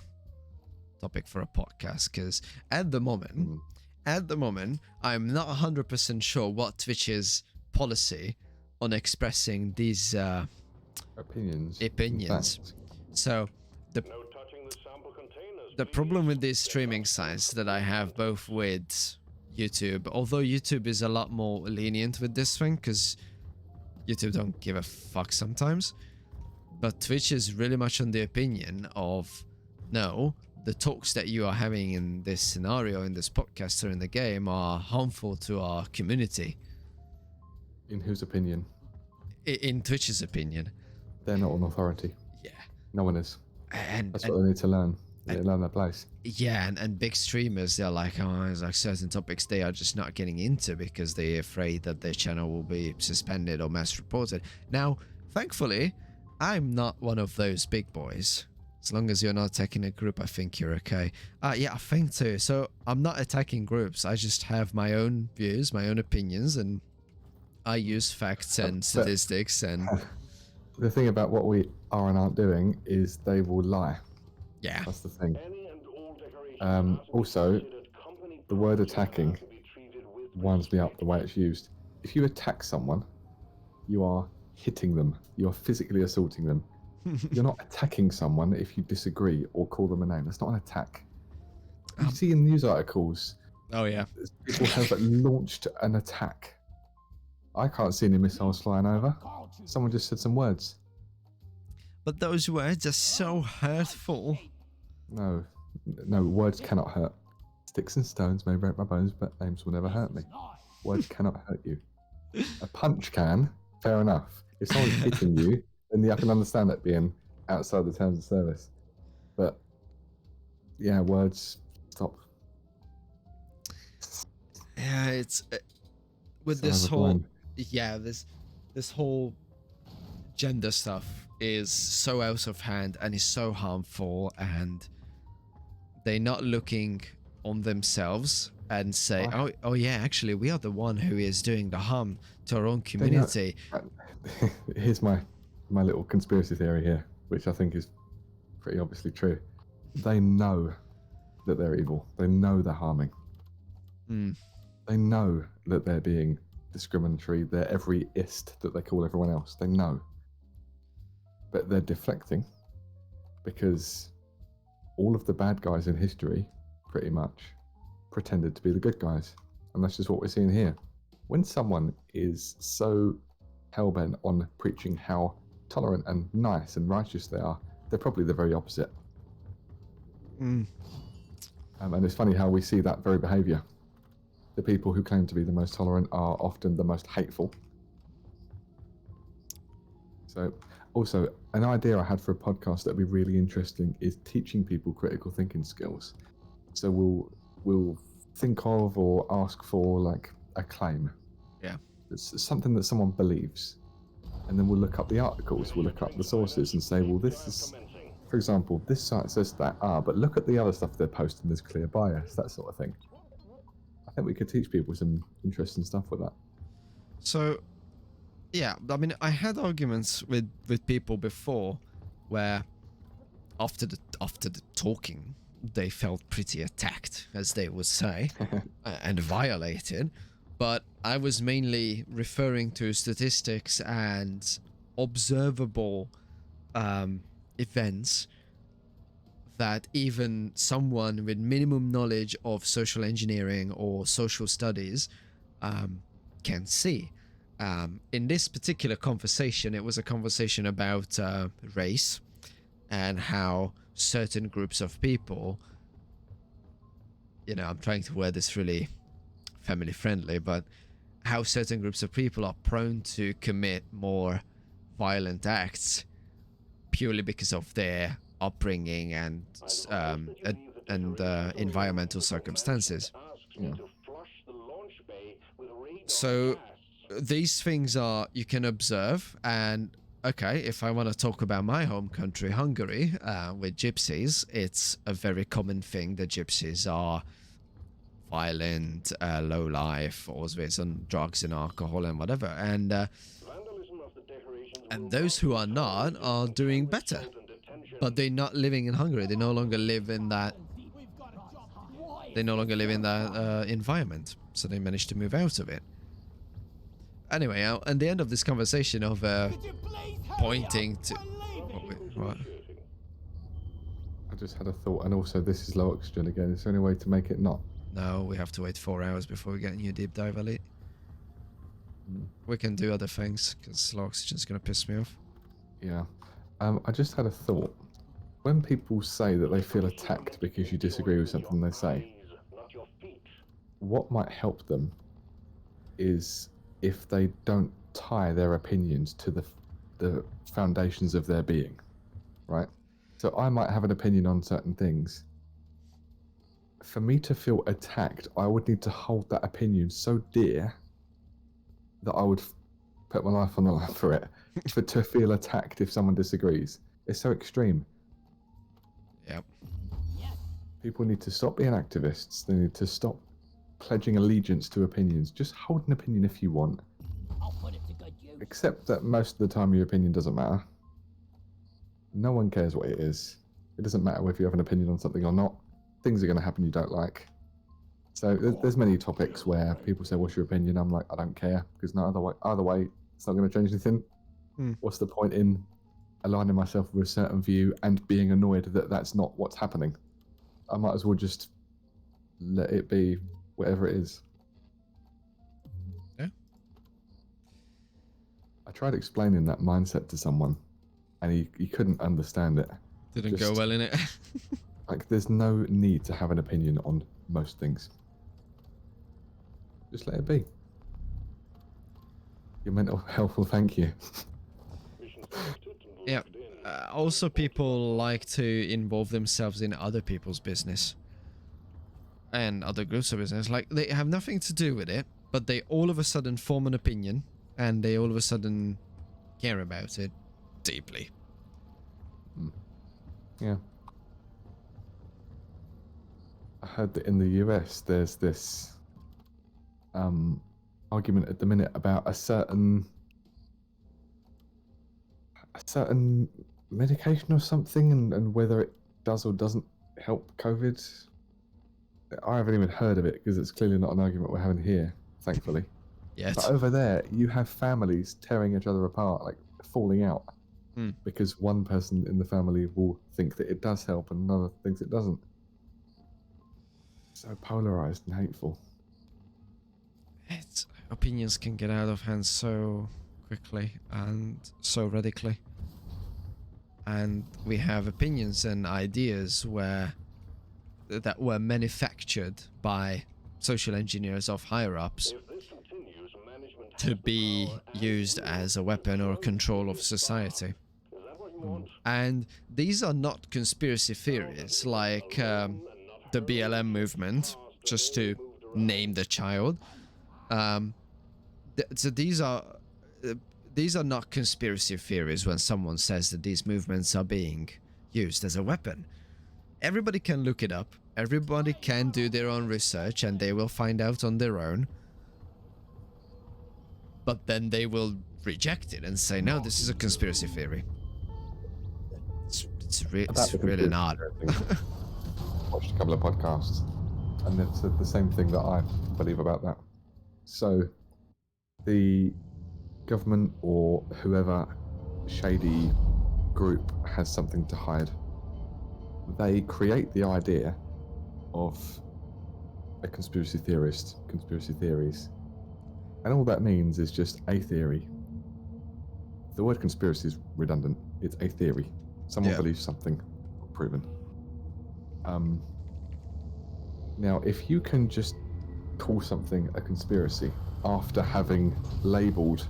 topic for a podcast, because at the moment, I'm not 100% sure what Twitch's policy on expressing these Opinions. opinions. So No touching the sample containers. the problem with these streaming sites that I have both with YouTube, although YouTube is a lot more lenient with this thing because YouTube don't give a fuck sometimes, but Twitch is really much on the opinion of, no, the talks that you are having in this scenario, in this podcast or in the game are harmful to our community. In whose opinion? In Twitch's opinion. They're not an authority. Yeah. No one is. And That's what they need to learn. They learn their place. yeah, and big streamers, they're like, oh, there's like certain topics they are just not getting into because they're afraid that their channel will be suspended or mass reported. Now, thankfully, I'm not one of those big boys. As long as you're not attacking a group, I think you're okay. Yeah, I think too. So I'm not attacking groups. I just have my own views, my own opinions, and I use facts and statistics and... The thing about what we are and aren't doing is they will lie. Yeah. That's the thing. Any and all decorations Also, considered company the word property attacking to be treated with winds me up the way it's used. If you attack someone, you are hitting them. You are physically assaulting them. You're not attacking someone if you disagree or call them a name. That's not an attack. You see in news articles, Oh, yeah. people have launched an attack. I can't see any missiles flying over. Someone just said some words. But those words are so hurtful. No, words cannot hurt. Sticks and stones may break my bones, but names will never hurt me. Words cannot hurt you. A punch can, fair enough. If someone's hitting you, then I can understand that being outside the terms of service. But yeah, words stop. Yeah, it's with So this whole overblown. yeah this whole gender stuff is so out of hand and is so harmful, and they're not looking on themselves and say, oh yeah, actually we are the one who is doing the harm to our own They know- community. Here's my little conspiracy theory here, which I think is pretty obviously true. They know that they're evil. They know they're harming. Mm. They know that they're being discriminatory. They're every ist that they call everyone else. They know. But they're deflecting because all of the bad guys in history, pretty much, pretended to be the good guys. And that's just what we're seeing here. When someone is so hellbent on preaching how tolerant and nice and righteous they are, they're probably the very opposite. Mm. And it's funny how we see that very behaviour. The people who claim to be the most tolerant are often the most hateful. So, also, an idea I had for a podcast that'd be really interesting is teaching people critical thinking skills. So we'll think of or ask for like a claim. Yeah. It's something that someone believes. And then we'll look up the articles, we'll look up the sources and say, well, this is, for example, this site says that, but look at the other stuff they're posting, there's clear bias, that sort of thing. I think we could teach people some interesting stuff with that. So, yeah, I mean, I had arguments with people before where after the talking, they felt pretty attacked, as they would say, and violated. But I was mainly referring to statistics and observable events that even someone with minimum knowledge of social engineering or social studies can see. In this particular conversation, it was a conversation about race and how certain groups of people, I'm trying to word this really family friendly, but how certain groups of people are prone to commit more violent acts purely because of their upbringing and environmental circumstances. Yeah. So these things you can observe, and okay, if I want to talk about my home country, Hungary, with gypsies, it's a very common thing that gypsies are violent, low life, always on drugs and alcohol and whatever, and those who are not are doing better, but they're not living in Hungary. They no longer live in that. They no longer live in that environment, so they managed to move out of it. Anyway, at the end of this conversation of pointing to. What? I just had a thought, and also this is low oxygen again. Is there any way to make it not? No, we have to wait 4 hours before we get a new deep dive, elite. We can do other things, because low oxygen's going to piss me off. Yeah. I just had a thought. When people say that they feel attacked because you disagree with something they say, what might help them is if they don't tie their opinions to the foundations of their being, right? So I might have an opinion on certain things. For me to feel attacked, I would need to hold that opinion so dear that I would put my life on the line for it, to feel attacked if someone disagrees. It's so extreme. Yep. People need to stop being activists. They need to stop pledging allegiance to opinions. Just hold an opinion if you want. I'll put it to good use. Except that most of the time your opinion doesn't matter. No one cares what it is. It doesn't matter whether you have an opinion on something or not. Things are going to happen you don't like. So there's many topics where people say, what's your opinion? I'm like, I don't care, because no either way, it's not going to change anything. What's the point in aligning myself with a certain view and being annoyed that that's not what's happening? I might as well just let it be whatever it is. Yeah. I tried explaining that mindset to someone, and he couldn't understand it. Didn't go well in it. Like, there's no need to have an opinion on most things. Just let it be. Your mental health will thank you. Yeah. also people like to involve themselves in other people's business and other groups of business. Like, they have nothing to do with it, but they all of a sudden form an opinion, and they all of a sudden care about it deeply. Yeah. I heard that in the US there's this argument at the minute about a certain medication or something, and whether it does or doesn't help COVID. I haven't even heard of it because it's clearly not an argument we're having here, thankfully. Yet. But over there, you have families tearing each other apart, like falling out, because one person in the family will think that it does help and another thinks it doesn't. So polarized and hateful. Opinions can get out of hand so quickly and so radically. And we have opinions and ideas that were manufactured by social engineers of higher ups to be used as a weapon or a control of society. And these are not conspiracy theories like the BLM movement, just to name the child. So these are not conspiracy theories when someone says that these movements are being used as a weapon. Everybody can look it up. Everybody can do their own research, and they will find out on their own. But then they will reject it and say, no, this is a conspiracy theory. It's really not. Watched a couple of podcasts, and they've said the same thing that I believe about that. So, the government or whoever shady group has something to hide. They create the idea of a conspiracy theorist, conspiracy theories, and all that means is just a theory. The word conspiracy is redundant. It's a theory. Someone believes something, proven. Now, if you can just call something a conspiracy after having labelled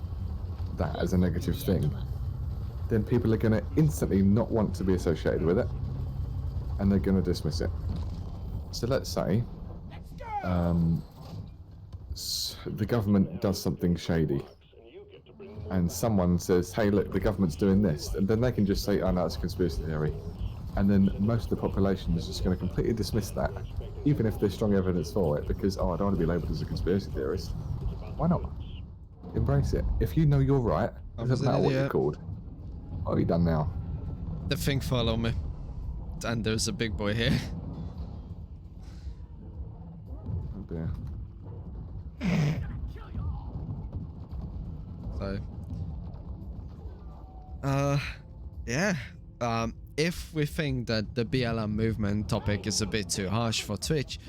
that as a negative thing, then people are going to instantly not want to be associated with it, and they're going to dismiss it. So let's say the government does something shady, and someone says, hey, look, the government's doing this, and then they can just say, oh no, it's a conspiracy theory. And then most of the population is just going to completely dismiss that, even if there's strong evidence for it, because, oh, I don't want to be labelled as a conspiracy theorist. Why not? Embrace it. If you know you're right, it doesn't matter what you're called. What have you done now? The thing follow me. And there's a big boy here. Oh dear. So, yeah. If we think that the BLM movement topic is a bit too harsh for Twitch,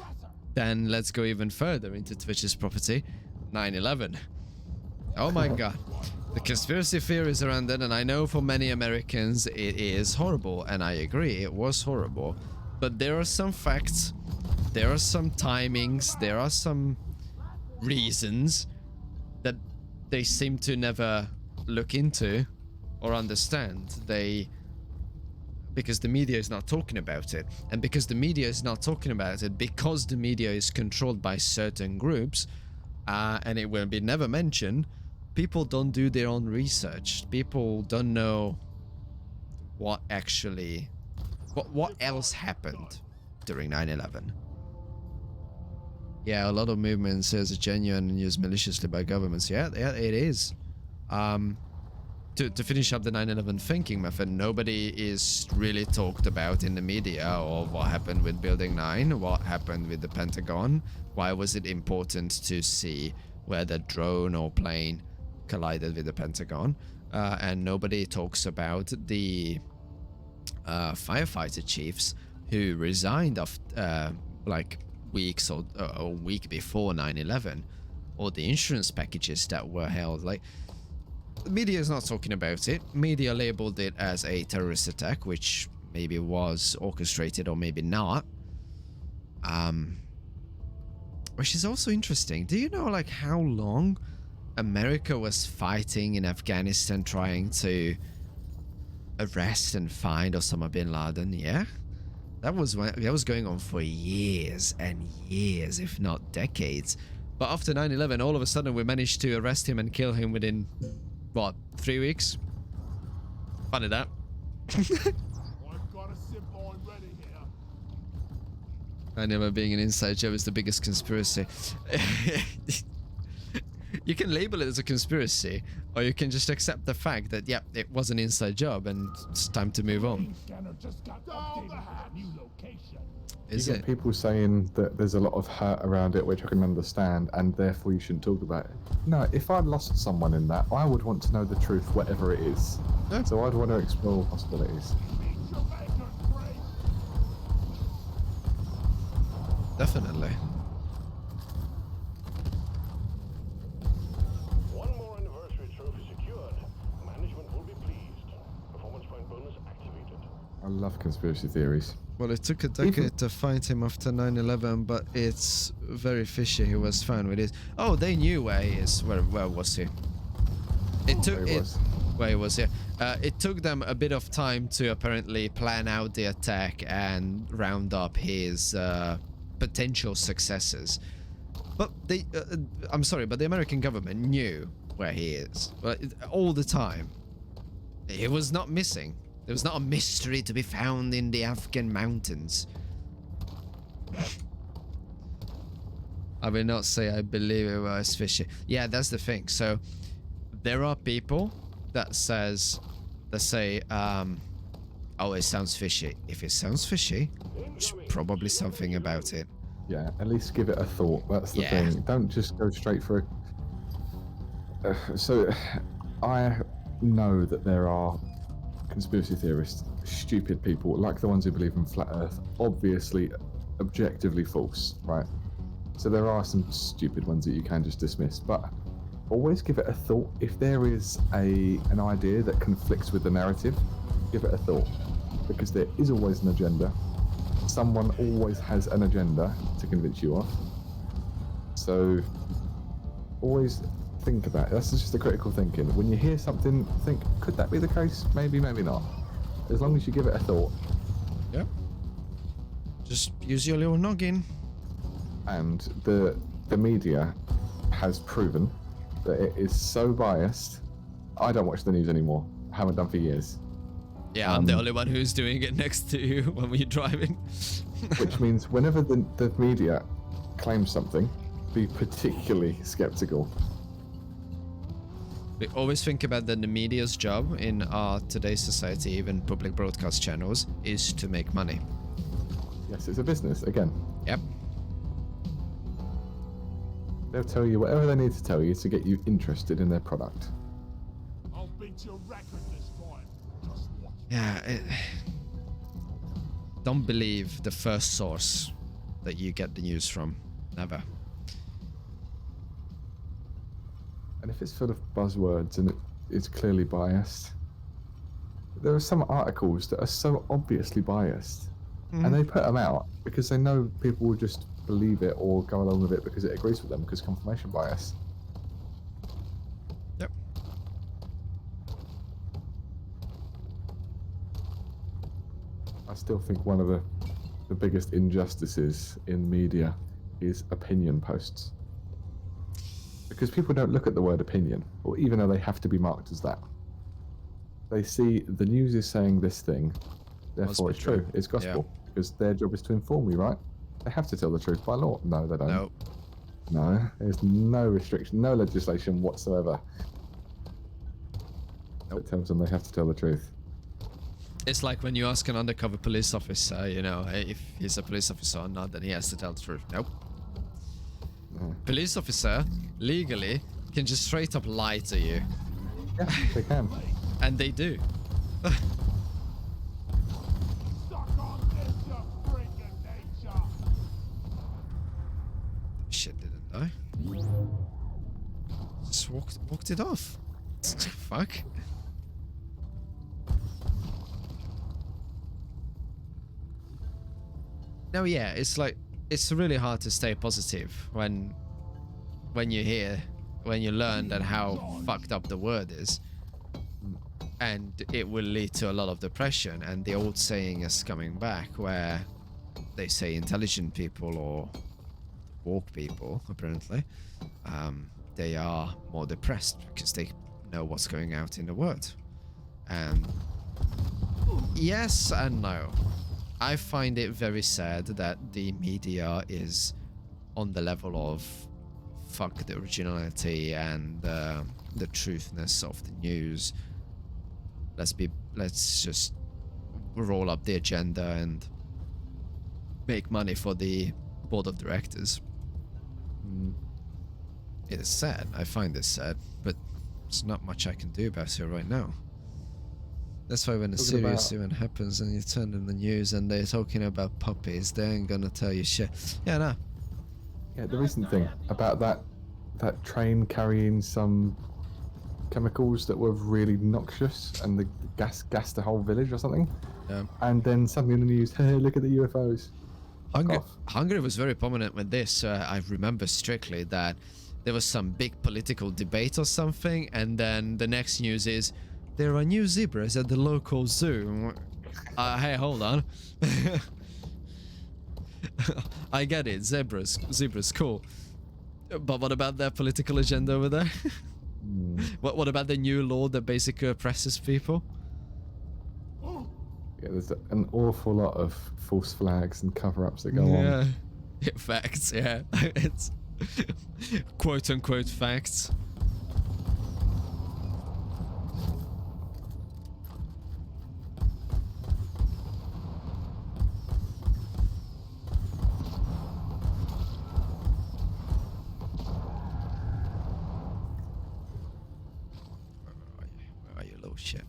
then let's go even further into Twitch's property, 9/11. Oh my god. The conspiracy theories around it, and I know for many Americans it is horrible, and I agree, it was horrible. But there are some facts, there are some timings, there are some reasons that they seem to never look into or understand. Because the media is not talking about it. And because the media is not talking about it, because the media is controlled by certain groups, and it will be never mentioned, people don't do their own research. People don't know what actually... What else happened during 9/11. Yeah, a lot of movements is genuine and used maliciously by governments. Yeah, it is. To finish up the 9/11 thinking method, nobody is really talked about in the media of what happened with Building 9, what happened with the Pentagon, why was it important to see where the drone or plane collided with the Pentagon, and nobody talks about the firefighter chiefs who resigned like weeks or a week before 9/11, or the insurance packages that were held. Like, the media is not talking about it. Media labeled it as a terrorist attack, which maybe was orchestrated or maybe not. Which is also interesting. Do you know like how long America was fighting in Afghanistan trying to arrest and find Osama bin Laden, yeah, that was going on for years and years, if not decades. But after 9/11, all of a sudden we managed to arrest him and kill him within, what, 3 weeks? Funny that. I've got a zip line ready here. 9/11 being an inside job is the biggest conspiracy. You can label it as a conspiracy, or you can just accept the fact that, yeah, it was an inside job and it's time to move on. Scanner just got updated with a new location. Is you it? get people saying that there's a lot of hurt around it, which I can understand, and therefore you shouldn't talk about it. No, if I'd lost someone in that, I would want to know the truth, whatever it is. Yeah. So I'd want to explore possibilities. Meet your maker, Frank. Definitely. One more anniversary trophy secured. Management will be pleased. Performance point bonus activated. I love conspiracy theories. Well, it took a decade to find him after 9/11, but it's very fishy he was found with it. Oh, they knew where he is. Where was he? It took Where he was. where he was, yeah. It took them a bit of time to apparently plan out the attack and round up his potential successors. But they, I'm sorry, but the American government knew where he is, but all the time. He was not missing. There was not a mystery to be found in the Afghan mountains. I will not say I believe it was fishy. Yeah, that's the thing. So there are people that say, oh, it sounds fishy. If it sounds fishy, there's probably something about it. Yeah, at least give it a thought. That's the Yeah. thing. Don't just go straight for a... so, I know that there are conspiracy theorists, stupid people, like the ones who believe in flat Earth, obviously, objectively false, right? So there are some stupid ones that you can just dismiss, but always give it a thought. If there is an idea that conflicts with the narrative, give it a thought, because there is always an agenda. Someone always has an agenda to convince you of. So always think about it. That's just the critical thinking. When you hear something, think, could that be the case? Maybe, maybe not. As long as you give it a thought. Yeah. Just use your little noggin. And the media has proven that it is so biased. I don't watch the news anymore. I haven't done for years. Yeah, I'm the only one who's doing it next to you when we're driving. Which means whenever the media claims something, be particularly skeptical. We always think about that the media's job in our today's society, even public broadcast channels, is to make money. Yes, it's a business, again. Yep. They'll tell you whatever they need to tell you to get you interested in their product. I'll beat your record this time. Just watch. Yeah. Don't believe the first source that you get the news from. Never. And if it's full of buzzwords and it's clearly biased, there are some articles that are so obviously biased, and they put them out because they know people will just believe it or go along with it because it agrees with them, because confirmation bias. Yep. I still think one of the biggest injustices in media is opinion posts. Because people don't look at the word opinion, or even though they have to be marked as that. They see the news is saying this thing, therefore Must it's be true, true. it's gospel, because their job is to inform you, right? They have to tell the truth by law. No, they don't. No. No, there's no restriction, no legislation whatsoever that tells them they have to tell the truth. It's like when you ask an undercover police officer, you know, if he's a police officer or not, then he has to tell the truth. Nope. Police officer, legally, can just straight up lie to you. Yeah, they can. And they do. Suck on this, you freak of nature. Shit didn't die. Just walked it off. Fuck. No, yeah, it's like, it's really hard to stay positive when you learn that how fucked up the word is. and it will lead to a lot of depression. And the old saying is coming back, where they say intelligent people or woke people, apparently, they are more depressed because they know what's going out in the world. And yes and no. I find it very sad that the media is on the level of fuck the originality and the truthness of the news. Let's just roll up the agenda and make money for the board of directors. It is sad. I find this sad, but there's not much I can do about it right now. That's why when a serious event happens and you turn on the news and they're talking about puppies, they ain't gonna tell you shit. Yeah, no. Yeah, the recent thing about that train carrying some chemicals that were really noxious and the gassed the whole village or something. Yeah. And then suddenly in the news, hey, look at the UFOs. Hungary was very prominent with this. I remember strictly that there was some big political debate or something, and then the next news is there are new zebras at the local zoo. Hey, hold on. I get it, zebras cool. But what about their political agenda over there? What about the new law that basically oppresses people? Yeah, there's an awful lot of false flags and cover-ups that go on. Yeah, facts, yeah. It's quote-unquote facts. Where are you, little shit?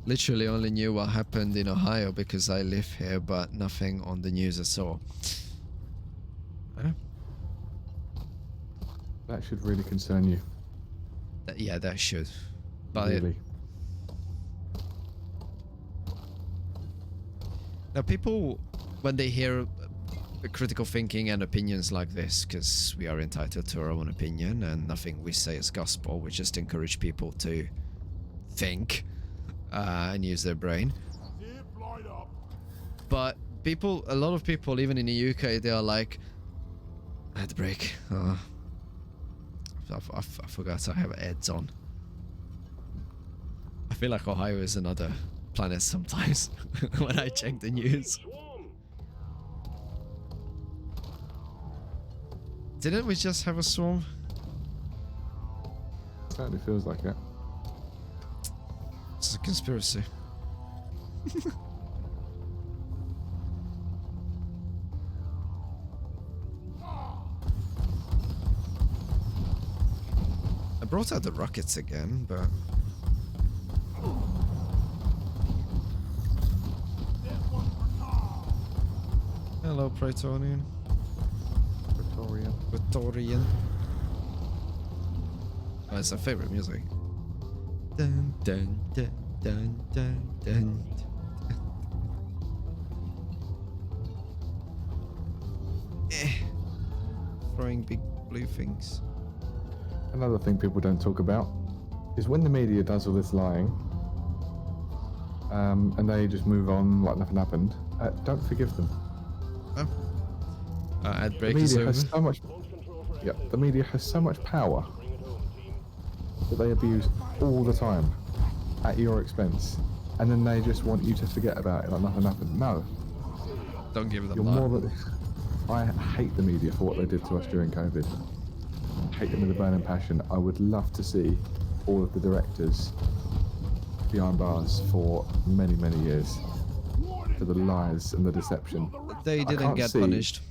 Literally only knew what happened in Ohio because I live here, but nothing on the news at all. Huh? That should really concern you. Yeah, that should. But really. Now people, when they hear critical thinking and opinions like this, because we are entitled to our own opinion and nothing we say is gospel, we just encourage people to think and use their brain. But people, a lot of people, even in the UK, they are like, I had to break. I forgot I have ads on. I feel like Ohio is another planet sometimes when I check the news. Didn't we just have a swarm? Certainly feels like it. It's a conspiracy. I brought out the rockets again, but... Hello, Praetorian. Praetorian. Oh, it's our favorite music. Dun dun dun dun dun dun. Throwing big blue things. Another thing people don't talk about is when the media does all this lying, and they just move on like nothing happened. Don't forgive them. Oh. Ad The break is media over. has so much. Yeah, the media has so much power that they abuse all the time at your expense, and then they just want you to forget about it like nothing happened. No, Don't give them you're that. more than. I hate the media for what they did to us during COVID. Hate them with a burning passion. I would love to see all of the directors behind bars for many, many years for the lies and the deception. They didn't can't get see- punished.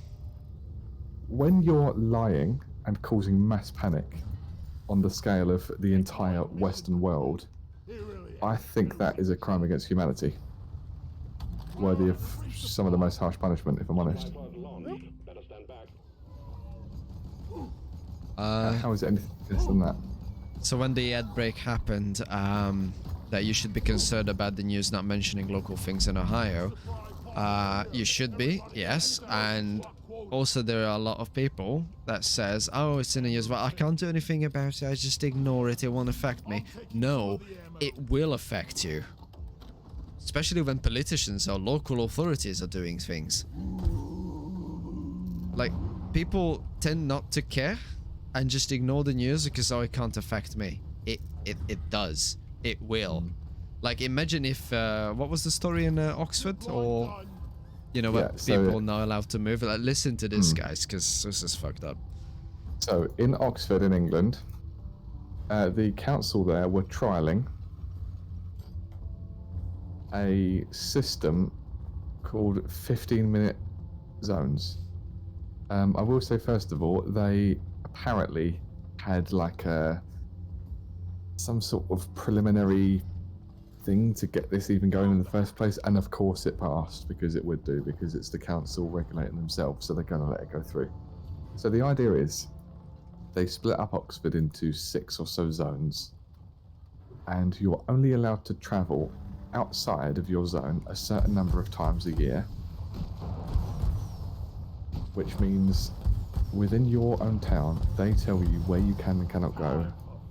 When you're lying and causing mass panic on the scale of the entire Western world, I think that is a crime against humanity, worthy of some of the most harsh punishment, if I'm honest. Better stand back. How is it anything less than that? So when the ad break happened, that you should be concerned about the news not mentioning local things in Ohio. You should be, yes, and also there are a lot of people that says, oh, it's in the news, but I can't do anything about it, I just ignore it, it won't affect me. No, it will affect you. Especially when politicians or local authorities are doing things. Like, people tend not to care and just ignore the news because, oh, it can't affect me. It does. It will. Like, imagine if, what was the story in Oxford? Or, you know, where people are not allowed to move. Like, listen to this, guys, because this is fucked up. So, in Oxford, in England, the council there were trialling a system called 15-minute zones. I will say, first of all, they apparently had like some sort of preliminary thing to get this even going in the first place, and of course it passed, because it would do, because it's the council regulating themselves, so they're going to let it go through. So the idea is they split up Oxford into 6 or so zones, and you're only allowed to travel outside of your zone a certain number of times a year, which means within your own town they tell you where you can and cannot go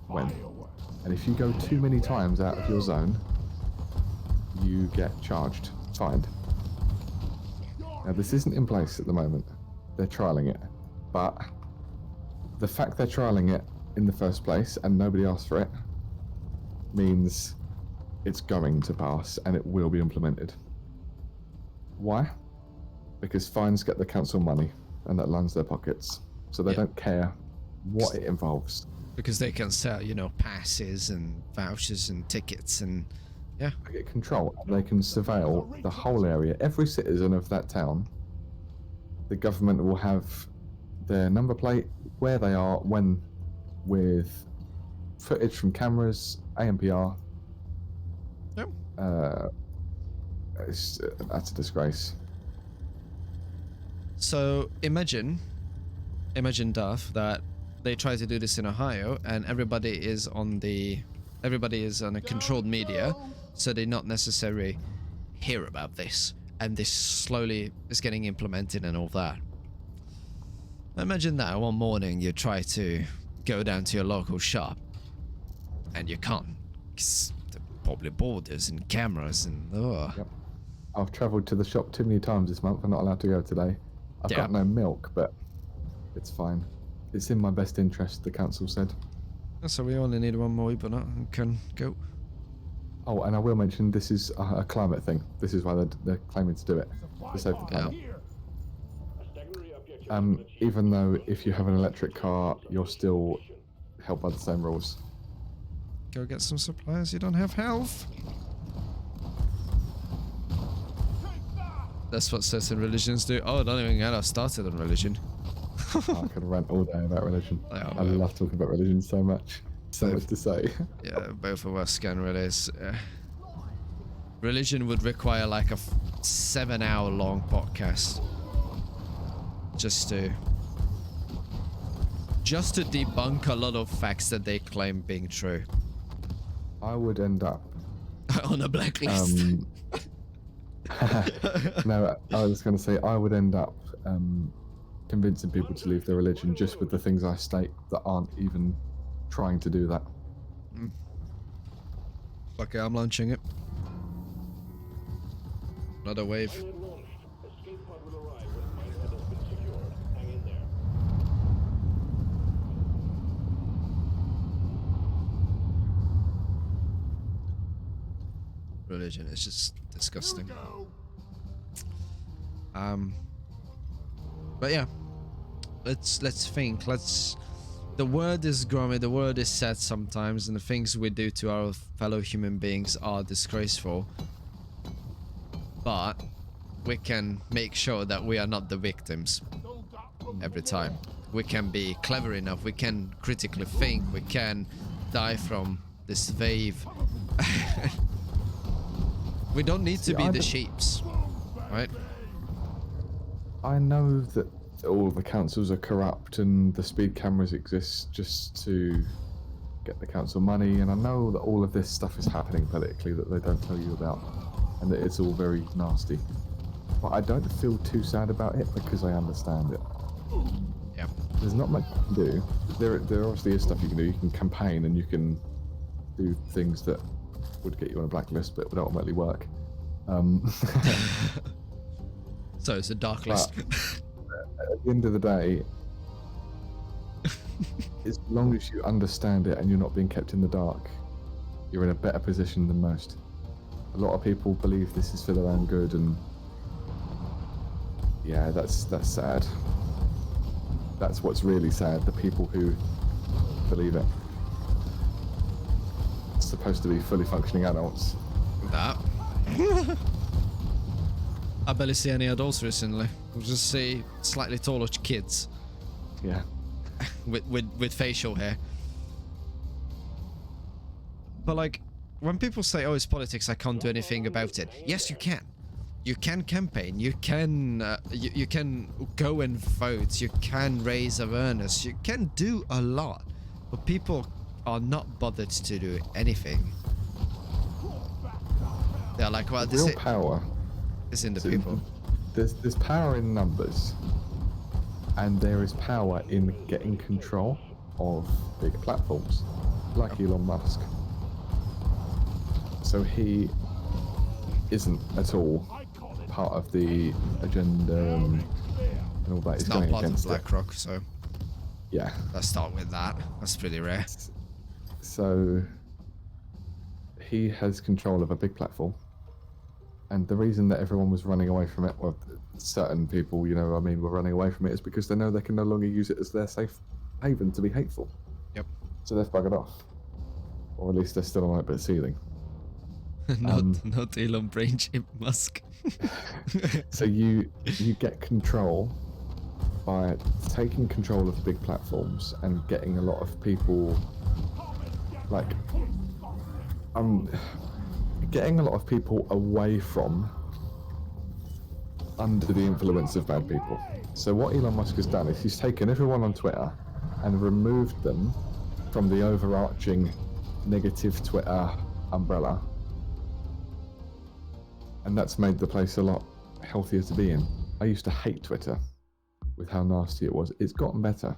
when, and if you go too many times out of your zone you get charged, fined. Now this isn't in place at the moment, they're trialling it, but the fact they're trialling it in the first place and nobody asked for it means it's going to pass and it will be implemented. Why? Because fines get the council money and that lines their pockets, so they don't care what it involves. Because they can sell, you know, passes and vouchers and tickets and They get control. They can surveil the whole area. Every citizen of that town, the government will have their number plate, where they are, when, with footage from cameras, ANPR. Yep. That's a disgrace. So imagine Duff, that they try to do this in Ohio and everybody is on a controlled media, so they not necessarily hear about this, and this slowly is getting implemented and all that. Imagine that one morning you try to go down to your local shop and you can't, because the public borders and cameras and Yep. I've travelled to the shop too many times this month. I'm not allowed to go today. I've got no milk, but it's fine. It's in my best interest, the council said. So we only need one more Ibana and can go. Oh, and I will mention this is a climate thing. This is why they're claiming to do it, to save the planet. Even though if you have an electric car, you're still held by the same rules. Go get some supplies, you don't have health. That's what certain religions do. Oh, don't even get us started on religion. I could rant all day about religion. Yeah, I love talking about religion so much. So much to say. Yeah, both of us can really. Religion would require like a 7-hour long podcast. Just to debunk a lot of facts that they claim being true. I would end up on a blacklist. No, I was going to say I would end up convincing people to leave their religion just with the things I state that aren't even trying to do that. Okay, I'm launching it. Another wave. Escape pod will arrive when Minehead has been secured. Hang in there. Religion is just disgusting. But yeah, let's think. The word is growing, the word is said sometimes, and the things we do to our fellow human beings are disgraceful. But we can make sure that we are not the victims every time. We can be clever enough, we can critically think, we can die from this wave. We don't need to be the sheeps, right? I know that all the councils are corrupt and the speed cameras exist just to get the council money, and I know that all of this stuff is happening politically that they don't tell you about, and that it's all very nasty. but I don't feel too sad about it because I understand it. Yeah. There's not much you can do. There obviously is stuff you can do. You can campaign and you can do things that would get you on a blacklist, but would ultimately work. So it's a dark list. At the end of the day, as long as you understand it and you're not being kept in the dark, you're in a better position than most. A lot of people believe this is for their own good, and yeah, that's sad. That's what's really sad. The people who believe it. It's supposed to be fully functioning adults. That. I barely see any adults recently. We'll just see slightly taller kids Yeah. with facial hair. But like, when people say, "Oh, it's politics, I can't do anything about it," yes, you can. You can campaign. You can you can go and vote. You can raise awareness. You can do a lot, but people are not bothered to do anything. They're like, "Well, this Real power. is in the So people." There's power in numbers, and there is power in getting control of big platforms, like Elon Musk. So he isn't at all part of the agenda and all that. It's He's not going part of against it. BlackRock, so Yeah. let's start with that. That's pretty rare. So he has control of a big platform, and the reason that everyone was running away from it, well, certain people, were running away from it, is because they know they can no longer use it as their safe haven to be hateful. Yep. So they've buggered off, or at least they're still on it but seething. Not Elon Brain Chip Musk. So you get control by taking control of big platforms and getting a lot of people, like, getting a lot of people away from under the influence of bad people. So what Elon Musk has done is he's taken everyone on Twitter and removed them from the overarching negative Twitter umbrella. And that's made the place a lot healthier to be in. I used to hate Twitter with how nasty it was. It's gotten better.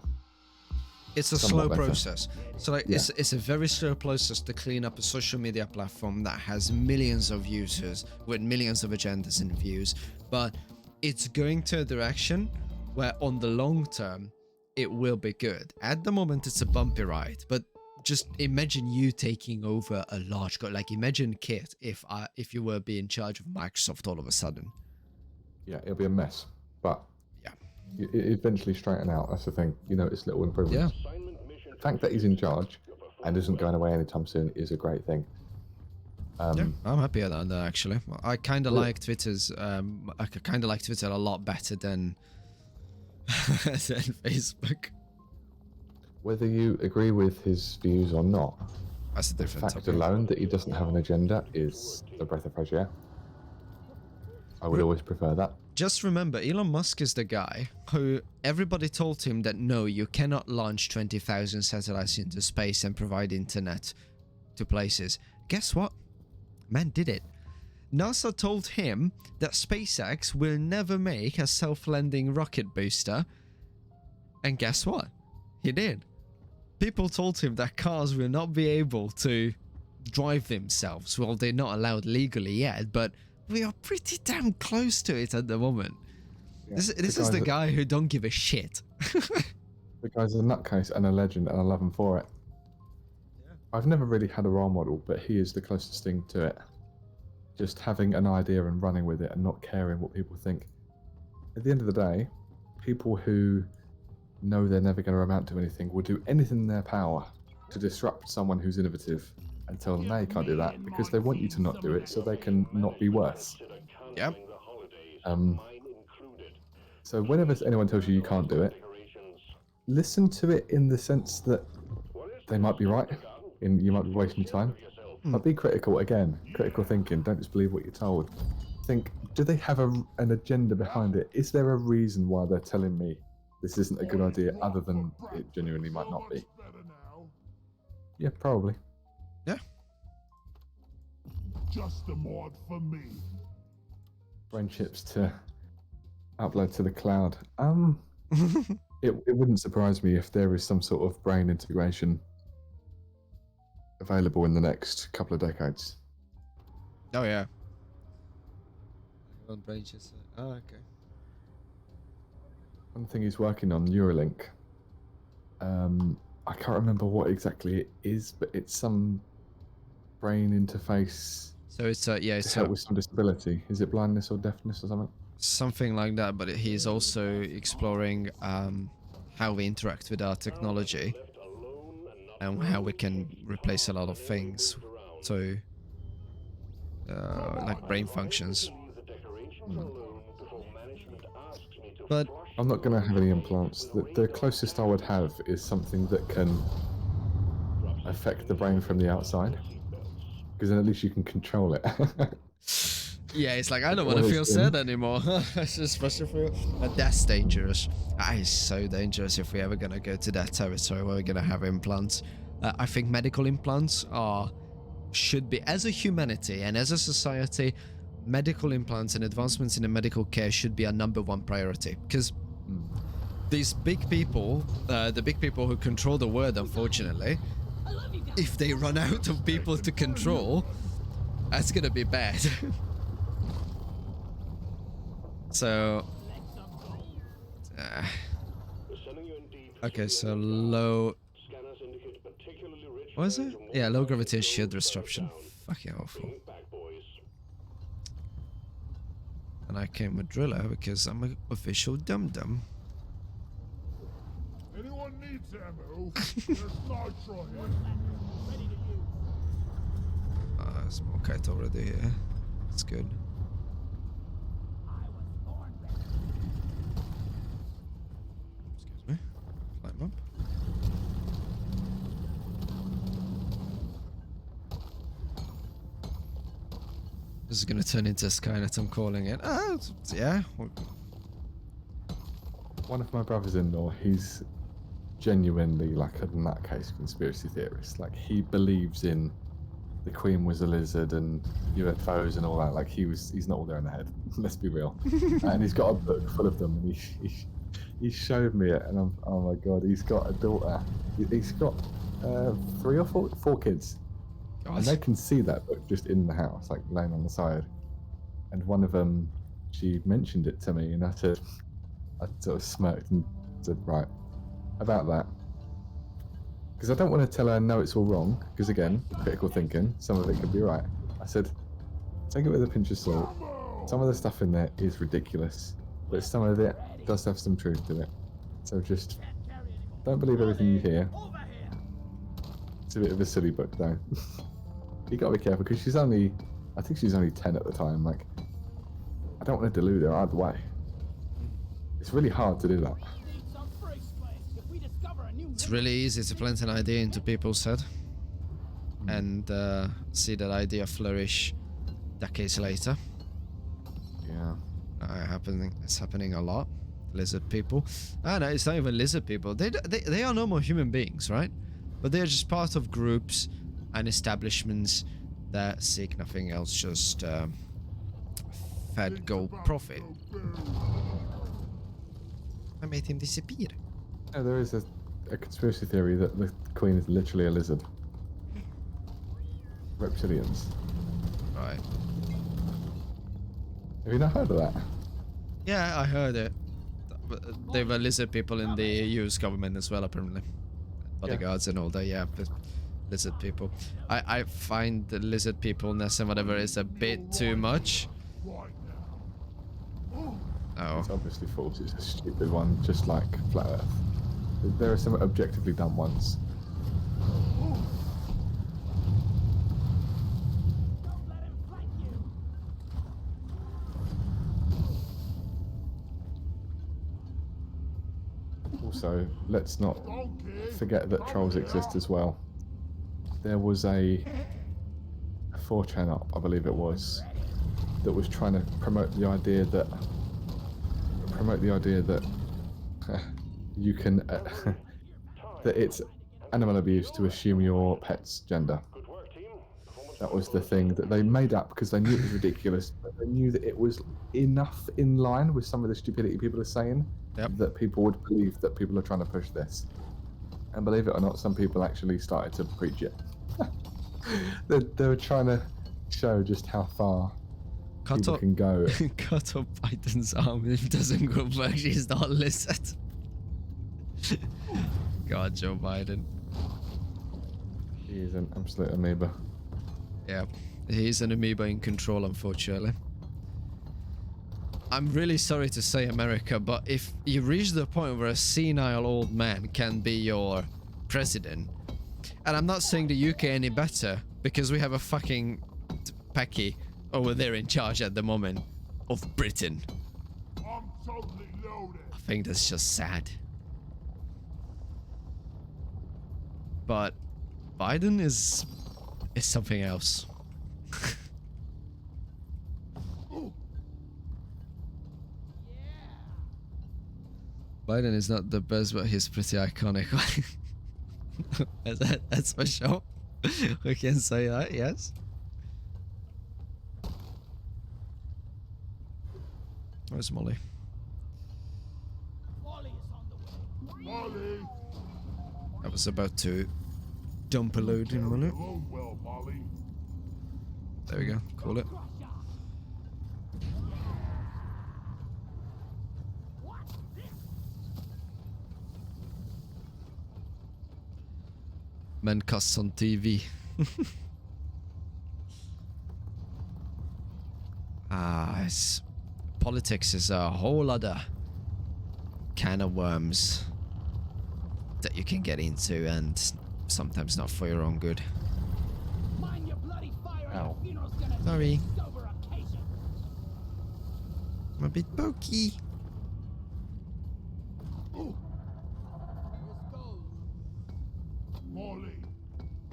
It's a Somewhat slow better. process. So like, Yeah. it's a very slow process to clean up a social media platform that has millions of users with millions of agendas and views. But it's going to a direction where on the long term, it will be good. At the moment, it's a bumpy ride, but just imagine you taking over a large like imagine Kit if you were be in charge of Microsoft all of a sudden. Yeah, it'll be a mess, but Yeah. it eventually straighten out. That's the thing. It's little improvements. Yeah. The fact that he's in charge and isn't going away anytime soon is a great thing. Yeah, I'm happy at that actually. I kind of Really? like Twitter's. I kind of like Twitter a lot better than than Facebook. Whether you agree with his views or not, That's a the different fact topic. alone that he doesn't have an agenda is a breath of fresh air. I would always prefer that. Just remember, Elon Musk is the guy who everybody told him that no, you cannot launch 20,000 satellites into space and provide internet to places. Guess what? Man did it. NASA told him that SpaceX will never make a self-landing rocket booster. And guess what? He did. People told him that cars will not be able to drive themselves. Well, they're not allowed legally yet, but we are pretty damn close to it at the moment. Yeah, This is the guy who don't give a shit. The guy's a nutcase and a legend, and I love him for it. Yeah. I've never really had a role model, but he is the closest thing to it. Just having an idea and running with it and not caring what people think. At the end of the day, people who know they're never going to amount to anything will do anything in their power to disrupt someone who's innovative and tell them, no, you can't do that, because they want you to not do it so they can not be worse. Yep. So whenever anyone tells you you can't do it, listen to it in the sense that they might be right, and you might be wasting your time. But be critical again, critical thinking, don't just believe what you're told. Think, do they have an agenda behind it? Is there a reason why they're telling me this isn't a good idea other than it genuinely might not be? Yeah, probably. Yeah. Just a mod for me. Friendships to Upload to the cloud. It wouldn't surprise me if there is some sort of brain integration available in the next couple of decades. Oh yeah. On branches. Oh okay. One thing he's working on, Neuralink. I can't remember what exactly it is, but it's some brain interface So it's yeah, to it's help with some disability. Is it blindness or deafness or something? something like that. But he's also exploring how we interact with our technology and how we can replace a lot of things. So like brain functions. But I'm not going to have any implants. The closest I would have is something that can affect the brain from the outside, because then at least you can control it. yeah, it's like I don't want to feel sad anymore. It's just especially but that's dangerous. That is so dangerous if we're ever gonna go to that territory where we're gonna have implants. I think medical implants should be, as a humanity and as a society, medical implants and advancements in the medical care should be our #1 priority, because these big people, the big people who control the world, unfortunately, if they run out of people to control, that's gonna be bad. So okay, so low, what is it? Yeah, low gravity and shield disruption. Fucking awful. And I came with Driller because I'm an official dum-dum. Anyone needs ammo? There's nitro here. There's more kite already here. That's good. Excuse me. Climb up. This is gonna turn into Skynet, I'm calling it. Yeah. One of my brothers-in-law, he's genuinely like a nutcase conspiracy theorist. Like, he believes in the Queen was a lizard and UFOs and all that. Like, he's not all there in the head. Let's be real. And he's got a book full of them, and he showed me it, and oh my god, he's got a daughter. He's got 3 or 4 kids. And they can see that book just in the house, like laying on the side. And one of them, she mentioned it to me, and I sort of smirked and said, right, about that. Because I don't want to tell her, no, it's all wrong, because again, critical thinking, some of it could be right. I said, take it with a pinch of salt. Some of the stuff in there is ridiculous, but some of it does have some truth to it. So just don't believe everything you hear. It's a bit of a silly book, though. You gotta be careful, because I think she's only 10 at the time. Like, I don't want to delude her either way. It's really hard to do that. It's really easy to plant an idea into people's head and see that idea flourish decades later. Yeah. It's happening a lot. Lizard people. No, it's not even lizard people. They are normal human beings, right? But they're just part of groups and establishments that seek nothing else, just fed gold profit. I made him disappear. Yeah, there is a conspiracy theory that the Queen is literally a lizard. Reptilians. Right. Have you not heard of that? Yeah, I heard it. There were lizard people in the US government as well, apparently. Bodyguards and all that, yeah. But lizard people. I find the lizard peopleness and whatever is a bit too much. Oh. It's obviously false. It's a stupid one, just like Flat Earth. There are some objectively dumb ones. Also, let's not forget that trolls exist as well. There was a 4chan up, I believe it was, that was trying to promote the idea that you can that it's animal abuse to assume your pet's gender. That was the thing that they made up because they knew it was ridiculous, but they knew that it was enough in line with some of the stupidity people are saying that people would believe that people are trying to push this. And believe it or not, some people actually started to preach it. They were trying to show just how far people can go. Cut off Biden's arm if it doesn't go back. She's not listened. God, Joe Biden. He is an absolute amoeba. Yeah, he's an amoeba in control, unfortunately. I'm really sorry to say, America, but if you reach the point where a senile old man can be your president, and I'm not saying the UK any better, because we have a fucking Pecky over there in charge at the moment of Britain. I'm totally loaded. I think that's just sad. But Biden is something else. Biden is not the best, but he's pretty iconic. That's for sure. We can say that, yes. Where's Molly? Molly is on the way. Molly! I was about to dump a load in Molly. Alone well, Molly. There we go. Call it. Crush ya. What's this? Men cuss on TV. Politics is a whole other can of worms that you can get into, and sometimes not for your own good. Mind your bloody fire. Ow. Your funeral's gonna Sorry. be a sober occasion. I'm a bit pokey. Let's go. Molly,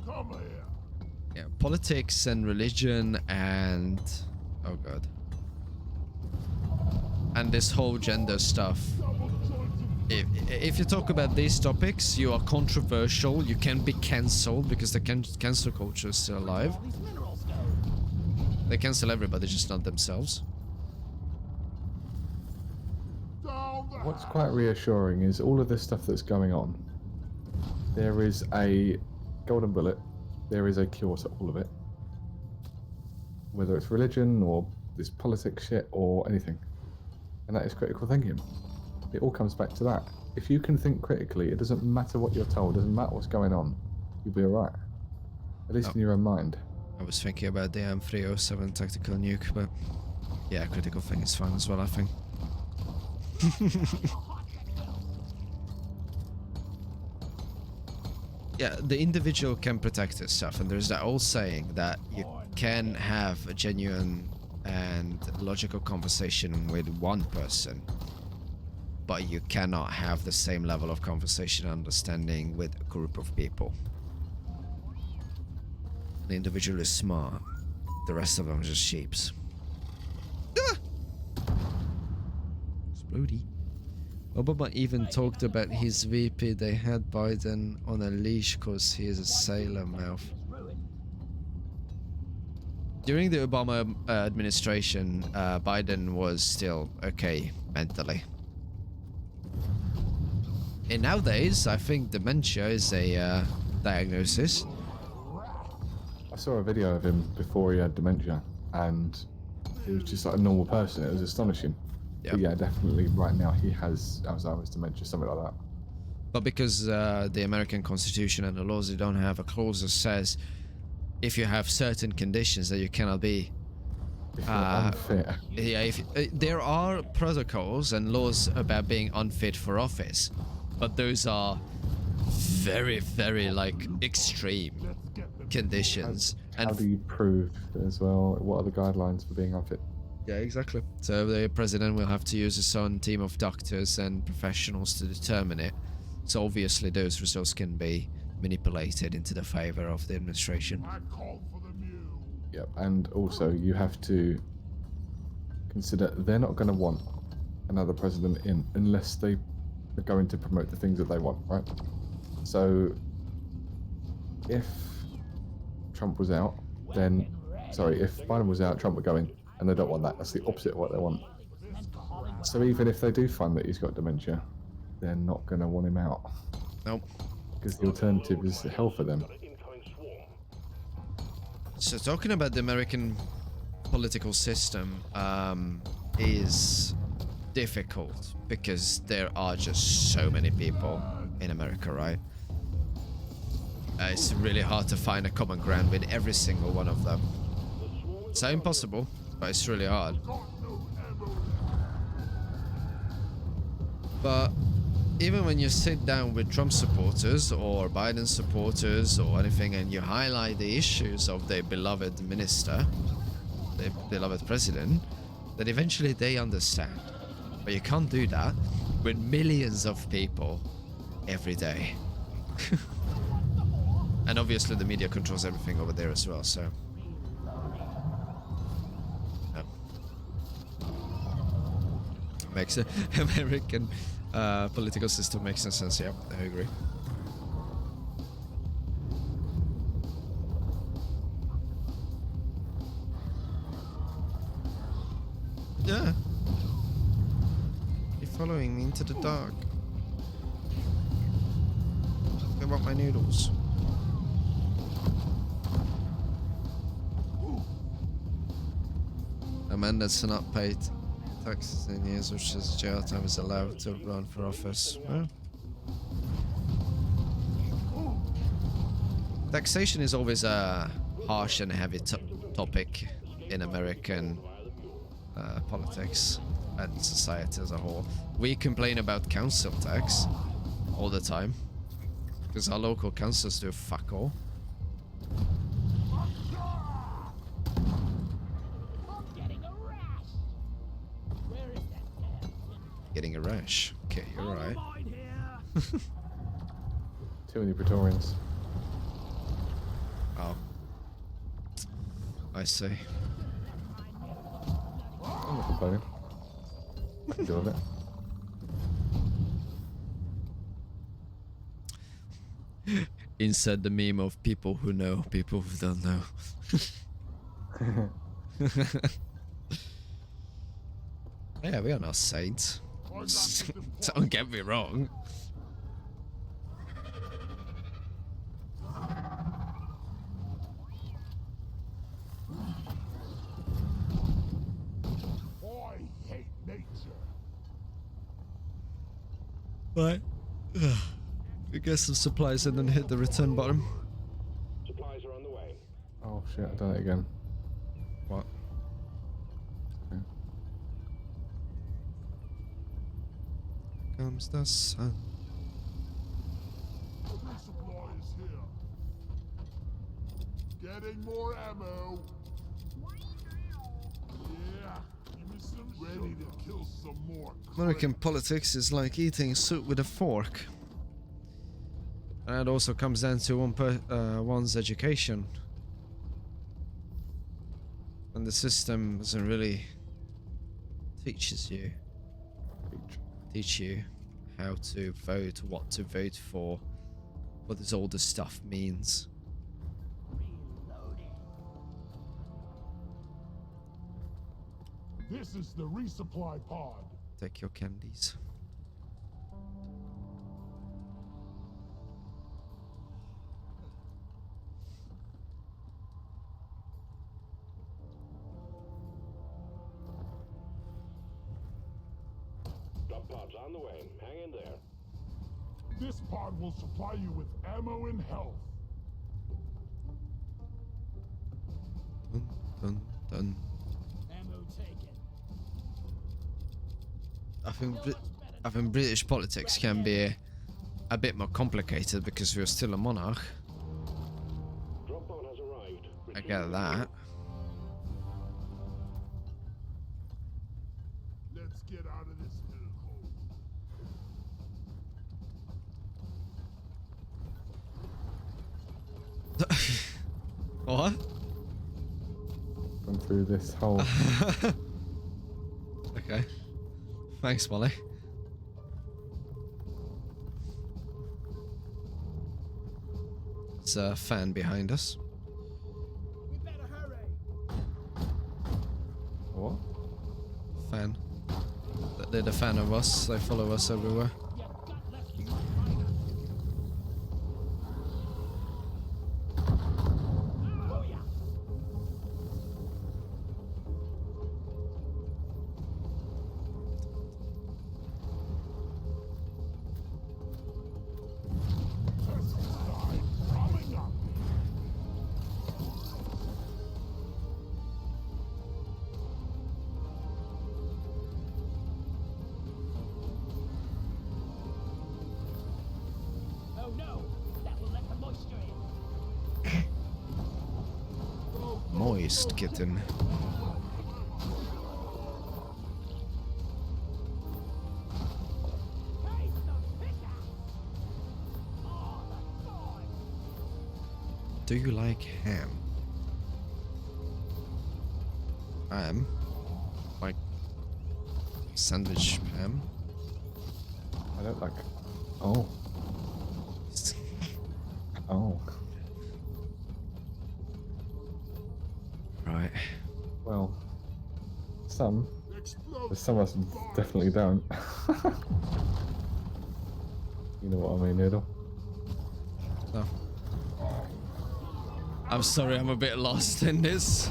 come here. Yeah, politics and religion and oh god. And this whole gender stuff. If you talk about these topics, you are controversial, you can be cancelled because the cancel culture is still alive. All these minerals go. They cancel everybody, just not themselves. Down the What's quite reassuring is all of this stuff that's going on. There is a golden bullet. There is a cure to all of it. Whether it's religion or this politics shit or anything. And that is critical thinking. It all comes back to that. If you can think critically, it doesn't matter what you're told, it doesn't matter what's going on. You'll be alright. At least in your own mind. I was thinking about the M307 tactical nuke, but yeah, critical thing is fine as well, I think. Yeah, the individual can protect itself, and there's that old saying that you can have a genuine and logical conversation with one person, but you cannot have the same level of conversation and understanding with a group of people. The individual is smart, the rest of them are just sheeps. Ah! Explodey. Obama even talked about his VP. They had Biden on a leash because he is a sailor mouth. During the Obama administration, Biden was still okay mentally. And nowadays, I think dementia is a diagnosis. I saw a video of him before he had dementia, and he was just like a normal person. It was astonishing. Yeah. But yeah, definitely right now he has Alzheimer's, dementia, something like that. But because the American Constitution and the laws, they don't have a clause that says if you have certain conditions that you cannot be. If you're unfit. Yeah, there are protocols and laws about being unfit for office, but those are very, very like extreme conditions. How do you prove as well? What are the guidelines for being unfit? Yeah, exactly. So the president will have to use his own team of doctors and professionals to determine it. So obviously those results can be manipulated into the favor of the administration. I called for the mule. Yep, and also you have to consider they're not going to want another president in unless they are going to promote the things that they want, right? So if Trump was out then, sorry, if Biden was out, Trump would go in, and they don't want that. That's the opposite of what they want. So even if they do find that he's got dementia, they're not going to want him out. Nope. Because the alternative is hell for them. Incoming swarm. So talking about the American political system is difficult because there are just so many people in America, right? It's really hard to find a common ground with every single one of them. It's not impossible, but it's really hard. But even when you sit down with Trump supporters or Biden supporters or anything and you highlight the issues of their beloved minister, their beloved president, that eventually they understand. But you can't do that with millions of people every day. And obviously the media controls everything over there as well, so... Makes it American political system makes no sense. Yeah, I agree. Yeah. You're following me into the dark. I want my noodles. Amanda's not paid taxes in years, which is jail time is allowed to run for office. Well, taxation is always a harsh and heavy topic in American politics and society as a whole. We complain about council tax all the time because our local councils do fuck all. Getting a rash. Okay, you're right. Too many Praetorians. Oh. I see. I'm not complaining. I can deal with it. Inside the meme of people who know, people who don't know. Yeah, we are not saints. Don't get me wrong. I hate nature. Right. We get some supplies and then hit the return button. Supplies are on the way. Oh shit, I've done it again. What? Okay. Comes the sun. Resupply is here. Getting more ammo. Yeah, give me some ready to kill some more. American politics is like eating soup with a fork. And it also comes down to one's education. And the system doesn't really teach you how to vote, what to vote for, what this all this stuff means. This is the resupply pod. Take your candies. Drop pods on the way. Hang in there. This pod will supply you with ammo and health. Dun, dun, dun. Ammo taken. I think British politics can be a bit more complicated because we're still a monarch. Drop pod has arrived. I get that. Let's get out of this hellhole. What? Gone through this whole. Okay. Thanks, Molly. There's a fan behind us. We better They're a fan of us. They follow us everywhere. You gutless mud-miner. Booyah! Pesticide coming up. Oh no! That will let the moisture in. Moist kitten. Taste the pizza! Oh, the God! Do you like ham? Ham? Like sandwich ham? I don't like. Oh. Oh. Right. Well. Some. Explode. Some of us definitely don't. You know what I mean, Noodle? No. I'm sorry, I'm a bit lost in this.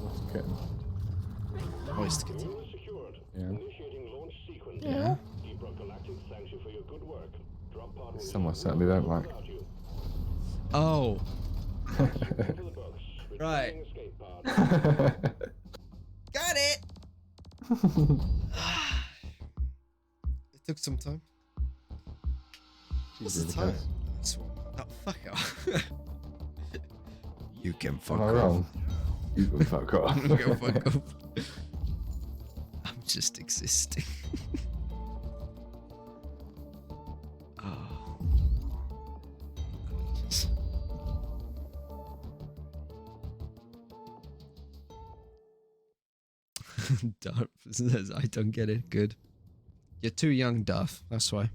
What's getting? Moist kitten. Unit secured. Yeah. Initiating launch sequence. Yeah. Deeper Galactics thanks you for your good work. Drop pod will Some I leave certainly no don't room like. without you. Oh. One for the books. Right. Retrieving escape pod. Got it! It took some time. What's the time? This one. Oh, fuck off. You can fuck Am I off. wrong? You can fuck off. You can fuck off. I'm just existing. Oh. Derp says, I don't get it. Good. You're too young, Duff. That's why.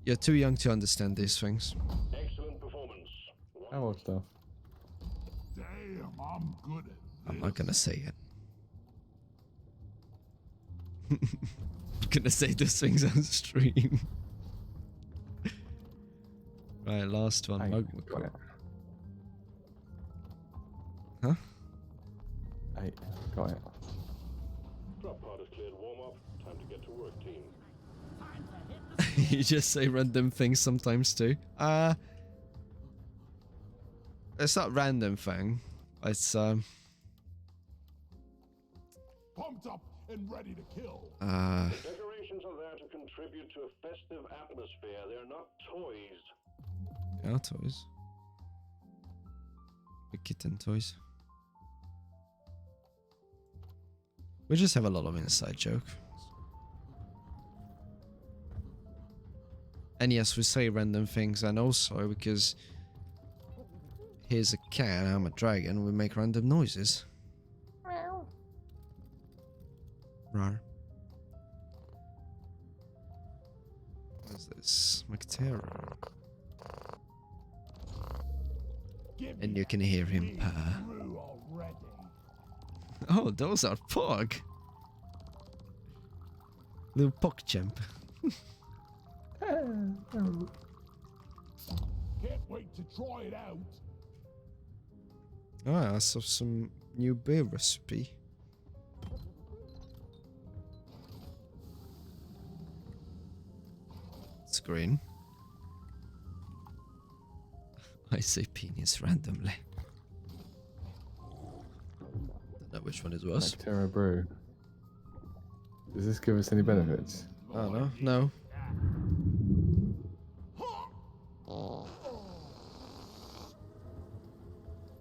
You're too young to understand these things. Excellent performance. How old stuff? Damn, I'm good at I'm not gonna say it. I'm gonna say those things on stream. Right, last one. Hey, Mug got it. Huh? Hey, got it. Drop pod is cleared. Warm up. Time to get to work, team. Time to hit the You just say random things sometimes too. It's not random thing. It's pumped up and ready to kill. The decorations are there to contribute to a festive atmosphere. They're not toys. yeah, toys. The kitten toys. We just have a lot of inside joke. And yes, we say random things, and also because here's a cat, I'm a dragon, we make random noises. Rar. What is this? Mactera. Give And me you can hear him that purr. through already. Oh, those are Pog. Little PogChamp. Can't wait to try it out. Ah, I saw some new beer recipe. It's green. I say penis randomly. Don't know which one it was. Bacteria brew. Does this give us any benefits? Oh no, no.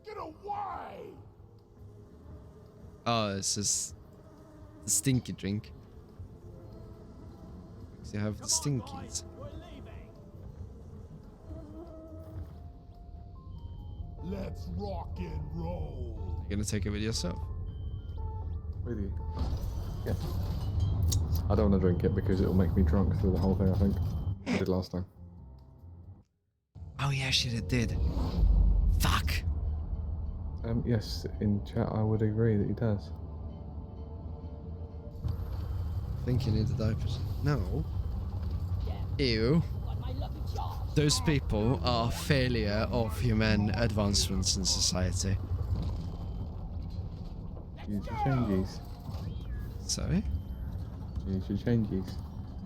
Get away! Oh, it's just the stinky drink. Because you have the stinkies. We're leaving. Let's rock and roll. You're gonna take it with yourself. Really? Yeah. I don't want to drink it because it'll make me drunk through the whole thing, I think. I did last time. Oh yeah, shit, it did. Fuck. Yes, in chat I would agree that he does. think you need the diapers. No. Yeah, Ew. on my lucky charm. Those people are failure of human advancements in society. Use your changes. Sorry? Use your changes.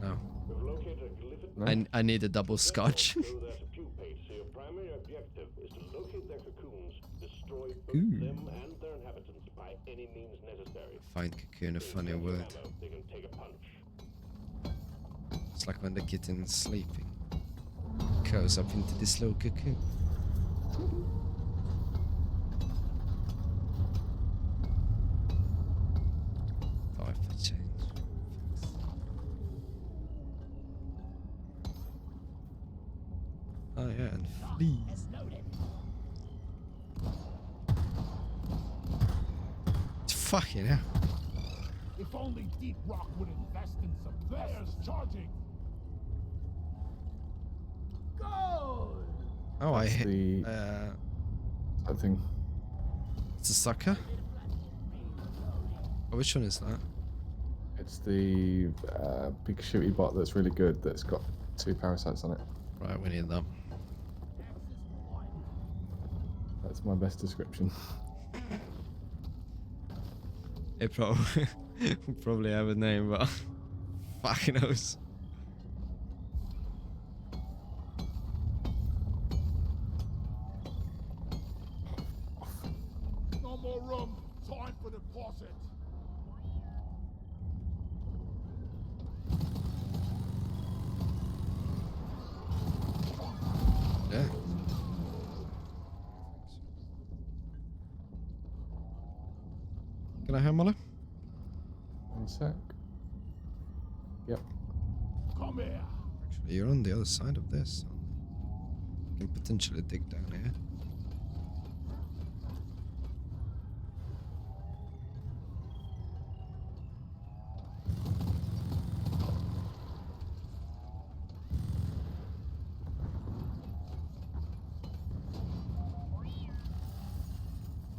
No. We've located a glyphid. No? I need a double scotch. So there's a pupate, so your primary objective is to locate their cocoons, destroy both Ooh. them and their inhabitants by any means necessary. Find cocoon a funny With word. ammo, they can take a punch. It's like when the kitten is sleeping. Curls up into this little cocoon. Five for change. Oh yeah, and flee. It's loaded. Fucking hell. If only Deep Rock would invest in some players charging. Go! Oh, I That's hit. the- I think. It's a sucker. Oh, which one is that? It's the big shooty bot that's really good that's got 2 parasites on it. Right, we need that. That's my best description. It probably probably have a name, but fucking knows. No more room. Time for deposit. Yeah. Can I have Molly? 1 sec. Yep. Come here. Actually, you're on the other side of this. You can potentially dig down here.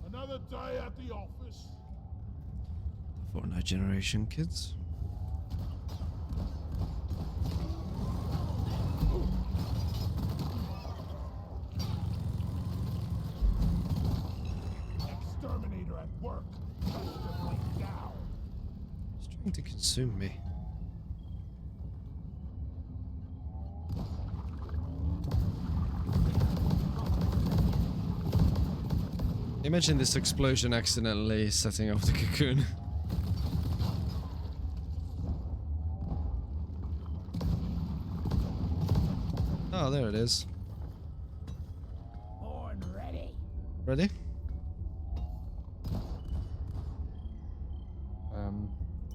Another day at the office. Fortnite generation kids. Exterminator at work. Just to break down. He's trying to consume me. Imagine this explosion accidentally setting off the cocoon. Oh, there it is. Born ready. Ready?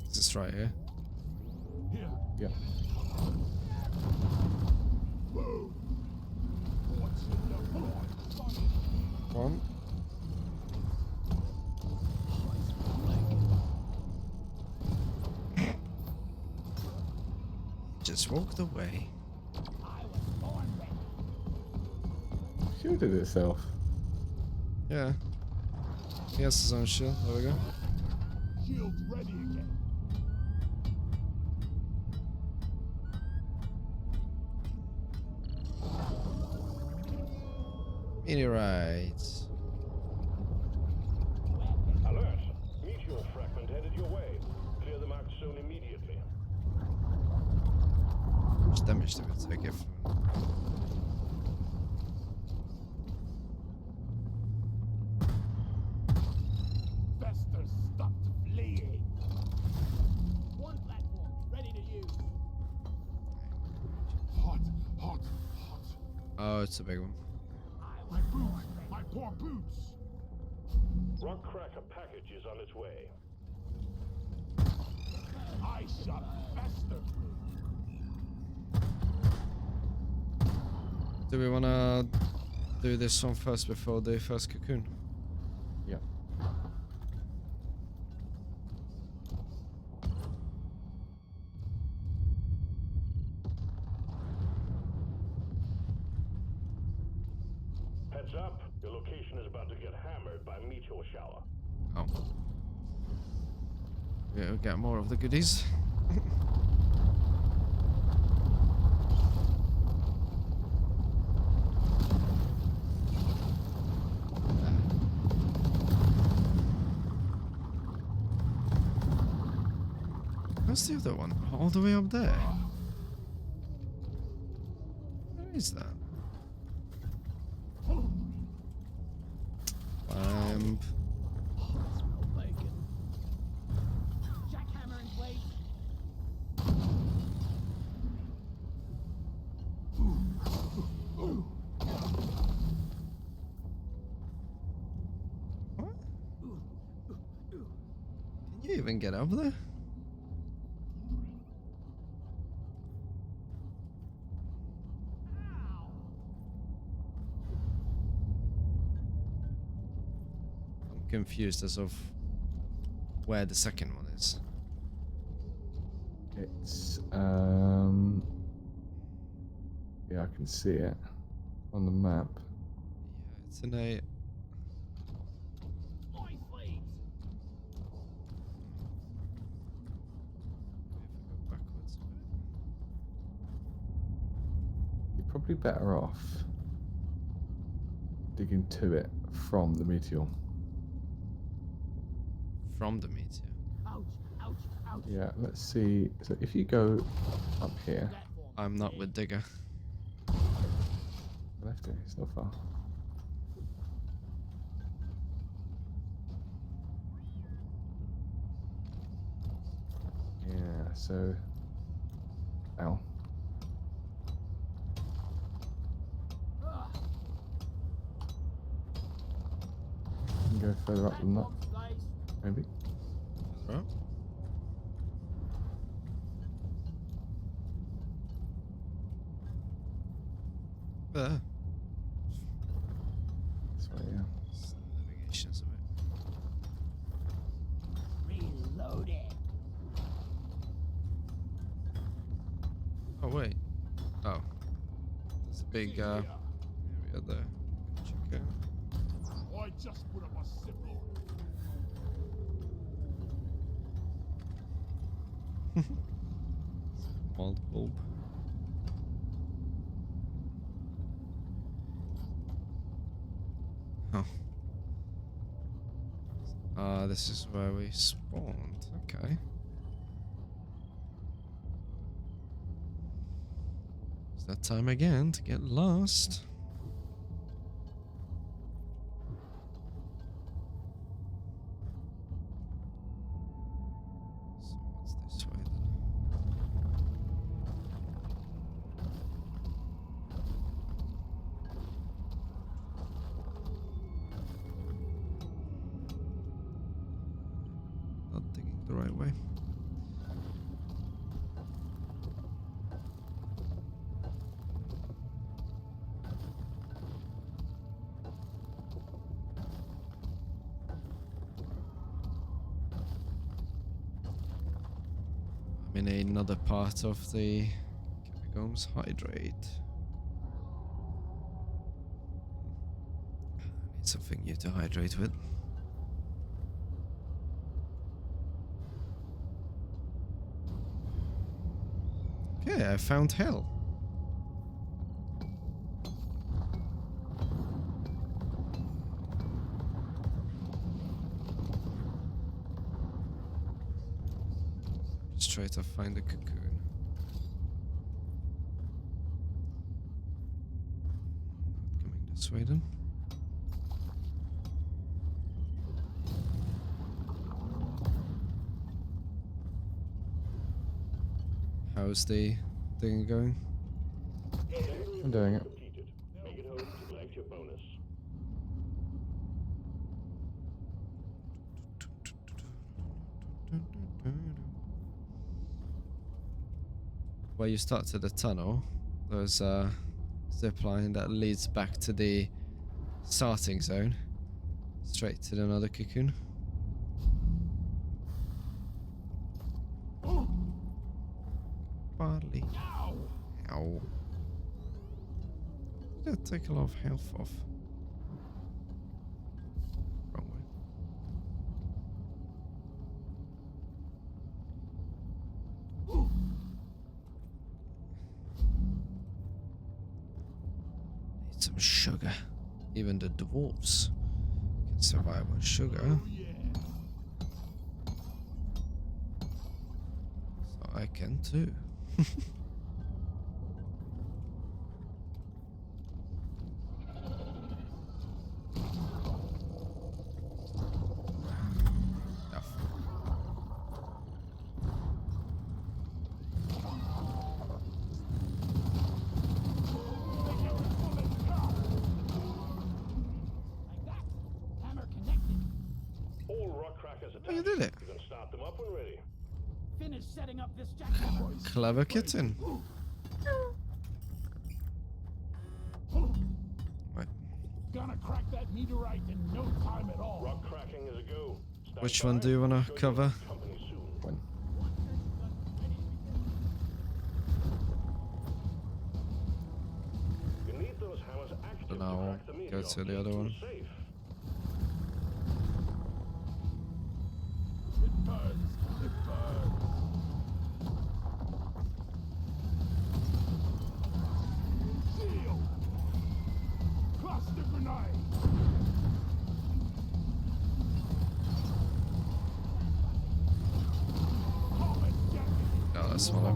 Is this right here? Here. Yep. Boom. What's in the blood? One. Just walked away. I was born ready. Shielded itself. Yeah. He has his own shield. There we go. Shield ready again. Meteorites. Alert! Meteor fragment headed your way. Clear the marked zone immediately. How much damage did we take it from? Fester stopped fleeing. One platform, ready to use. Hot, hot, hot. Oh, it's a big one. My boots, my poor boots. Rock Cracker package is on its way. I shot Fester through. Do we wanna do this one first before the first cocoon? Yep. Heads up, your location is about to get hammered by meteor shower. Oh. Yeah, we'll get more of the goodies. Where's the other one? All the way up there. Where is that? Smell bacon. Jackhammer and weight. What? Can you even get up there? I'm confused as of where the second one is. It's yeah, I can see it on the map. Yeah, it's in a. My sleeves. Maybe if I go backwards a bit. You're probably better off digging to it from the meteor. From the meteor. Ouch, ouch, ouch. Yeah, let's see. So if you go up here, That for me. I'm not with Digger. left it, it's not far. Yeah, so ow. Ugh. You can go further up than that, Box place. maybe. Further up. There. This way, yeah. Navigation's a bit. Reload it. Oh wait. Oh. There's a big area there. Check out. I just put up a zip line. Mold bulb. Oh. This is where we spawned. Okay. It's that time again to get lost. So what's this way then? Not digging the right way. I'm in another part of the catacombs. Hydrate. I need something new to hydrate with. Okay, I found hell. Just try to find a cocoon. Not coming this way then. How's the thing going? I'm doing it. Completed. Make it home to collect your bonus. Where you started the tunnel, there's a zip line that leads back to the starting zone. Straight to another cocoon. Barley. Ow. Did that take a lot of health off? Wrong way. Some sugar. Even the dwarves can survive on sugar. Oh yeah. So I can too. Like that. Hammer connected. All rock crackers attached. Oh, you did it. You can start them up when ready. Finish setting up this jackhammer. Clever kitten. Right. Gonna crack that meteorite in no time at all. Rock cracking is a go. Stand Which by. one do you wanna Join cover? your company soon. When You need those hammers active Then to I'll crack the go meteor. to the other one. Safe. It burns. It burns. Shield. Cluster grenade. Comet jacket. Oh, that's smaller.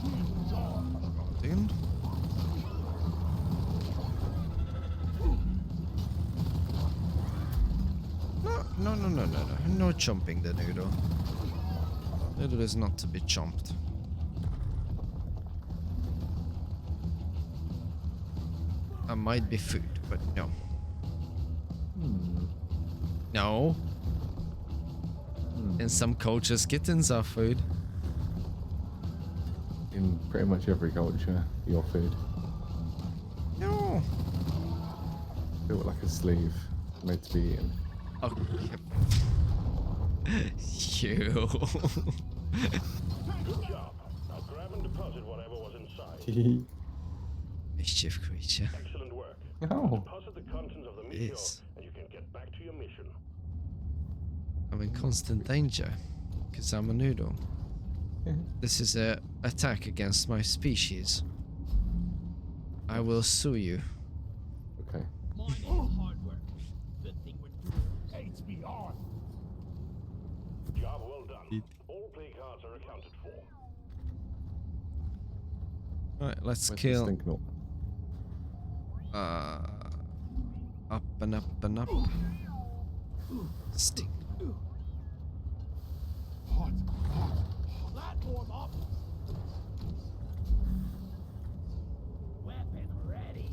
Shield charge. In. No. No chomping the noodle. Noodle is not to be chomped. That might be food, but no. No. In some cultures, kittens are food. in pretty much every culture, your food. No. Built like a sleeve, made to be eaten. Oh. You. Good job. Now grab and deposit whatever was inside. Mischief creature. Excellent work. Oh. Deposit the contents of the meteor, Yes. and you can get back to your mission. I'm in constant danger because I'm a noodle. This is a attack against my species. I will sue you. Okay. Mine is hard work. Good thing we're doing. Hates me on. Job well done. All play cards are accounted for. Alright, let's Where's the kill. stink knot? Up and up and up. Stink. Hot, hot. Platform up. Weapon ready.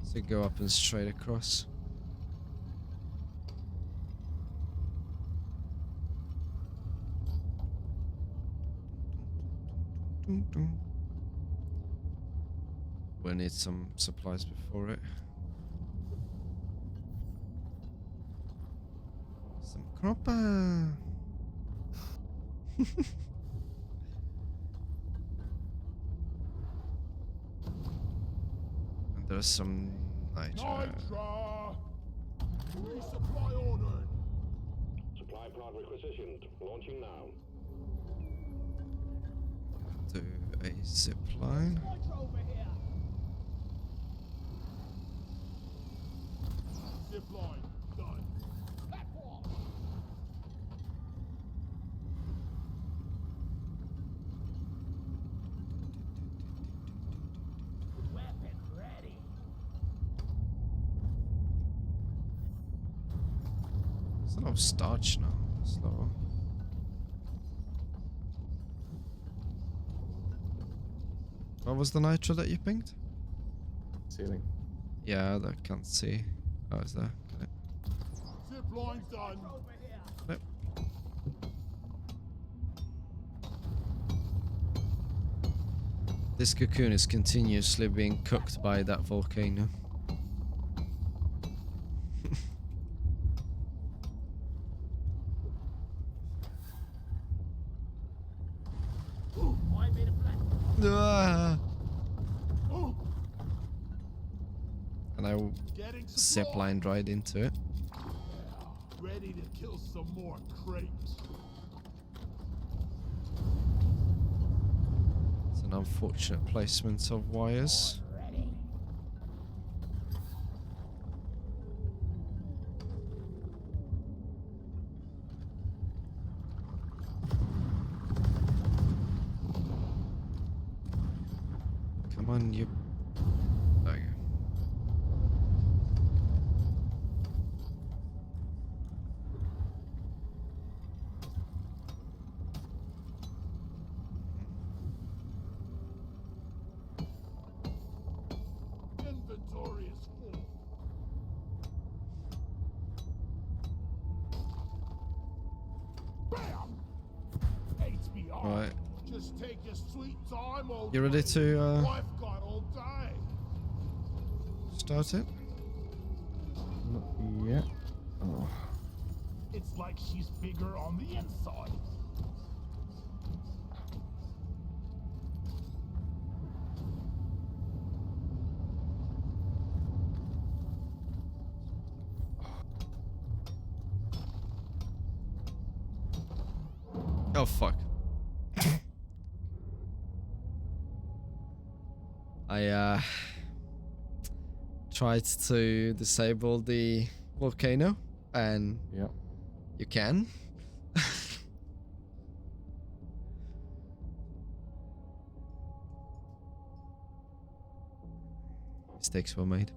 So go up and straight across. We'll need some supplies before it. Some cropper. And there's some nitro. Nitra! Resupply ordered. Supply pod requisitioned. Launching now. Do a zip line. Nitro over here. Zipline. Done. Platform. Weapon ready. There's a lot of starch now. This level. What was the nitro that you pinged? Ceiling. Yeah, I can't see. Oh, it's there. Got it. Zipline's done. Over here. Yep. This cocoon is continuously being cooked by that volcano. I made a platform. Ah. Oh, And I getting zip supplies. lined right into it. Ready to kill some more crates. It's an unfortunate placement of wires. Ready. Come on, you. There you go. Inventory is full. Bam! HBR. Right. Just take your sweet time, old You ready lady. to, Wife got all day. Start it? Not yet. Oh. It's like she's bigger on the inside. Oh fuck. I tried to disable the volcano and Yep. you can. Mistakes were made.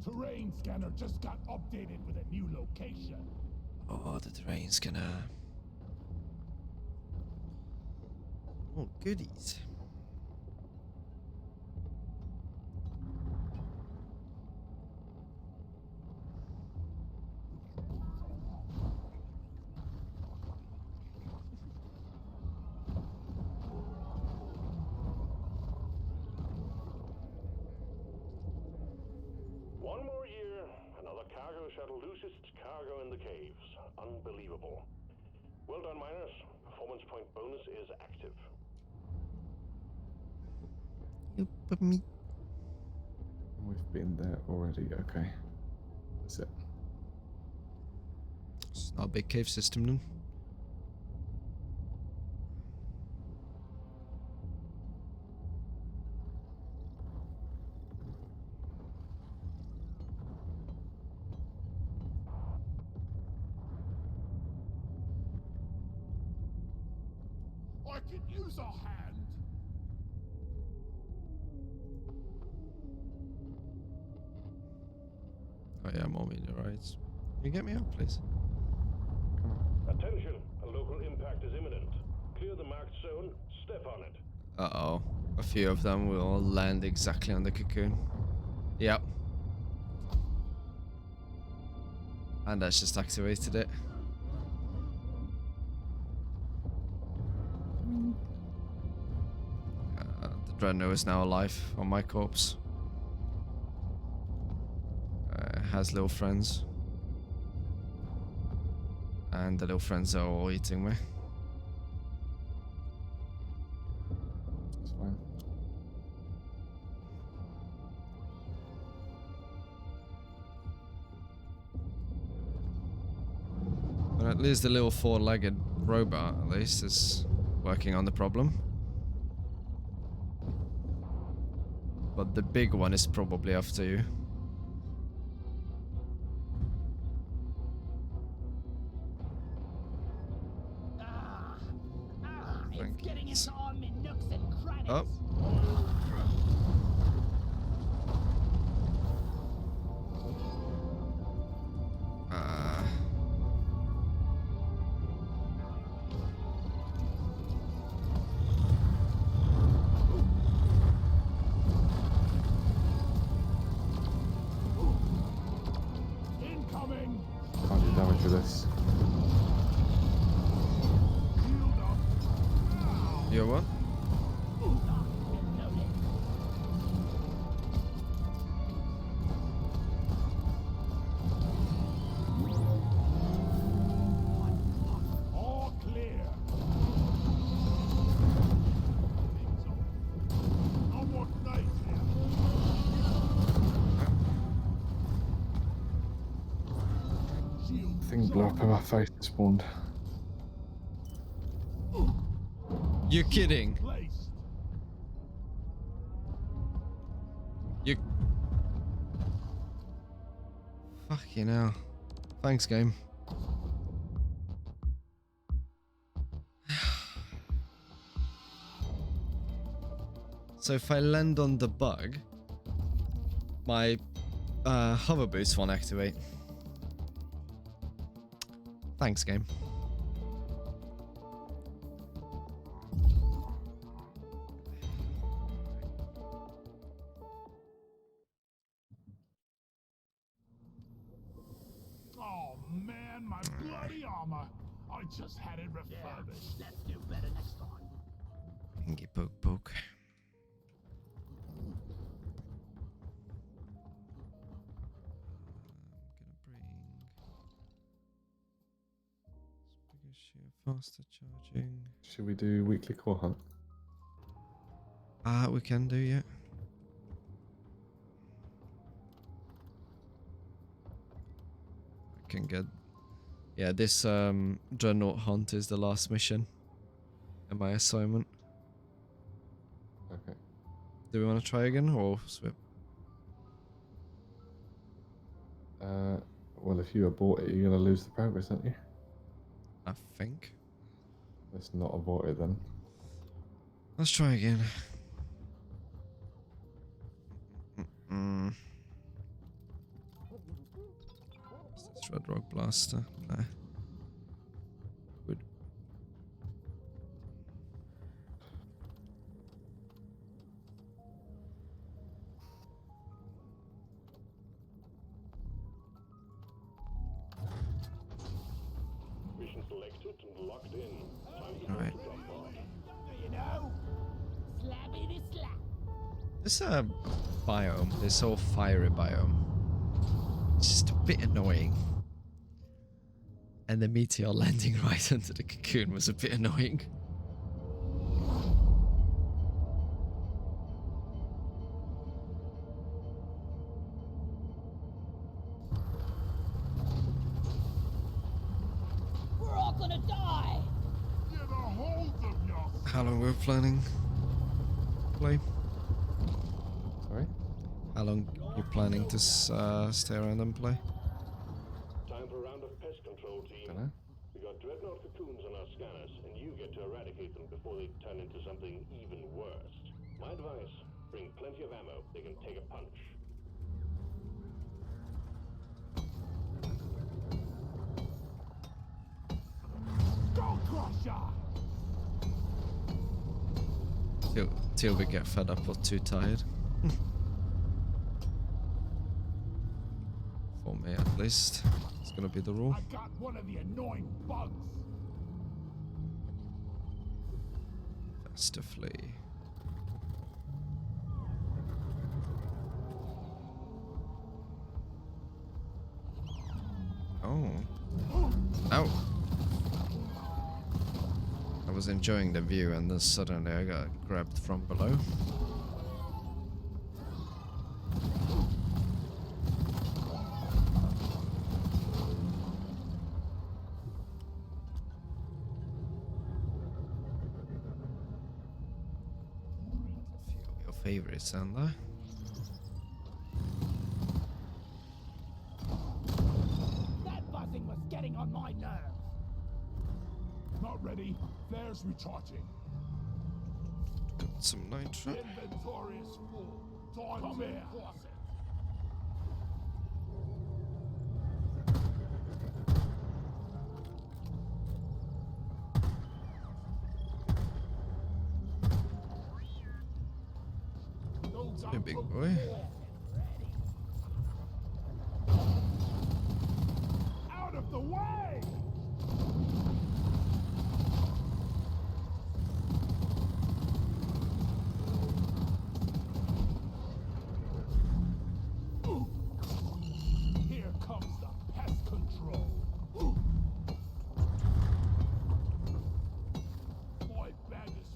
Terrain scanner just got updated with a new location. Oh, the terrain's gonna. Oh, goodies. One more year, another cargo shuttle loses its cargo in the caves. Unbelievable. Well done, miners. Performance point bonus is active. Me. We've been there already. Okay. That's it. It's not a big cave system then. I could use a hand. Oh yeah, more meteorites. Can you get me up, please? Attention, a local impact is imminent. Clear the marked zone, step on it. Uh-oh. A few of them will land exactly on the cocoon. Yep. And that's just activated it. The Dreadnought is now alive on my corpse. Has little friends. And the little friends are all eating me. It's fine. But at least the little four-legged robot, at least, is working on the problem. But the big one is probably after you. It's getting into all my nooks and crannies. Oh. Shield Thing blew up in my face and spawned. You're kidding. placed. You. Fucking hell. Thanks, game. So if I land on the bug, my hover boots won't activate. Thanks, game. Oh man, my bloody armor. I just had it refurbished. Let's do better next time. Pinky poke poke. Faster charging. Should we do weekly core hunt? We can do, yeah. I can get. Yeah, this Dreadnought hunt is the last mission in my assignment. Okay. Do we want to try again or swip? Well, if you abort it, you're gonna lose the progress, aren't you? I think. Let's not abort it then. Let's try again. Mm. Is this Red Rock Blaster? Nah. Good. Mission selected and locked in. Time to Alright. drop off. You know? Slappity slap. This biome, this whole fiery biome, it's just a bit annoying. And the meteor landing right into the cocoon was a bit annoying. We're all gonna die. Get a hold of yourself. How long we're planning play? Sorry? How long you planning to stay around and play? Time for a round of pest control, team. Dunno. We got dreadnought cocoons on our scanners, and you get to eradicate them before they turn into something even worse. My advice, bring plenty of ammo. They can take a punch. Go crusher. Till we get fed up or too tired. For me at least. It's gonna be the rule. I got one of the annoying bugs. Faster flee. Oh. Ow. I was enjoying the view and then suddenly I got grabbed from below. A few of your favorites, aren't there? That buzzing was getting on my nerves. Not ready. Flares recharging. Got some nitro. Inventory is full. Time to enforce it. Those Hey, out big from boy. out of the way! Here comes the pest control. My bag is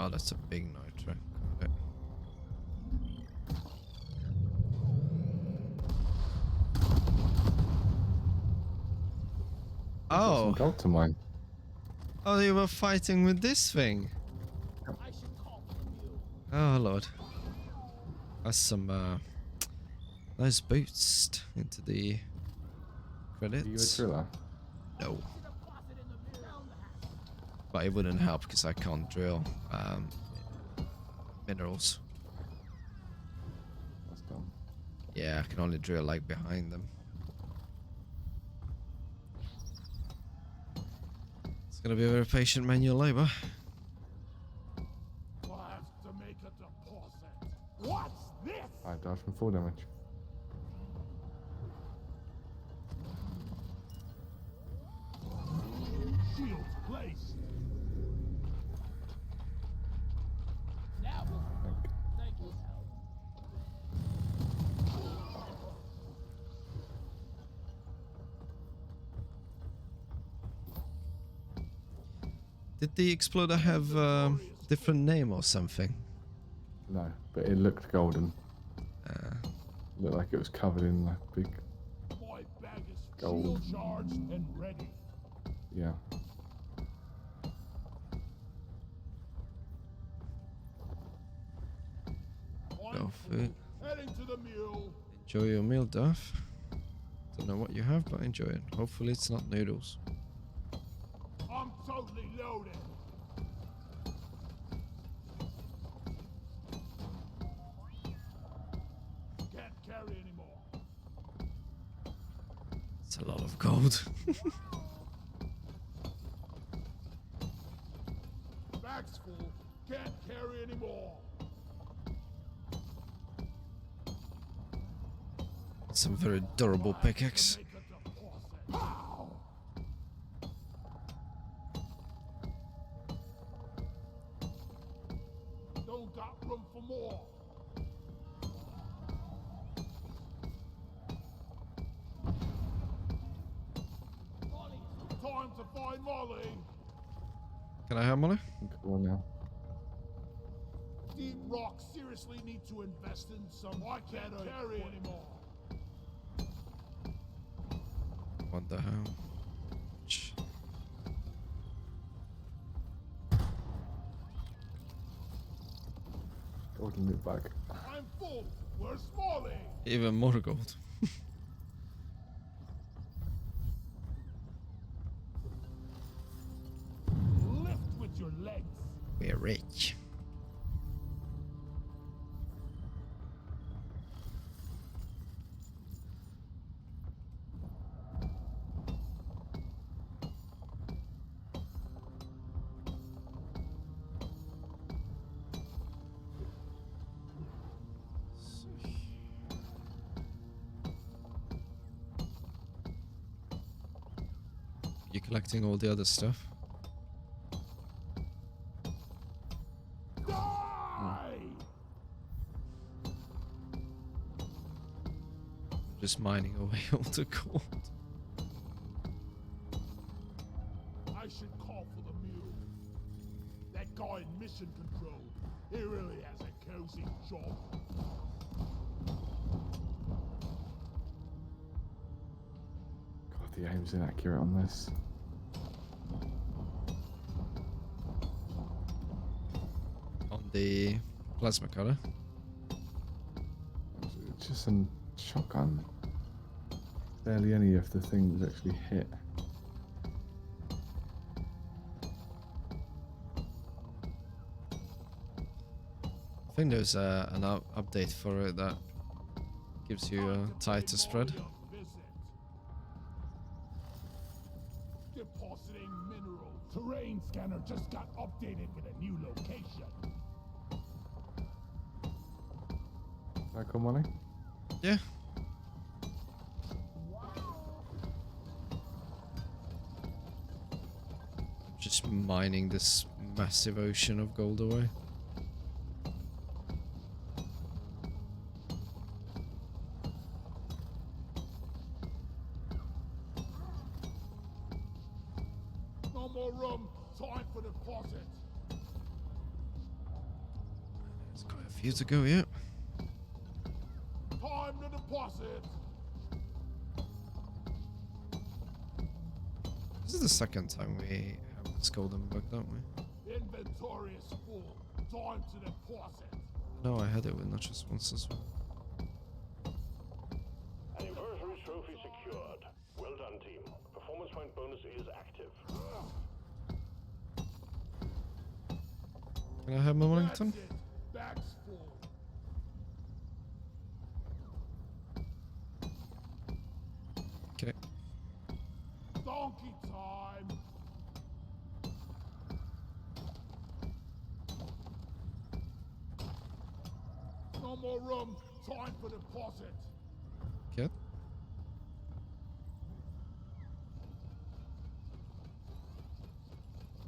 Oh, that's a big nitro. Got it. Got some Oh, gold to mine. oh, you were fighting with this thing. I should call for the mule. Oh lord, that's some nice boost into the Are you a credits. driller? No, Deposit in the mule. Down the hatch. but it wouldn't help because I can't drill minerals. That's dumb. Yeah, I can only drill like behind them. It's gonna be a very patient manual labor. We'll have to make a deposit. What's this? 5 dive from 4 damage. Shields placed. Now we'll Thank thank you. Did the exploder have different name or something? No, but it looked golden. Uh, Looked like it was covered in like big. My bag is Gold. shield charged and ready. Yeah. Go for it. Heading to the mule. Enjoy your meal, Duff. Don't know what you have, but enjoy it. Hopefully it's not noodles. I'm totally loaded. Can't carry anymore. It's a lot of gold. Bag's full. Can't carry anymore. Some very durable pickaxe. Make a deposit. Pow! Don't got room for more. Time to find Molly. Can I have Molly? Come on now. Deep Rock seriously need to invest in some. I can't carry anymore. Wonder how. Golden loot bag. I'm full. Where's Molly? Even more gold. Lift with your legs. We're rich. You collecting all the other stuff? Die! Just mining away all the gold. I should call for the mule. That guy in mission control, he really has a cozy job. God, the aim's inaccurate on this. On the plasma cutter. It's just some shotgun. Barely any of the things actually hit. I think there's an update for it that gives you a tighter spread. Depositing minerals. Terrain scanner just got updated with a new location. Back on money? Yeah. Just mining this massive ocean of gold away. No more room. Time for deposit. There's quite a few to go yet. Time to deposit. This is the second time we have this golden bug, don't we? Inventory is full. Time to deposit. No, I had it with not just once as well. An anniversary trophy secured. Well done, team. Performance point bonus is active. Can I have my Wellington? That's it. Bags full. Okay. Donkey time. No more room. Time for deposit. Okay.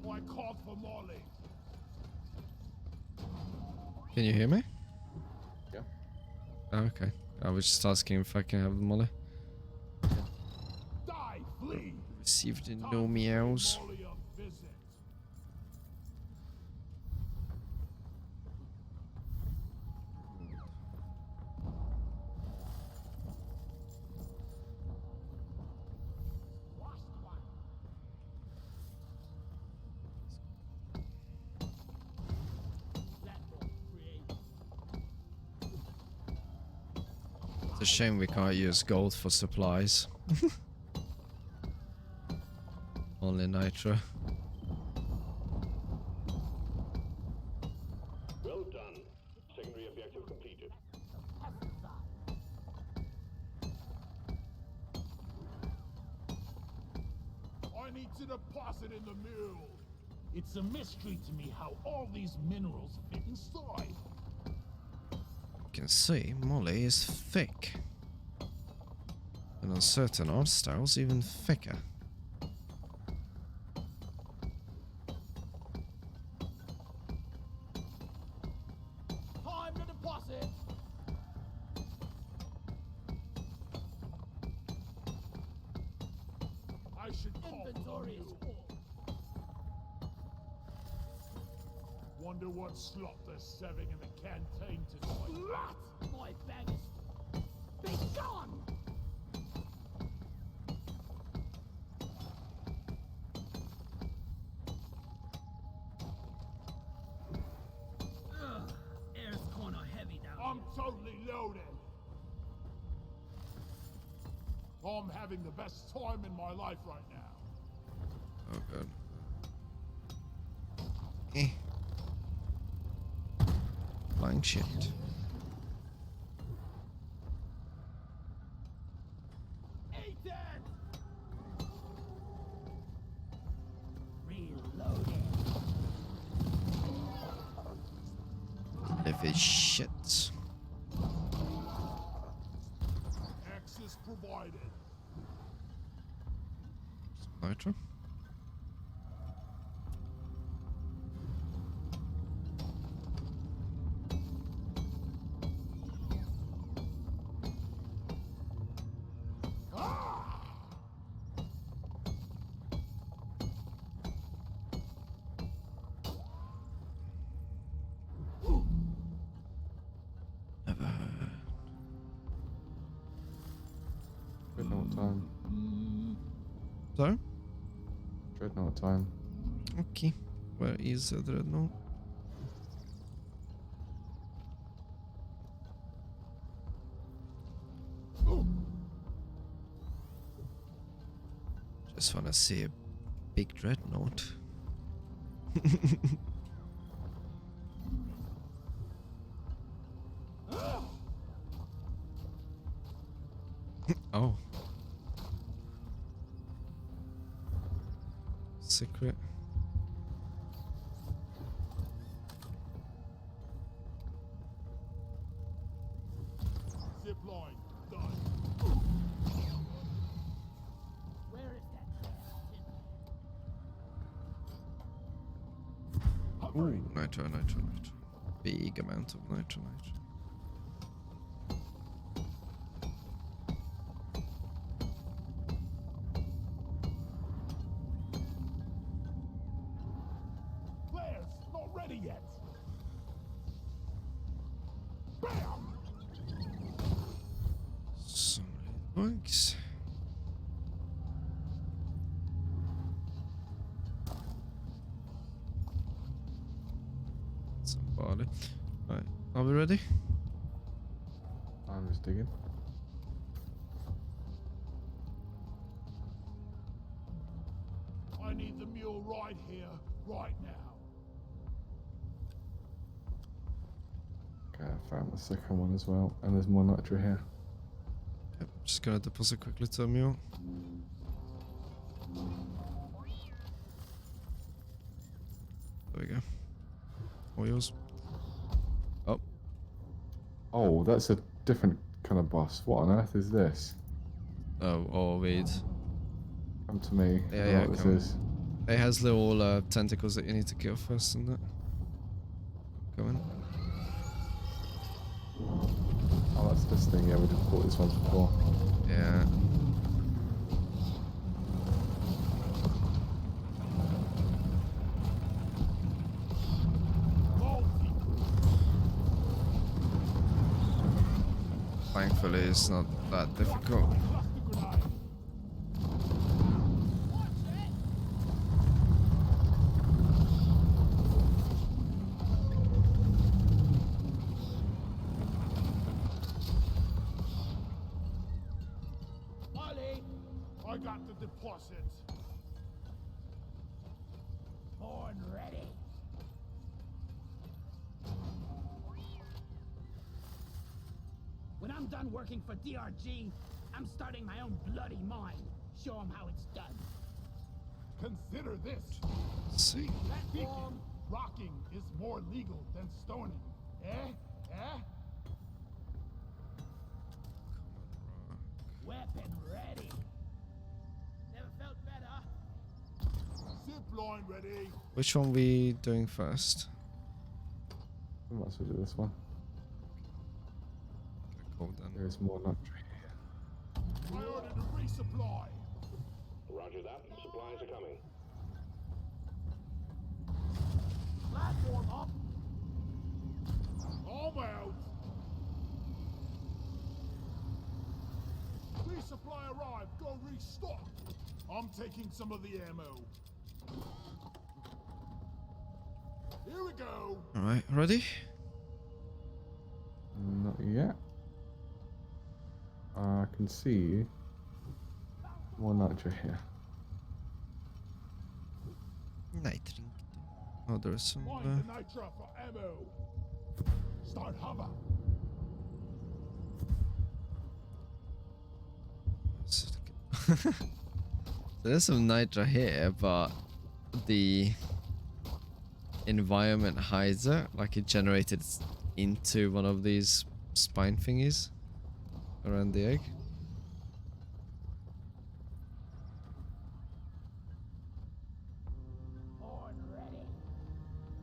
My card for Molly. Can you hear me? Yeah. Oh, okay. I was just asking if I can have the molly. Die, flee. Received Time no to pay meows. Molly a visit. It's a shame we can't use gold for supplies. Only nitro. Well done. Secondary objective completed. I need to deposit in the mule. It's a mystery to me how all these minerals fit inside. You can see molly is thick. And on certain art styles even thicker. Time to deposit. I should call for the Inventory is mule. full. Wonder what slop they're serving in the canteen tonight. Rat! My bag is full. Be gone! Ugh, air's kinda heavy down I'm here. totally loaded. I'm having the best time in my life right now. Oh god. Eh. Flying shit. Eat it! Reloading. If it's shit. Access provided. Nitro. Dreadnought time. So? Dreadnought time. Okay. Where is the dreadnought? Just wanna see a big dreadnought. Oh. Secret. Zip line done. Where is that? Ooh, nitro, nitro, nitro. Big amount of nitro, nitro. Players, not ready yet. Bam! So many bugs. Are we ready? I'm just digging. I need the mule right here, right now. Okay, I found the second one as well, and there's more nitro here. Yep, just gonna deposit quickly to a mule. There we go. All yours. Oh, Oh, that's a different kind of boss. What on earth is this? oh, wait. Come to me. Yeah, I know yeah, what this come. is. It has little tentacles that you need to kill first, isn't it? Go in. Oh, that's this thing. Yeah, we just fought this once before. Yeah. Thankfully, it's not that difficult. Cluster grenade. Molly, I got the deposit. born ready. When I'm done working for DRG, I'm starting my own bloody mine. Show 'em how it's done. Consider this. Let's see. Speaking, rocking is more legal than stoning. Eh? Eh? Weapon ready. Never felt better. Zip line ready. Which one we doing first? We might as well do this one. Okay, cool then. There is more nitro. I ordered a resupply. Roger that. Supplies are coming. Platform up. I'm out. Resupply arrived. Go restock. I'm taking some of the ammo. Here we go. Alright, ready? Not yet. I can see more nitro here. Nitring. Oh, there's some. Find the nitro for ammo. Start hover. There's some nitro here, but the environment hides it, like it generated into one of these spine thingies around the egg. Born ready.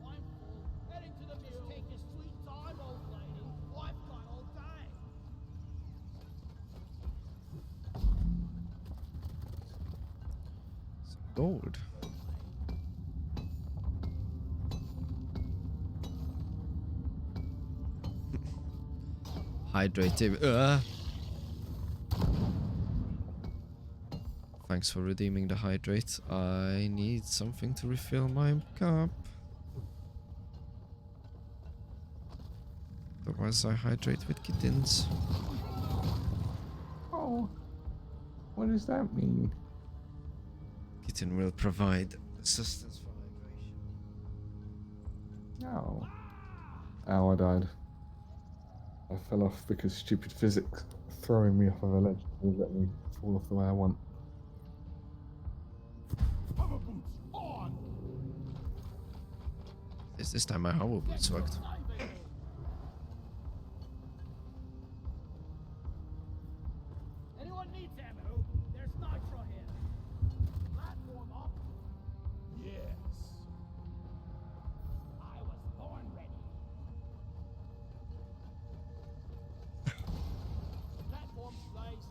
I'm full. Heading to the mule. Take your sweet time, old lady. I've got all day. Some gold. Hydrative. Thanks for redeeming the hydrate. I need something to refill my cup. Otherwise I hydrate with kittens. Oh, what does that mean? Kitten will provide assistance for hydration. No. Ow, I died. I fell off because stupid physics throwing me off of a ledge won't let me fall off the way I want. Hover boots on. This time my hover boots worked. Anyone needs ammo? There's nitro here. Platform up. Yes. I was born ready. Platform placed.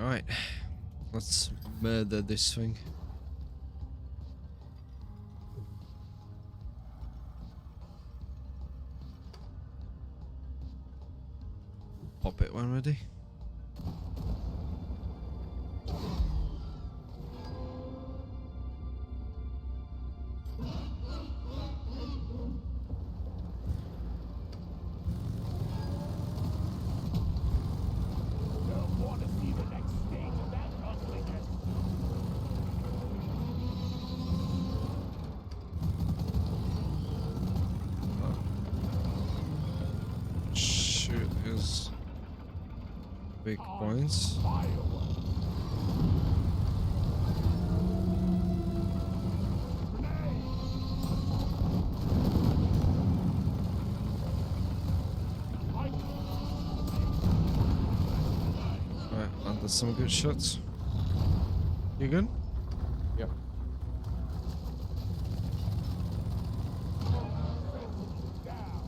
Alright, let's murder this thing. Pop it when ready. Don't want to see the next stage of that ugliness. Shoot his big points. Fireworks. Grenade. Alright, landed some good shots. You good? Yep. Down.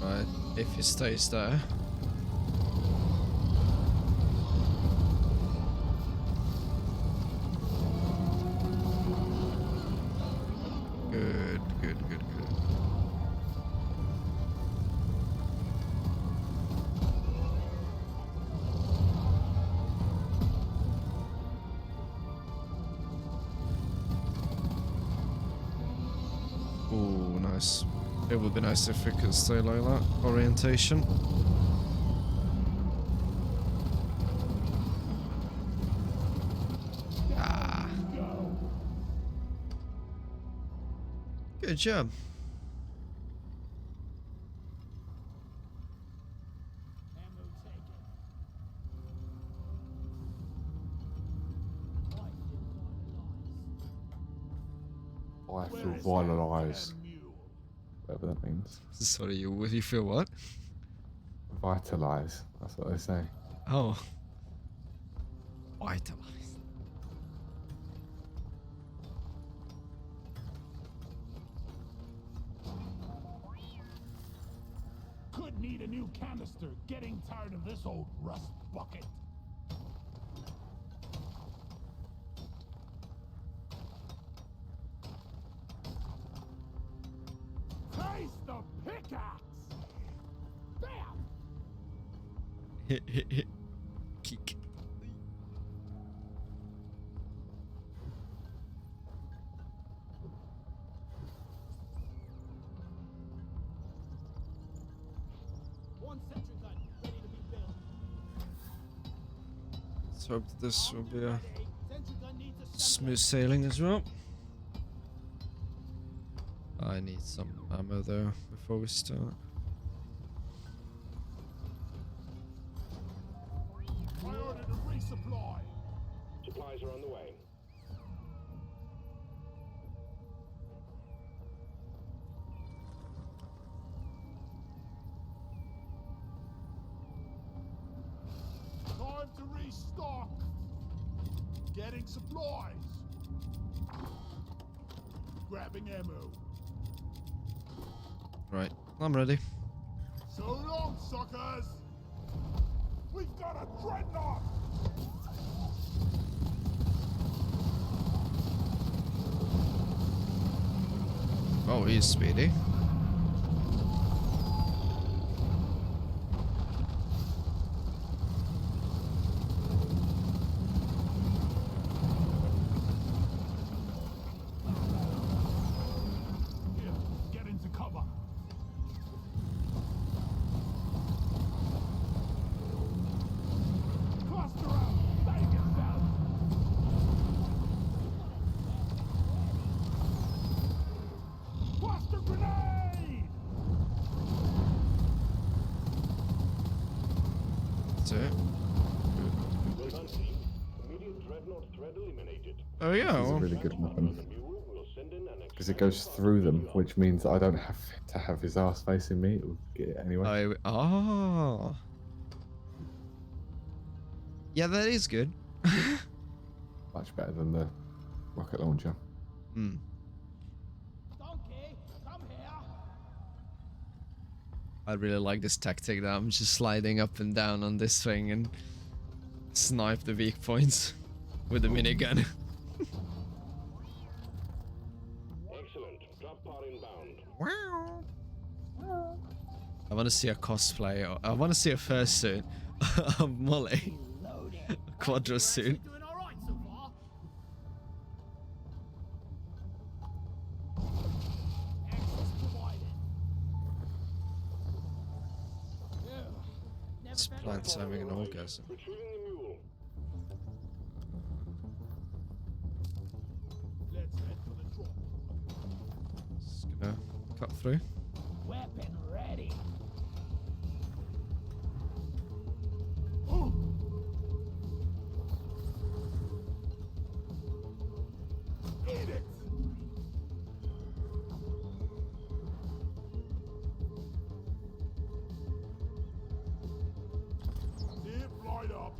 Right, if he stays there. Good, good, good, good. Ooh, nice. It would be nice if we could stay like that. Orientation. Ah. Go. Good job. Ammo taken. I feel I feel Where's that vitalized. damn mule? Whatever that means. Sorry, you feel what? Vitalize. That's what they say. Oh. Vitalized. Could need a new canister. Getting tired of this old rust bucket. Taste the pickaxe! Bam! Kick. One sentry gun ready to be built. Let's hope that this will be a Sentry gun needs a smooth sailing as well. I need some ammo though before we start. I ordered a resupply. Supplies are on the way. Time to restock. Getting supplies. Grabbing ammo. Right, I'm ready. So long, suckers! We've got a dreadnought! Oh, he's speedy. Here, get into cover. Cluster out! Take it down! Cluster grenade! That's it. Well done, team. Immediate dreadnought threat eliminated. Oh yeah, It's a well, really good On the weapon. mule, we'll send in an Because it goes extraction through them, pod. which means I don't have to have his ass facing me. It will get it anyway. oh. Yeah, that is good. Much better than the rocket launcher. Donkey, come here. I really like this tactic that I'm just sliding up and down on this thing and snipe the weak points with the minigun. Excellent. Drop pod inbound. Wow. I want to see a cosplay. I want to see a fursuit of Molly. Loaded. A quadro suit. Doing all right so far. Access provided. Never This felt plant's like having an orgasm. Retrieving the mule. Let's head for the drop. Just gonna cut through. weapon ready. Eat it! Dip right up.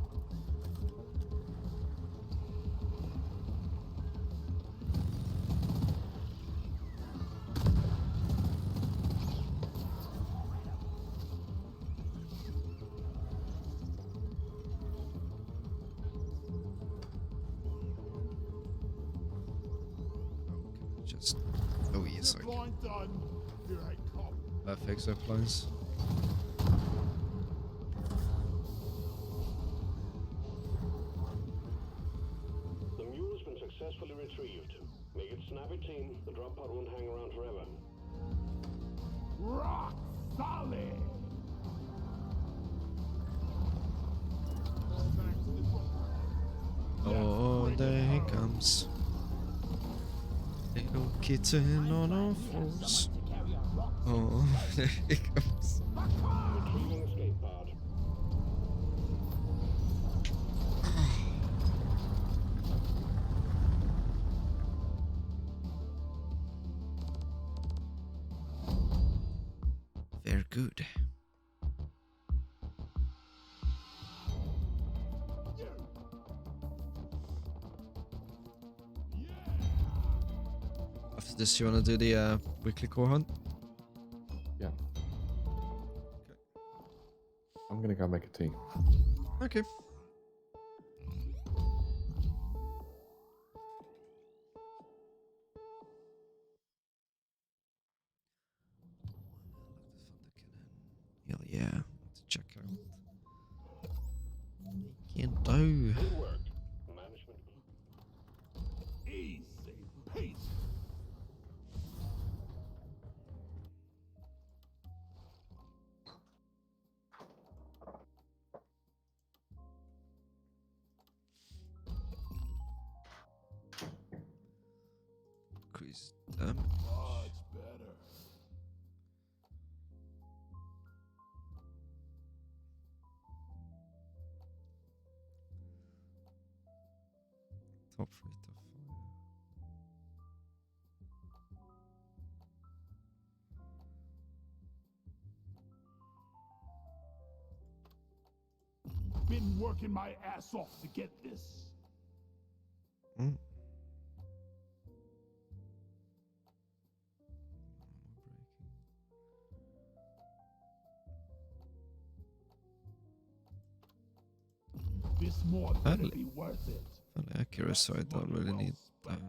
Just oh yes, Zip okay. line done. Here I come. Perfect zip lines. The mule's been successfully retrieved. Make it snappy, team. The drop pod won't hang around forever. Rock solid. Back to the drop. Oh, there he comes. Little kitten on all fours. To carry a rock. Oh, there he comes. Retrieving escape pod. Very good. After this, you wanna do the weekly core hunt? Yeah. I'm gonna go make a tea. Okay. Hell yeah. Let's check out. Can do. Good work. Management. Easy. Peace. Increase damage. Much better. Top rate of fire. Been working my ass off to get this. Mm. This more better Fairly- be worth it. Fairly accurate, so I don't really need that.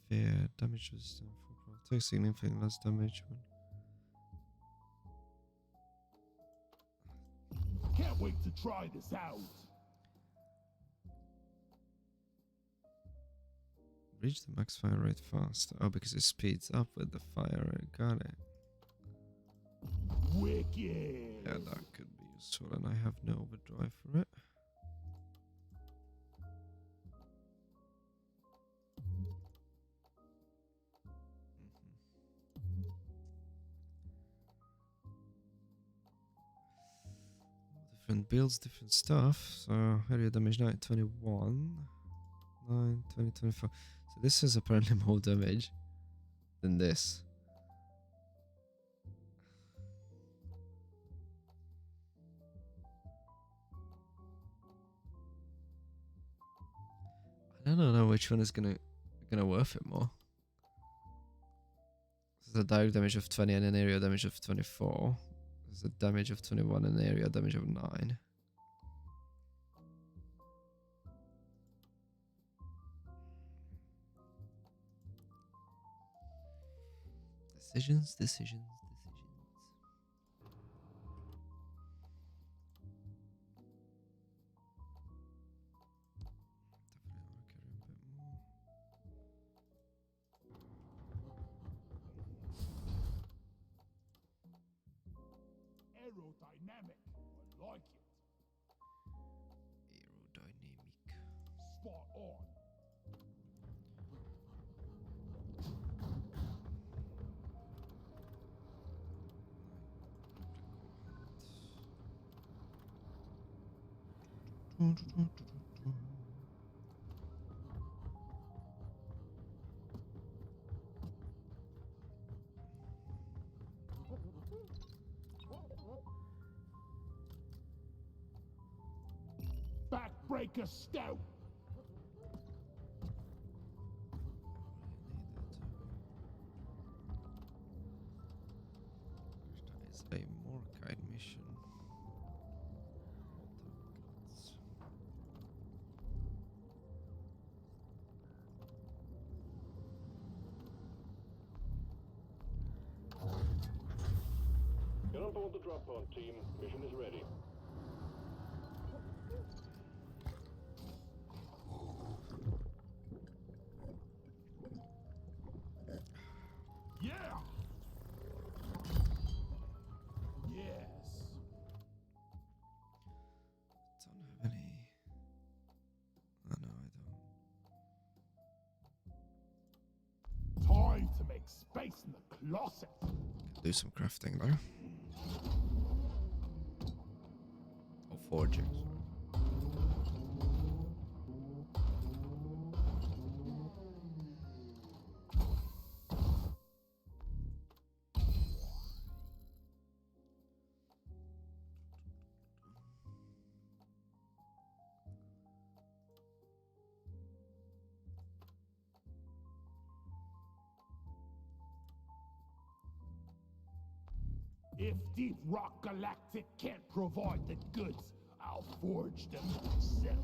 Fear damage resistance for craft. Take significantly less damage when Can't wait to try this out. reach the max fire rate fast. Oh, because it speeds up with the fire rate. Got it. Wicked. Yeah, that could be useful, and I have no overdrive for it. Different builds, different stuff. So area damage 9, 21, 9, 20, 24. So this is apparently more damage than this. I don't know which one is gonna worth it more. There's a direct damage of 20 and an area damage of 24. There's a damage of 21 and an area damage of 9. Decisions. Aerodynamic. I like it. Aerodynamic. Spot on. Backbreaker stout. That is a Morkite mission. Get on board the drop pod, team. Mission is ready. Yeah. Yes. Don't have any. Oh no, I don't. Time to make space in the closet. Do some crafting though. Or forging. If Deep Rock Galactic can't provide the goods, I'll forge them myself.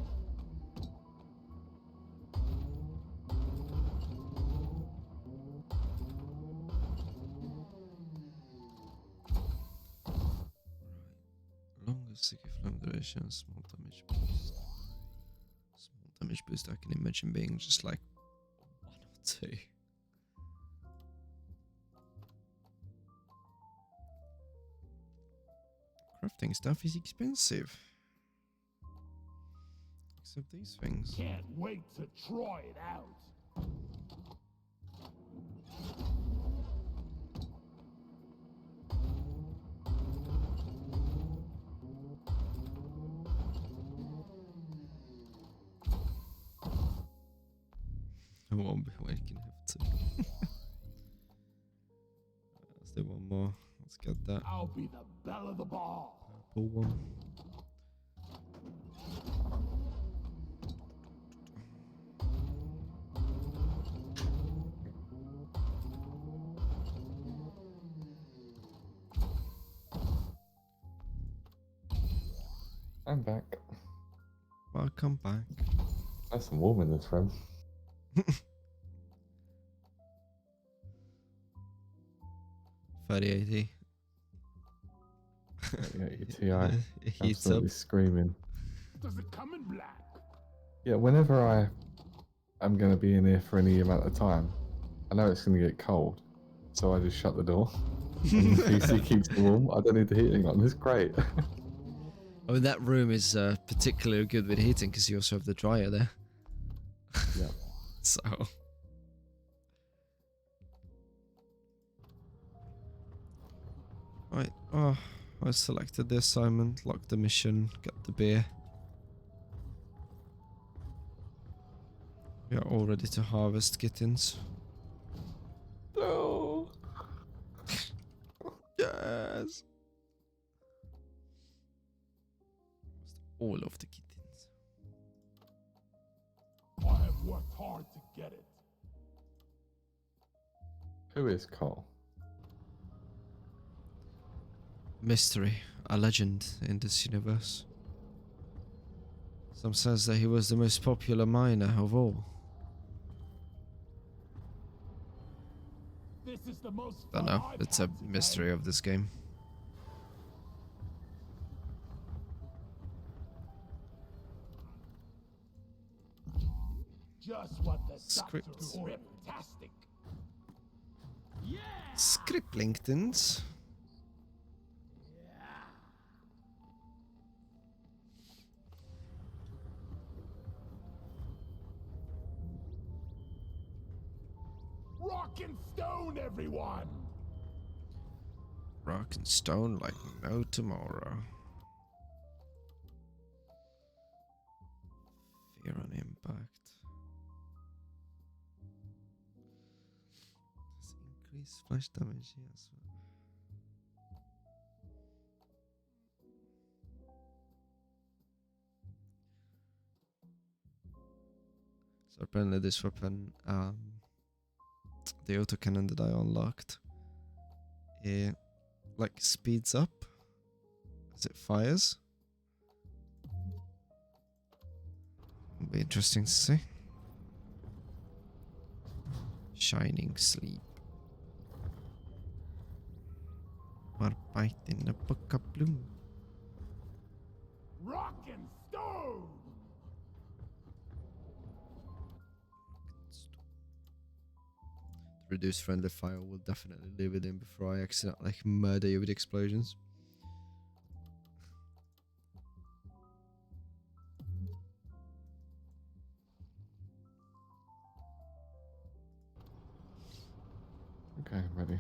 Longest sticky flame duration, small damage boost. Small damage boost, I can imagine being just like 1 or 2. Crafting stuff is expensive. Except these things. Can't wait to try it out. I won't be waking up to. Let's do one more. Let's get that I'll be the belle of the ball. purple one. I'm back. Welcome back. Nice and warm in this room. 3080. Yeah, ETI. It heats up. Absolutely screaming. Does it come in black? Yeah, whenever I'm going to be in here for any amount of time, I know it's going to get cold, so I just shut the door. And the PC keeps warm. I don't need the heating on. It's great. I mean, that room is particularly good with heating because you also have the dryer there. Yeah. So. Right. Oh, I selected the assignment, locked the mission, got the beer. We are all ready to harvest kittens. No. Yes. All of the kittens. I have worked hard to get it. Who is Cole? Mystery, a legend in this universe. Some says that he was the most popular miner of all. This is the most Don't fun know, I've it's a had today. mystery of this game. Just what the Scripts. doctor Riptastic. Yeah. Scriptlingtons. Rock and stone, everyone. Rock and stone like no tomorrow. Fear on impact. Does increase splash damage? Yes. So apparently this weapon, the autocannon that I unlocked, it like speeds up as it fires. It'll be interesting to see. Shining sleep. Arbeit in the book of bloom. Rock and stone. Reduce friendly fire will definitely leave it in before I accidentally murder you with explosions. Okay, I'm ready.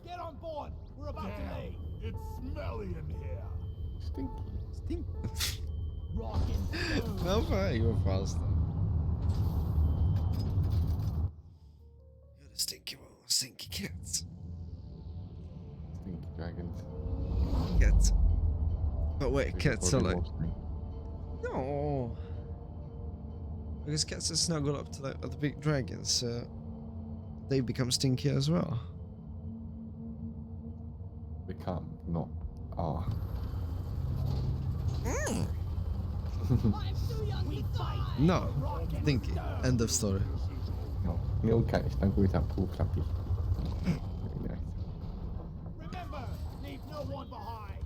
Get on board. We're about Damn, to leave. it's smelly in here. Stinky. Stink. Rock and stone. How far you were faster. You're the stinky one, stinky cats. Stinky dragons. Cats. But wait, Big cats are body like. monster. No. Because cats are snuggled up to the other big dragons, so they become stinky as well. Become, not are. I'm too young to fight. No, stinky. End of story. No. Little cat is snuggled with that pool fluffy. Very nice. Remember, leave no one behind.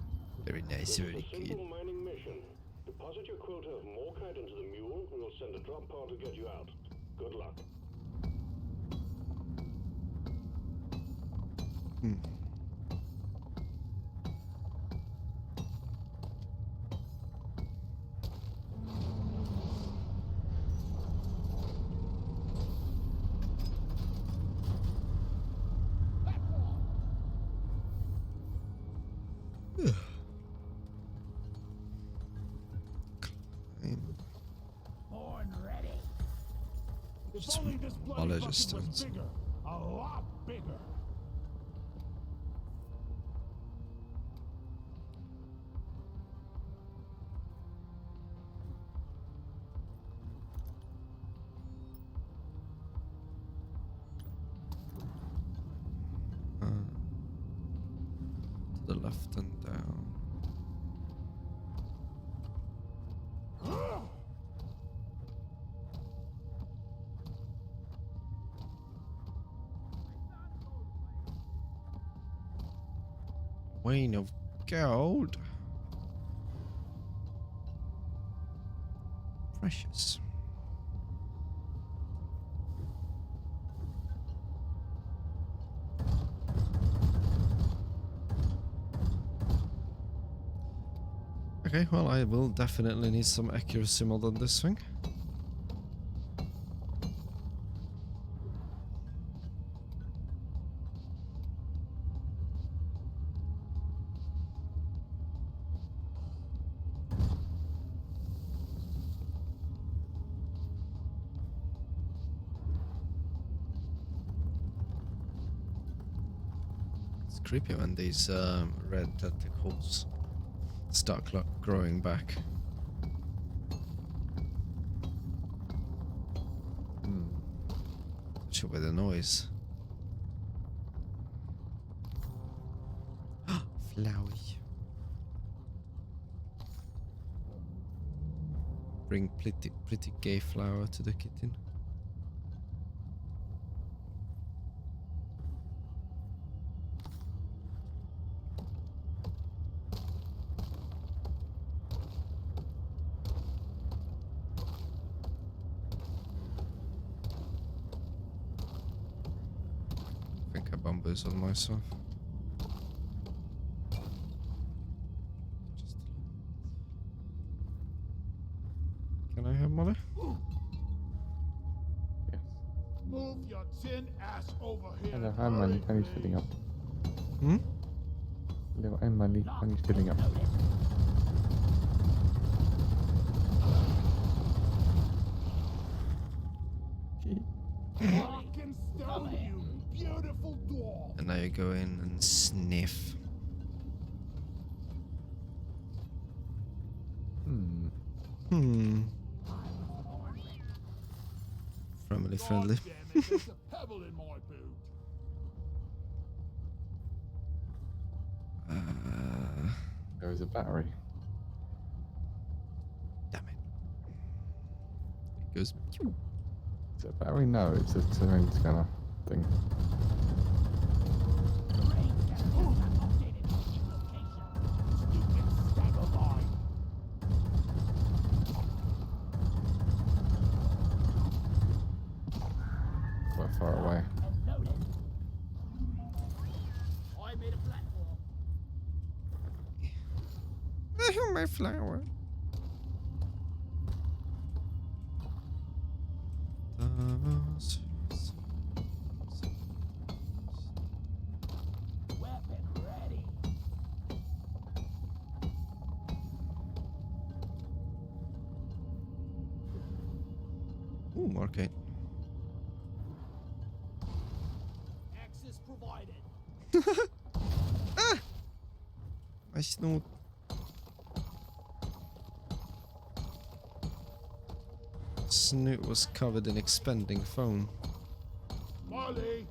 Very nice, This is very a good. simple mining mission. Deposit your quota of morkite into the mule, and we'll send a drop pod to get you out. Good luck. Born ready. If Just only this bloody knowledge bucket was stones. bigger, a lot bigger. To the left and down. Vein of gold. Precious. Okay, well, I will definitely need some accuracy mod on this thing. It's creepy when these red tentacles start growing back. creature with a noise. Flowey. Bring pretty gay flower to the kitten. I think I bamboozled myself. Can I have money? Yes. Move your tin ass over here. Hello, and hi, money. hurry, Money's please. filling up. Hmm? Hello, I'm money. Money's filling up. Fucking stone, you beautiful dwarf. And now you go in and sniff. Family friendly. God damn it, there's a pebble in my boot. There is a battery. Damn it. It goes. Is it a battery? No, it's a terrain scanner thing. Terrain scanner has not updated its location. Stupid stagger line. Quite far away. And loaded. I made a platform. My flower. Weapon ready. Ooh, arcade. Access provided. My snoot. Snoot was covered in expanding foam. Molly.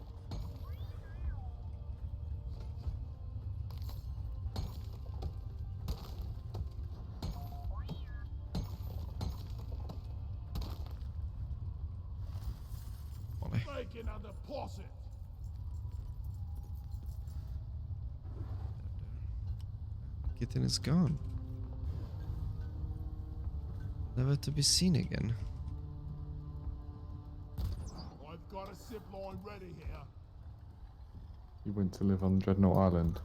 Molly. Bacon on the posset. Kitten is gone. Never to be seen again. I've got a zip line ready here. You went to live on Dreadnought Island.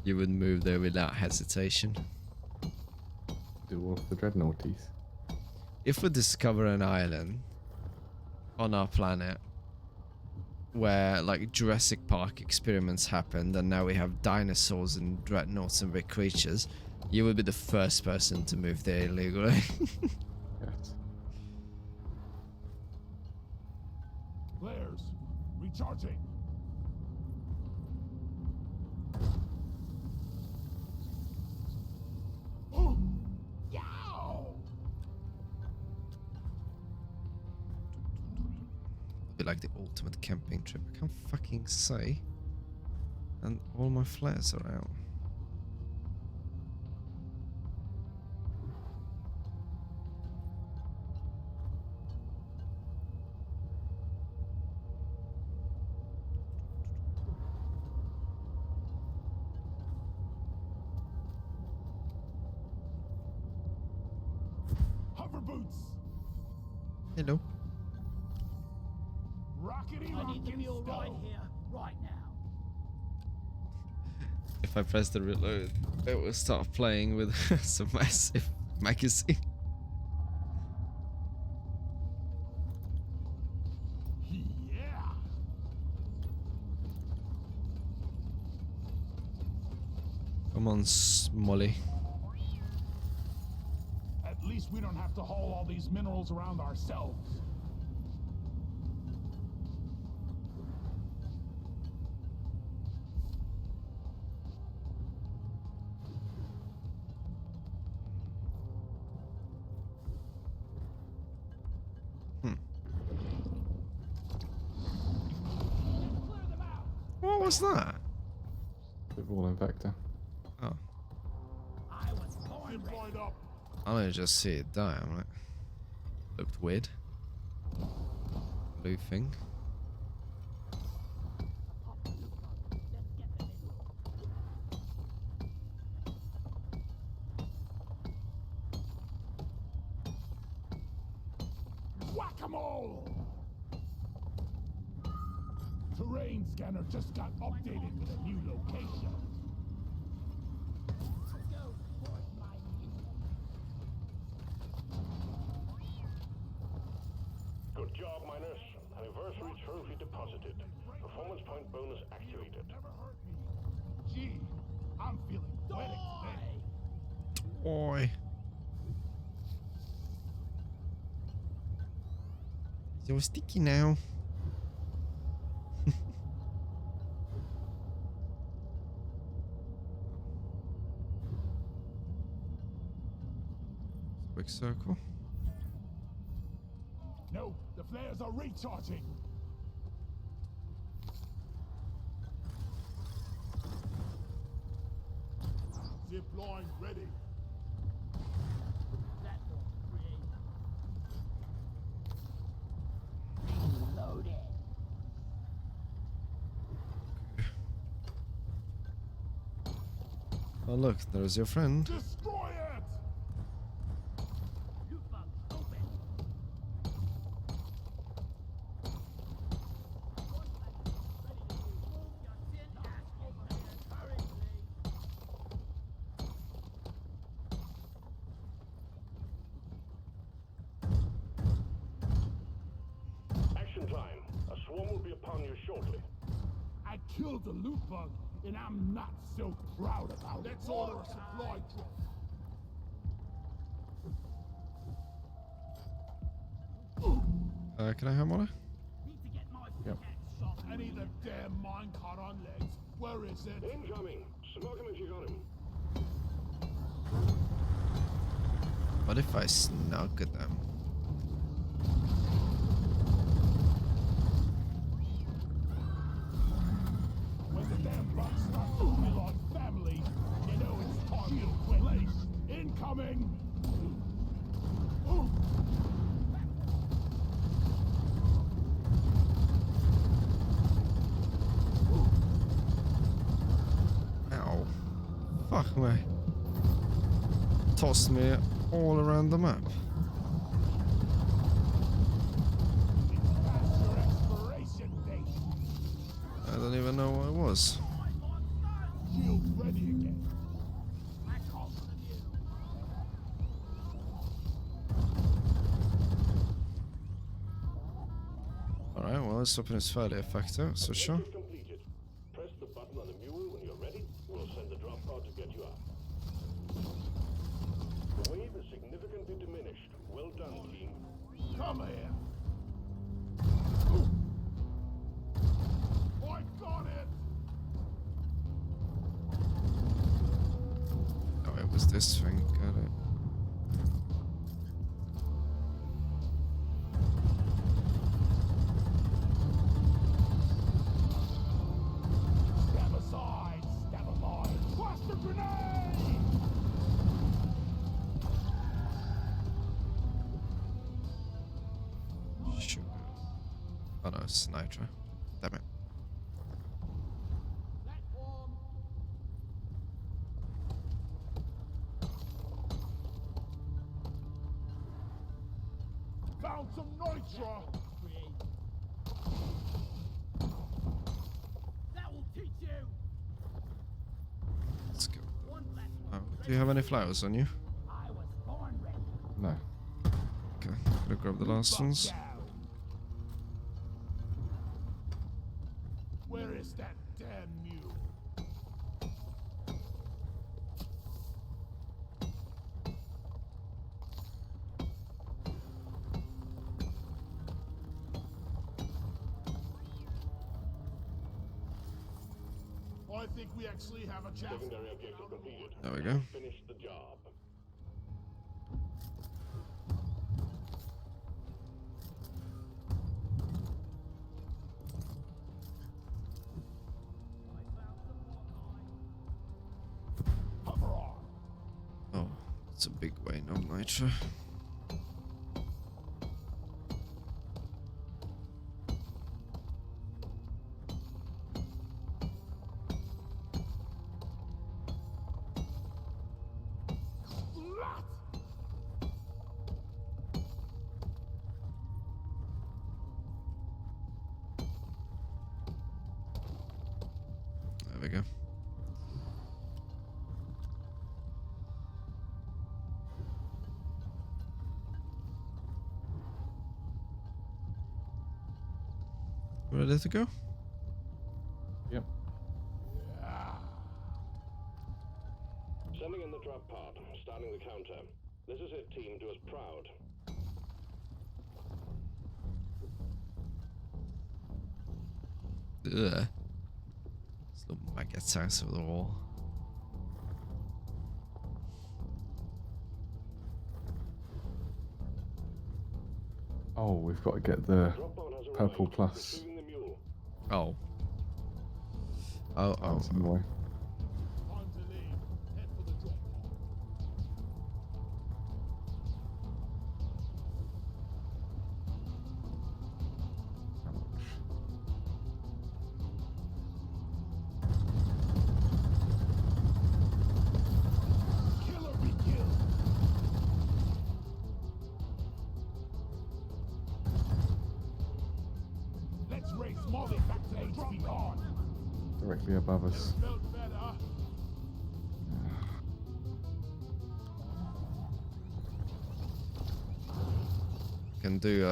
You would move there without hesitation. Do all of the Dreadnoughties. If we discover an island on our planet where like Jurassic Park experiments happened and now we have dinosaurs and dreadnoughts and big creatures, you would be the first person to move there illegally. Yes. Flares. Recharging. Oh! Yow! It'd be like the ultimate camping trip. I can't fucking say. And all my flares are out. Hover boots. Hello. Rockety I need the rockin' mule right stone. here, right now. If I press the reload, it will start playing with some massive magazine. Yeah. Come on, Molly. At least we don't have to haul all these minerals around ourselves. was that? The ball infector. Oh, I was born Zip ready. right up. I only just see it die. I'm like, looked weird. Blue thing. Let's get them in. Whack-a-mole! Terrain scanner just got updated with a new location. Go forth my mission. Good job, miners. Anniversary trophy deposited. Performance point bonus activated. Never hurt me. Gee, I'm feeling poetic today. Oi. So sticky now. Quick circle. No, the flares are recharging. Zip line ready. Platform created. Reloaded. Oh look, there's your friend. Destroy it! Loot bug open. Action time. A swarm will be upon you shortly. I killed the loot bug, and I'm not so proud about it. Let's order a supply drop. Can I have one? Need to get my Yep. pickaxe sharp. I need a damn minecart on legs. Where is it? Incoming. Smoke him if you got him. What if I snug them? When the damn bugs start moving on family, you know it's time to place. Incoming! Ooh. Ow. Fuck me. Tossed me all around the map. It's past your expiration date. I don't even know where I was. Shield ready again. Alright, well, this weapon is fairly effective, so sure. Objective completed. Press the button on the mule when you're ready. We'll send the drop pod to get you out. The wave is significantly diminished. Well done, team. Come here. Ooh. I got it. Oh, it was this thing, got it. Stab aside. Stab alive. Cluster grenade. Shoot. Oh no, it's Nitro. Damn it. Platform. Found some nitro. Create. That will teach you. Let's go. One platform. Oh, do you have any flowers on you? I was born ready. No. Okay, gonna grab the last ones. Down. Where is that damn mule? I think we actually have a chance. Secondary objective completed. There we go. Finish the job. It's a big way, no nitro. There we go. Ready to go? Yep. Sending in the drop pod, starting the counter. This is it, team. Do us proud. Ugh. This little maggot out of the wall. Oh, we've got to get the Drop pod has purple arrived. plus. Retrieving the mule. Oh. Oh, oh. That's in the way. Time to leave. Head for the drop pod. Killer be killed. Let's race Molly back to HP pod. Directly above us. Felt better. Can do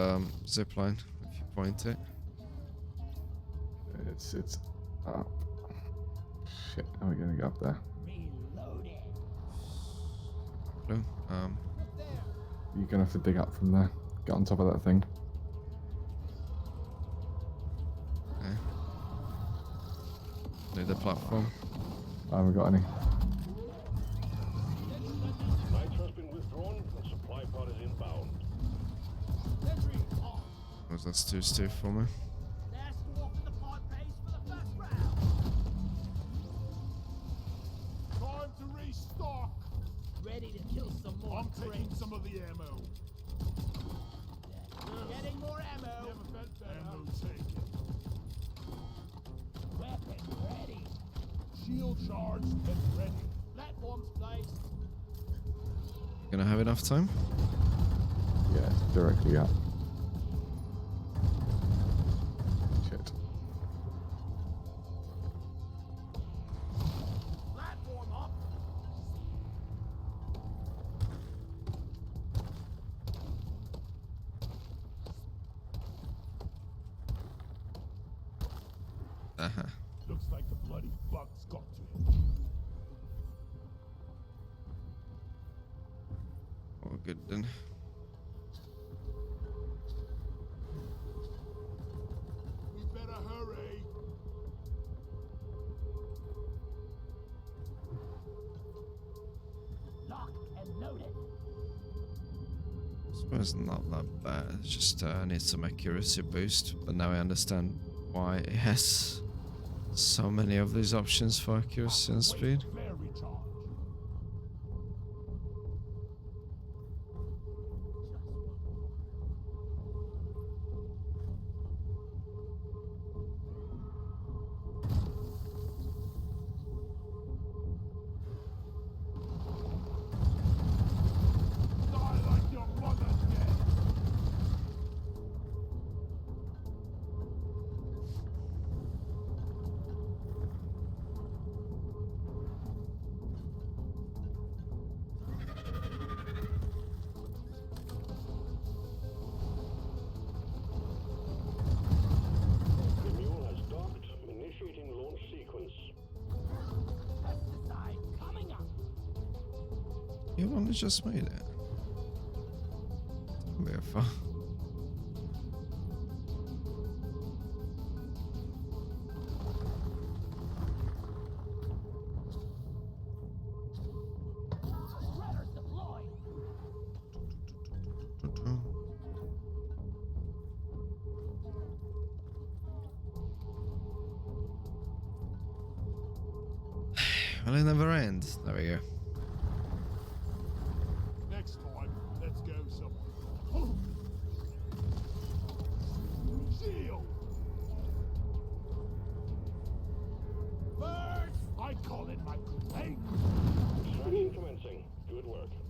zipline if you point it. It's up. Shit, how are we gonna get up there? Reloaded. Blue. You're gonna have to dig up from there. Get on top of that thing. Okay. Need the platform. I haven't got any. Knights has been withdrawn and supply pod is inbound. Sentry on. Oh, that's too stiff for me. Last walk in the pod pace for the first round. Time to restock. Ready to kill some more. I'm taking crates. some of the ammo. Getting more ammo. Never felt better. Ammo taken. Weapon ready. Shield charged and ready. Platforms placed. Gonna have enough time? Yeah, it's directly up. Shit. Platform up. Uh-huh. Looks like the bloody bugs got to him. Oh, good then. We better hurry. Locked and loaded. I suppose not that bad. It's just needs some accuracy boost. But now I understand why it has so many of these options for accuracy and speed. Flare recharge. Die like your brother's dead. The mule has docked. Initiating launch sequence. Pesticide coming up. You only just made it. Therefore. Spreaders deployed. Well, it never ends. There we go.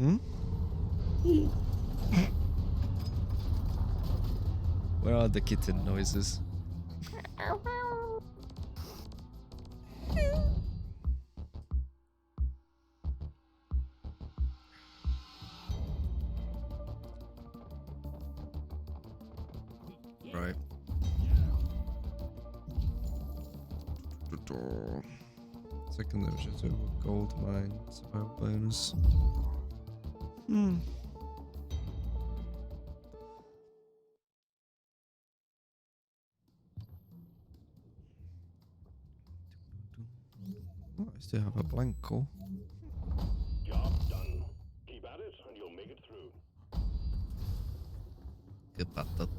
Hmm? Where are the kitten noises? Right. Second division to gold mine survival bonus. Hmm. Oh, I still have a blank call. Job done. Keep at it, and you'll make it through. Good about that.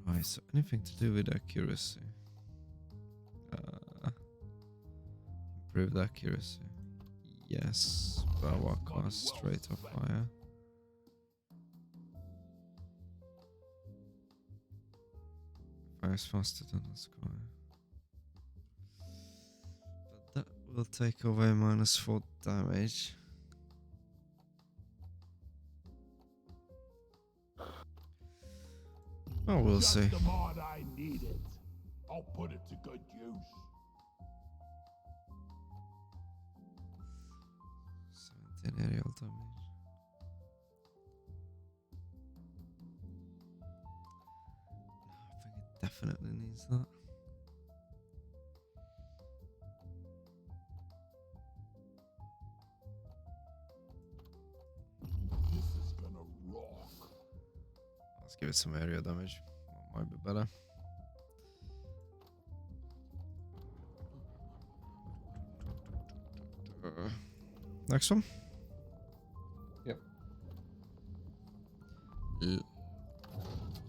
Right, so anything to do with accuracy? Improved accuracy. Yes. Power cast straight of fire. Fires faster than a sky. But that will take away -4 damage. Oh, we'll Just see. the mod I needed. I'll put it to good use. 17 aerial damage. I think it definitely needs that. This is gonna rock. Let's give it some area damage. That might be better. Next one. Yep.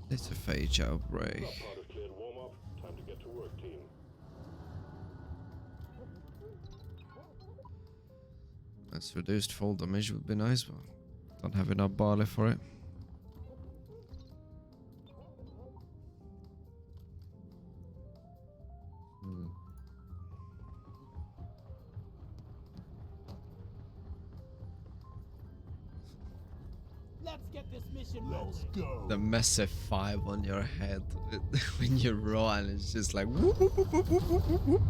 Lithophage outbreak. Drop pod is cleared. Warm up. Time to get to work, team. That's reduced fall damage would be nice, but don't have enough barley for it. Hmm. Let's get this mission Let's rolling. go. The massive 5 on your head when you run, it's just like whoop, whoop, whoop, whoop, whoop, whoop, whoop.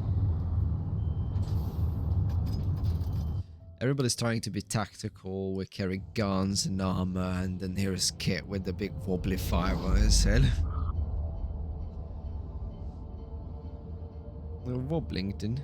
Everybody's trying to be tactical. We carry guns and armor, and then here's Kit with the big wobbly 5 on his head. Wobblington.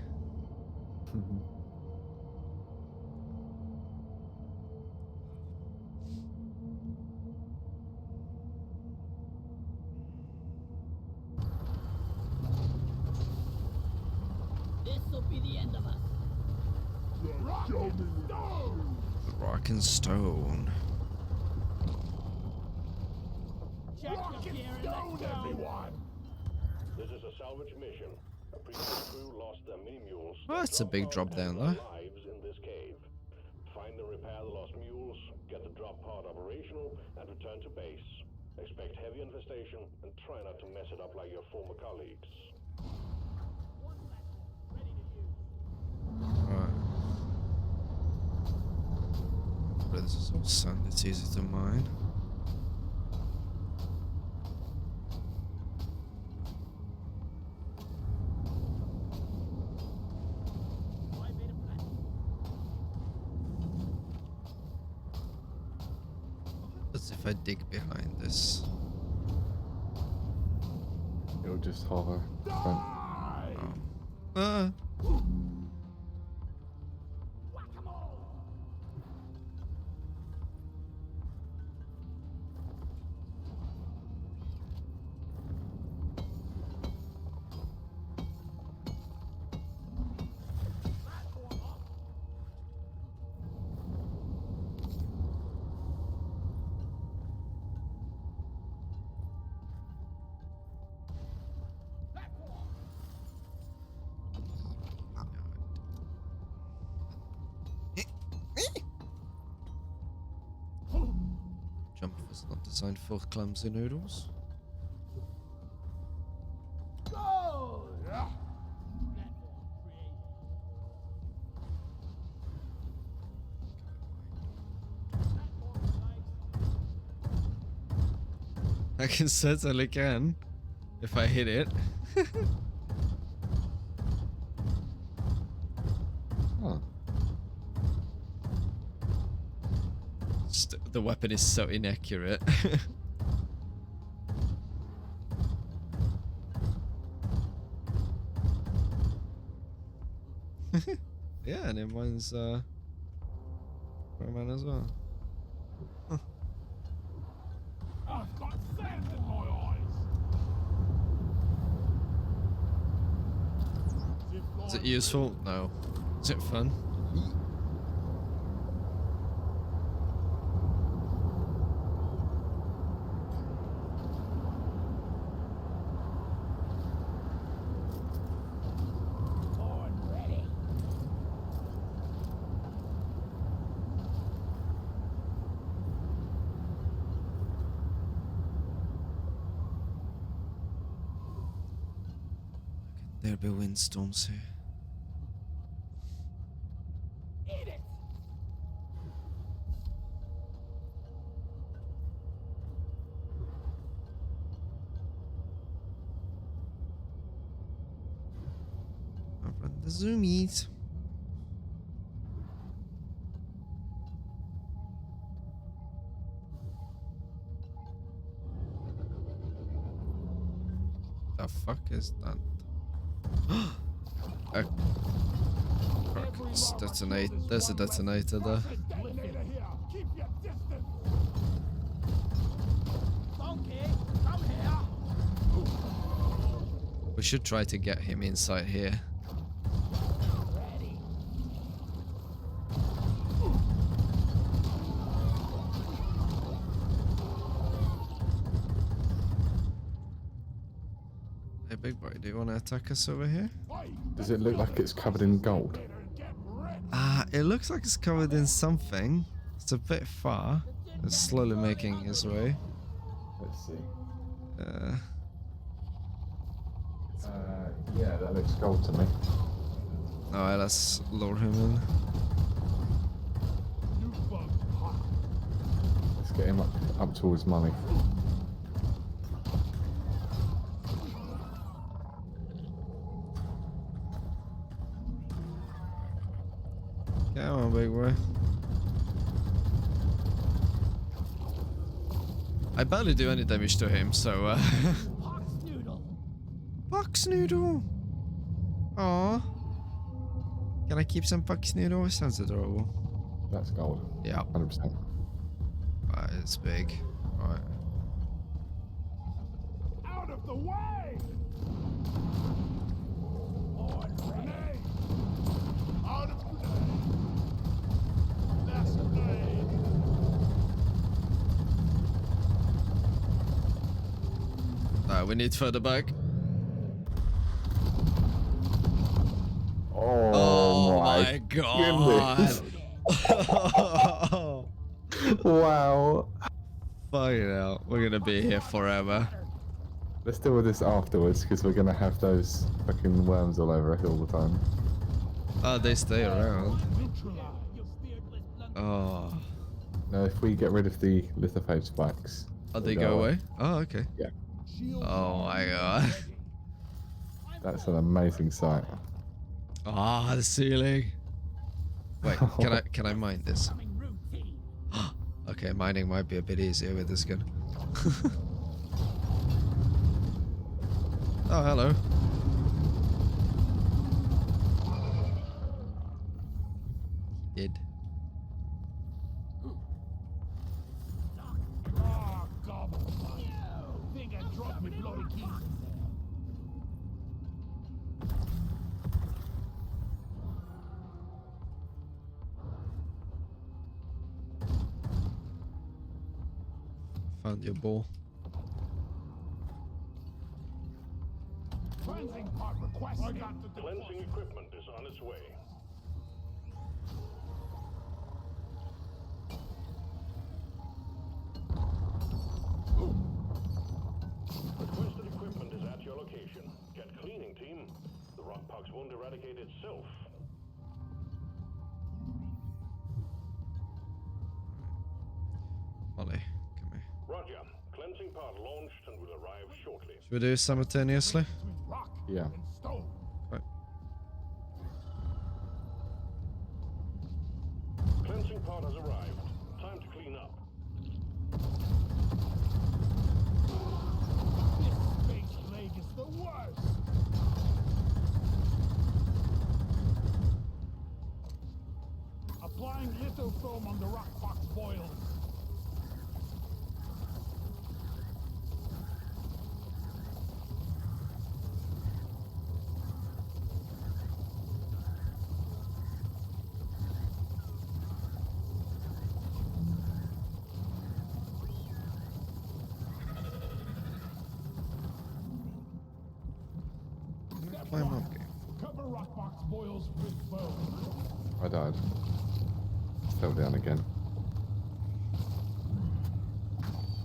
This'll be the end of us. Rocket stone. Rock and stone. Check the Rocket gear and stone, let's go. everyone. This is a salvage mission. A previous crew lost their mini mules. Oh, that's a big drop down there. there. Lives in this cave. Find and repair the lost mules, get the drop pod operational, and return to base. Expect heavy infestation and try not to mess it up like your former colleagues. Right. But this is all sand, it's easy to mine. What if I dig behind this? It'll just hover. Front. Ah. Jump was not designed for clumsy noodles. Go! I can certainly can. If I hit it. Oh. Just, the weapon is so inaccurate. Yeah, and mine's mine as well. I've got sand in my eyes. Is it useful? No. Is it fun? I'm ready. There'll be windstorms here. Eat it. I'll run the zoomies. The fuck is that? A It's detonate. There's a detonator there. Detonator here. Keep your distance. Donkey, come here. We should try to get him inside here. Ready. Hey, big boy, do you want to attack us over here? Does it look like it's covered in gold? It looks like it's covered in something. It's a bit far. It's slowly making his way. Let's see. Yeah, that looks gold to me. Alright, let's lure him in. Let's get him up towards mummy. Come on, big boy. I barely do any damage to him, so Pox noodle. Box noodle! Aww. Can I keep some box noodle? It sounds adorable. That's gold. Yeah. 100%. Alright, it's big. Alright. Out of the way! Grenade! Out of grenade! That's grenade! We need further back. Oh, my god! Wow. Fucking hell, we're gonna be here forever. Let's deal with this afterwards because we're gonna have those fucking worms all over us all the time. Oh, they stay around. You beardless blunt. Oh. Now, if we get rid of the lithophage spikes, Oh, they they'll go away? Oh, okay. Yeah, Oh my god. that's an amazing sight. Ah, the ceiling. Wait, can I mine this? Becoming routine. Okay, mining might be a bit easier with this gun. Oh, hello. He did. Ah, gobble. Think I dropped me bloody keys in there. Found your ball. Cleansing part requested. I got the Cleansing equipment is on its way. Requested equipment is at your location. Get cleaning, team. The rockpox won't eradicate itself. Molly, come here. Roger. Cleansing pod launched and will arrive shortly. Should we do it simultaneously? Between rock Yeah. and stone. Right. Cleansing pod has arrived. Time to clean up. This space plague is the worst. Applying lithofoam on the rock box boils. Climb up game. Cover rock box boils with foam. I died. Fell down again.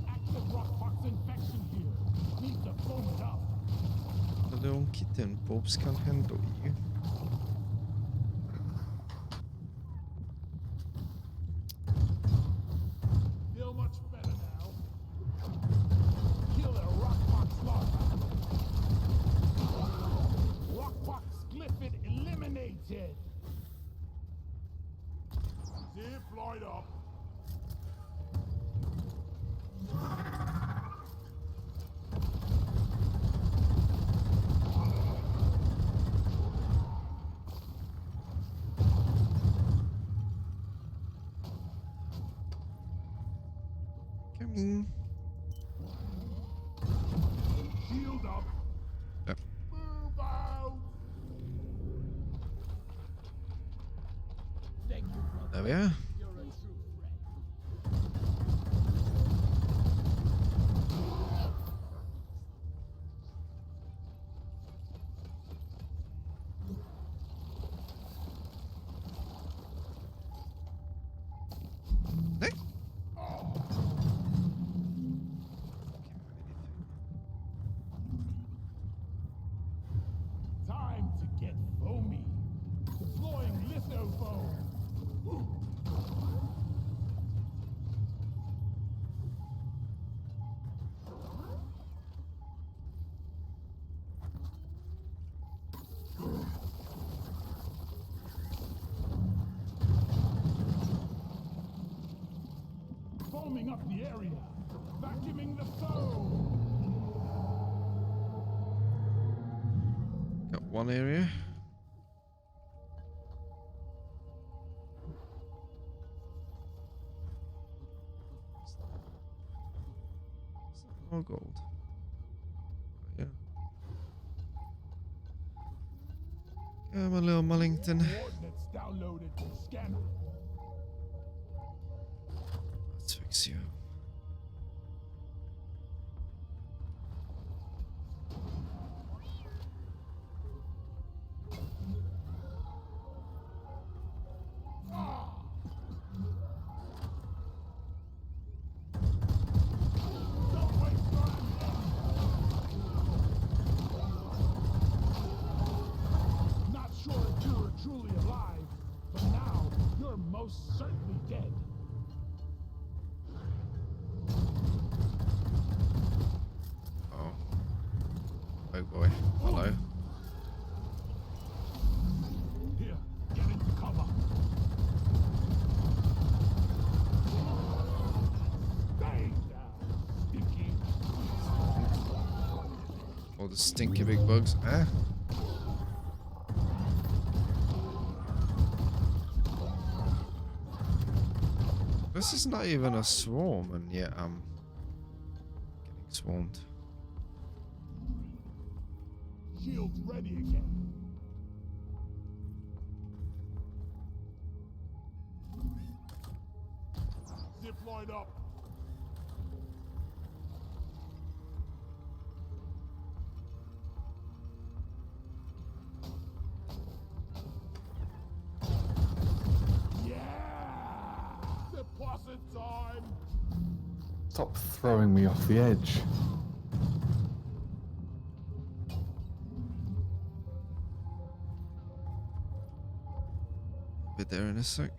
Active rock box infection here. Need to foam it up. Hade hon kitten Bobs kan hända ju. Feel much better now. Kill a rock box larva. Rock box glyphid eliminated. Zip light up. Coming. Shield up. Yep. Move out. Thank you, brother. There we are. You're a true friend. Nej. Time to get foamy. Deploying lithofoam. Foaming up the area. Vacuuming the foam. Got one area. More gold. Yeah. Come on, little Mullington. Coordinates downloaded to scanner. Let's fix you. Don't waste your ammunition. Not sure if you were truly alive, but now you're most certainly dead. Oh. Oh boy. Hello. Here, get into cover. Stay down, stinky. All the stinky big bugs. Ah. This is not even a swarm, and yet I'm getting swarmed. Shields ready again. Zip line up. Yeah! Deposit time! Stop throwing me off the edge. Be there in a sec.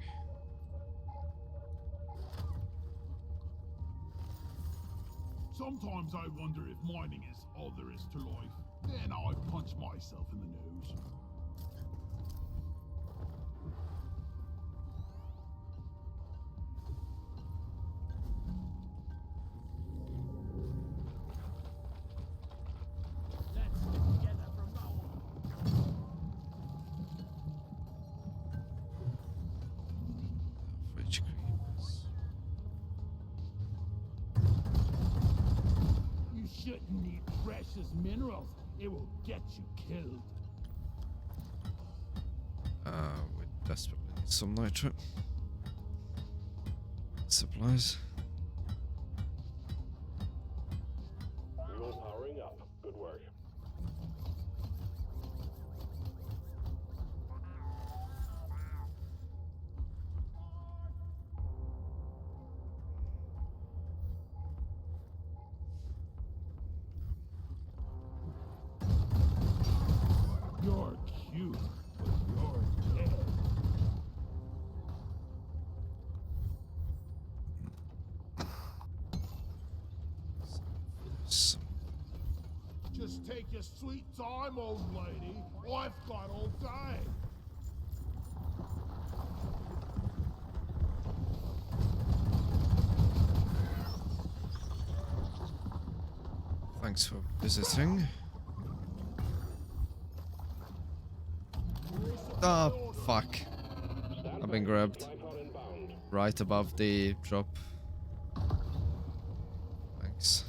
Sometimes I wonder if mining is all there is to life. Then I punch myself in the nose. Let's stick together from now on. Fridge creeps. You shouldn't eat precious minerals. It will get you killed. We desperately need some nitro. Supplies. Fuel powering up. Good work. You're cute, but you're dead. Some Just take your sweet time, old lady. I've got all day. thanks for visiting. Oh, fuck. I've been grabbed Flight on inbound. right above the drop. Thanks.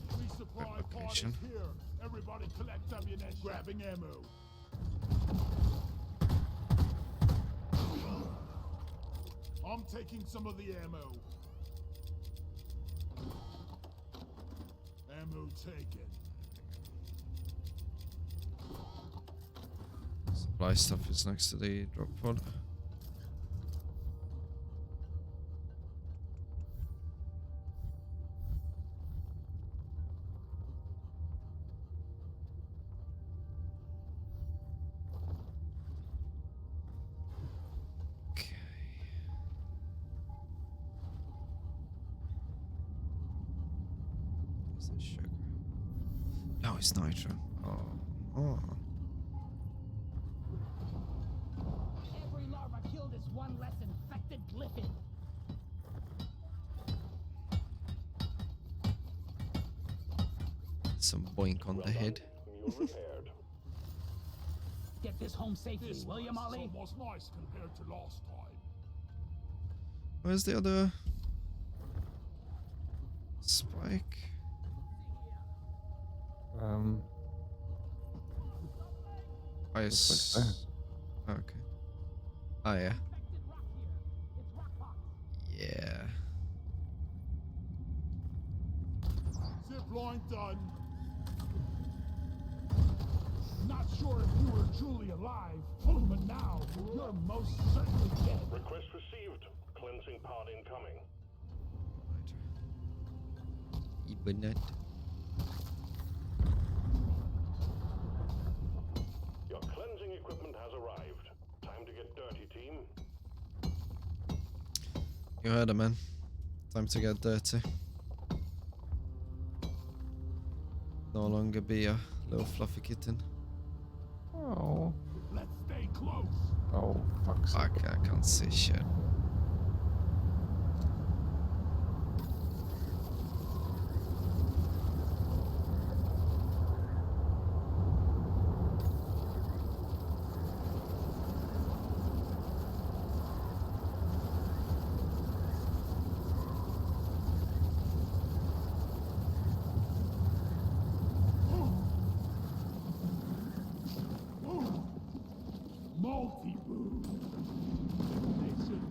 Resupply pod is location. here. Everybody collect ammunition. Grabbing ammo. I'm taking some of the ammo. Ammo taken. Supply stuff is next to the drop pod. Okay. Is that sugar? No, it's nitro. Oh. Every larva killed is one less infected glyphid. Some boink on the head. Mule repaired. Get this home safely, This will you, place Molly? is almost nice compared to last time. Where's the other spike? I Looks like okay. Oh yeah. Infected rock here. It's rock box. Yeah. Zip line done. Not sure if you were truly alive, but now you're most certainly dead. Request received. Cleansing pod incoming. Ibanet. Your cleansing equipment has arrived. Time to get dirty, team. You heard it, man. Time to get dirty. No longer be a little fluffy kitten. Oh, Let's stay close. oh, fuck's sake. Fuck, I can't see shit. Multi-boo. They should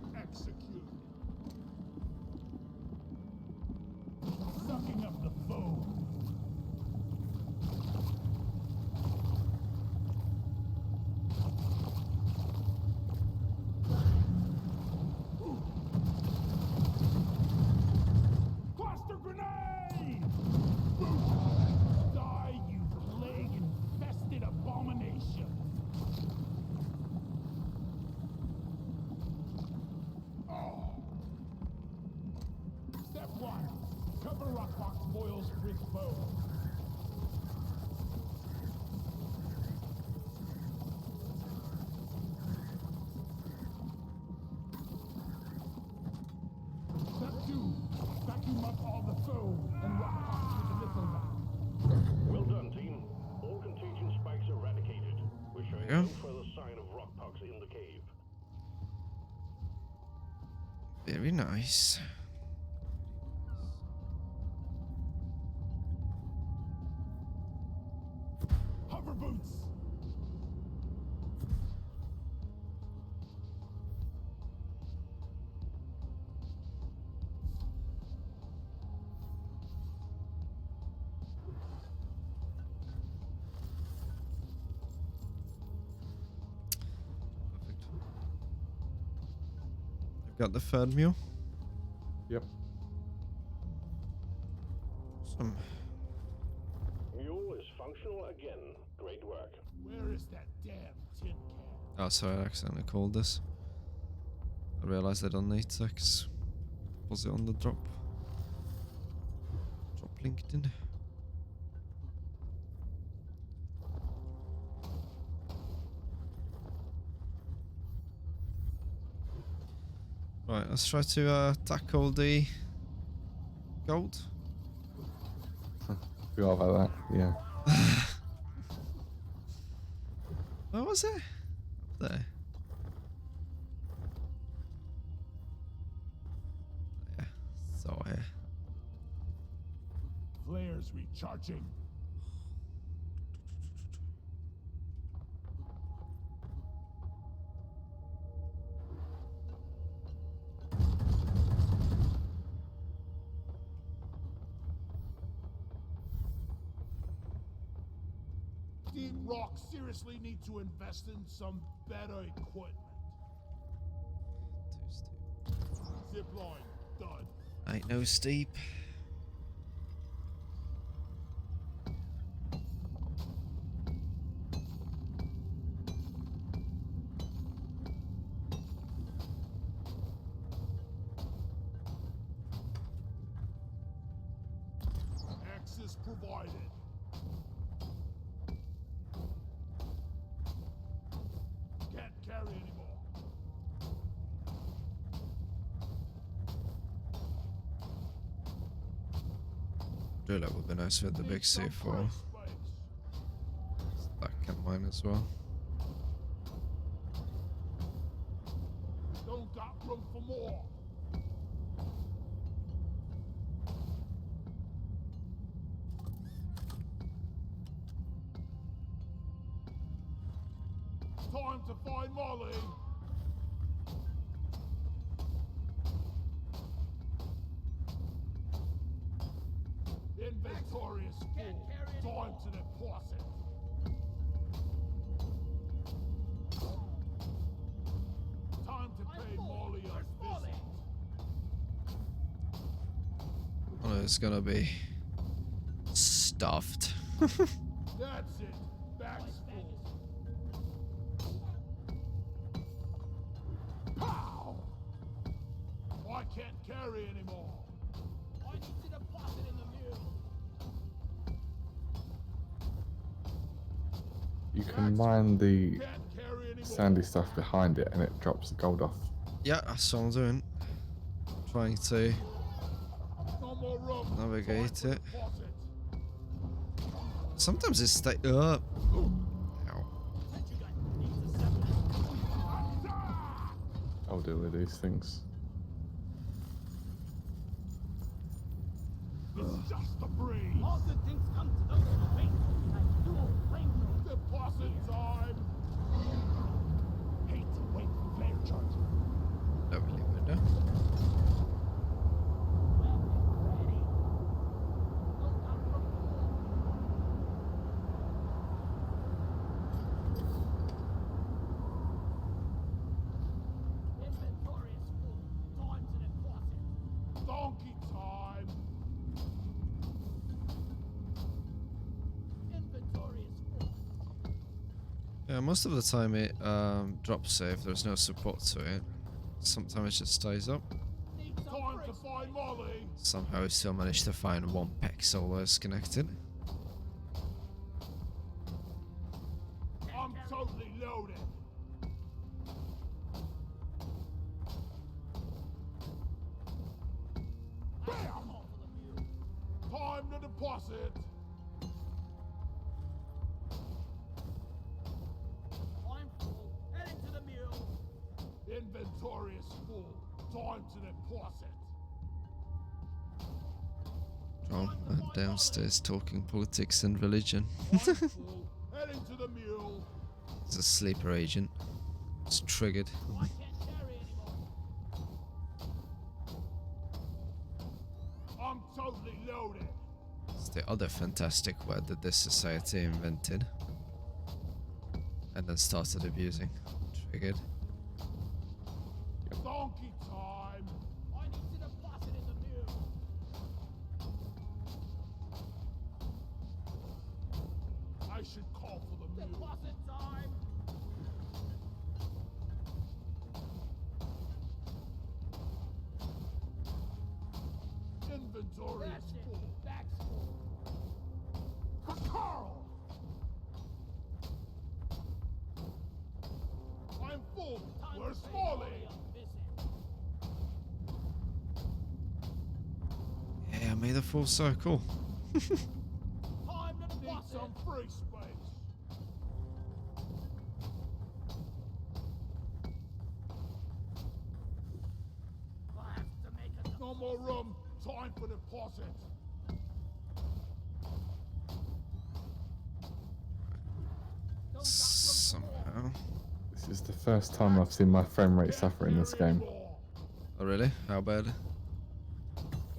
Rockbox boils brick bone. Step 2. Vacuum up all the foam and rockbox with the missile round. Well done, team. All contagion spikes eradicated. We're showing Yeah. no further sign of rockpox in the cave. Very nice. Hover boots. Perfect. I've got the third mule. Yep. Awesome. Mule is functional again. Great work. Where is that damn tin can? Oh, sorry, I accidentally called this. I realized I don't need to, 'cause was it on the drop LinkedIn? Right, let's try to tackle the gold. Forgot about that. Yeah. Where was it? Up there. Yeah, so here. Flares recharging. Deep Rock seriously need to invest in some better equipment. Zipline, done. Ain't no steep. Access provided. Can't carry anymore. Do that would be nice with the big C4. That can mine as well. Don't got room for more. Time to find Molly. Inventory is full. Time to deposit. Time to pay Molly a visit. Oh, it's gonna be stuffed. That's it. Bag's full. Pow! I can't carry anymore. I need to deposit in the mule. You can mine the Can't carry anymore. sandy stuff behind it, and it drops the gold off. Yeah, that's what I'm doing. Trying to No more room. navigate Time to it. deposit. Sometimes it's stay up. Ow. I'll deal with these things. It's just a breeze. All good things come to those who wait. Like dual flamethrower. Deposit time. Hate to wait for flare charge. Lovely window. Ready. Don't got room for more. Inventory is full. Time to deposit. Donkey time. Inventory is full. Yeah, most of the time it drops safe. There's no support to it. Sometimes it just stays up. Need some Time to to find Molly. Somehow I still managed to find one pixel that's connected. I'm totally loaded. Bam! Time to deposit. I'm full. Heading to the mule. Inventory is full. Time to deposit. Oh, and downstairs talking politics and religion. I'm full. Heading to the mule. It's a sleeper agent. It's triggered. I can't carry anymore. I'm totally loaded. It's the other fantastic word that this society invented. And then started abusing. Triggered. Donkey time. I need to deposit in the mule. I should call for the mule. Deposit time. Inventory That's is it. full. Back's full. For Carl. I'm full. Time Where's to pay Molly? Molly a visit. Yeah, I made a full circle. Time to Need deposit. some free space. I have to make a No more room. Time for deposit. Don't Somehow. This is the first time I've seen my frame rate suffer in this game. Oh really? How bad?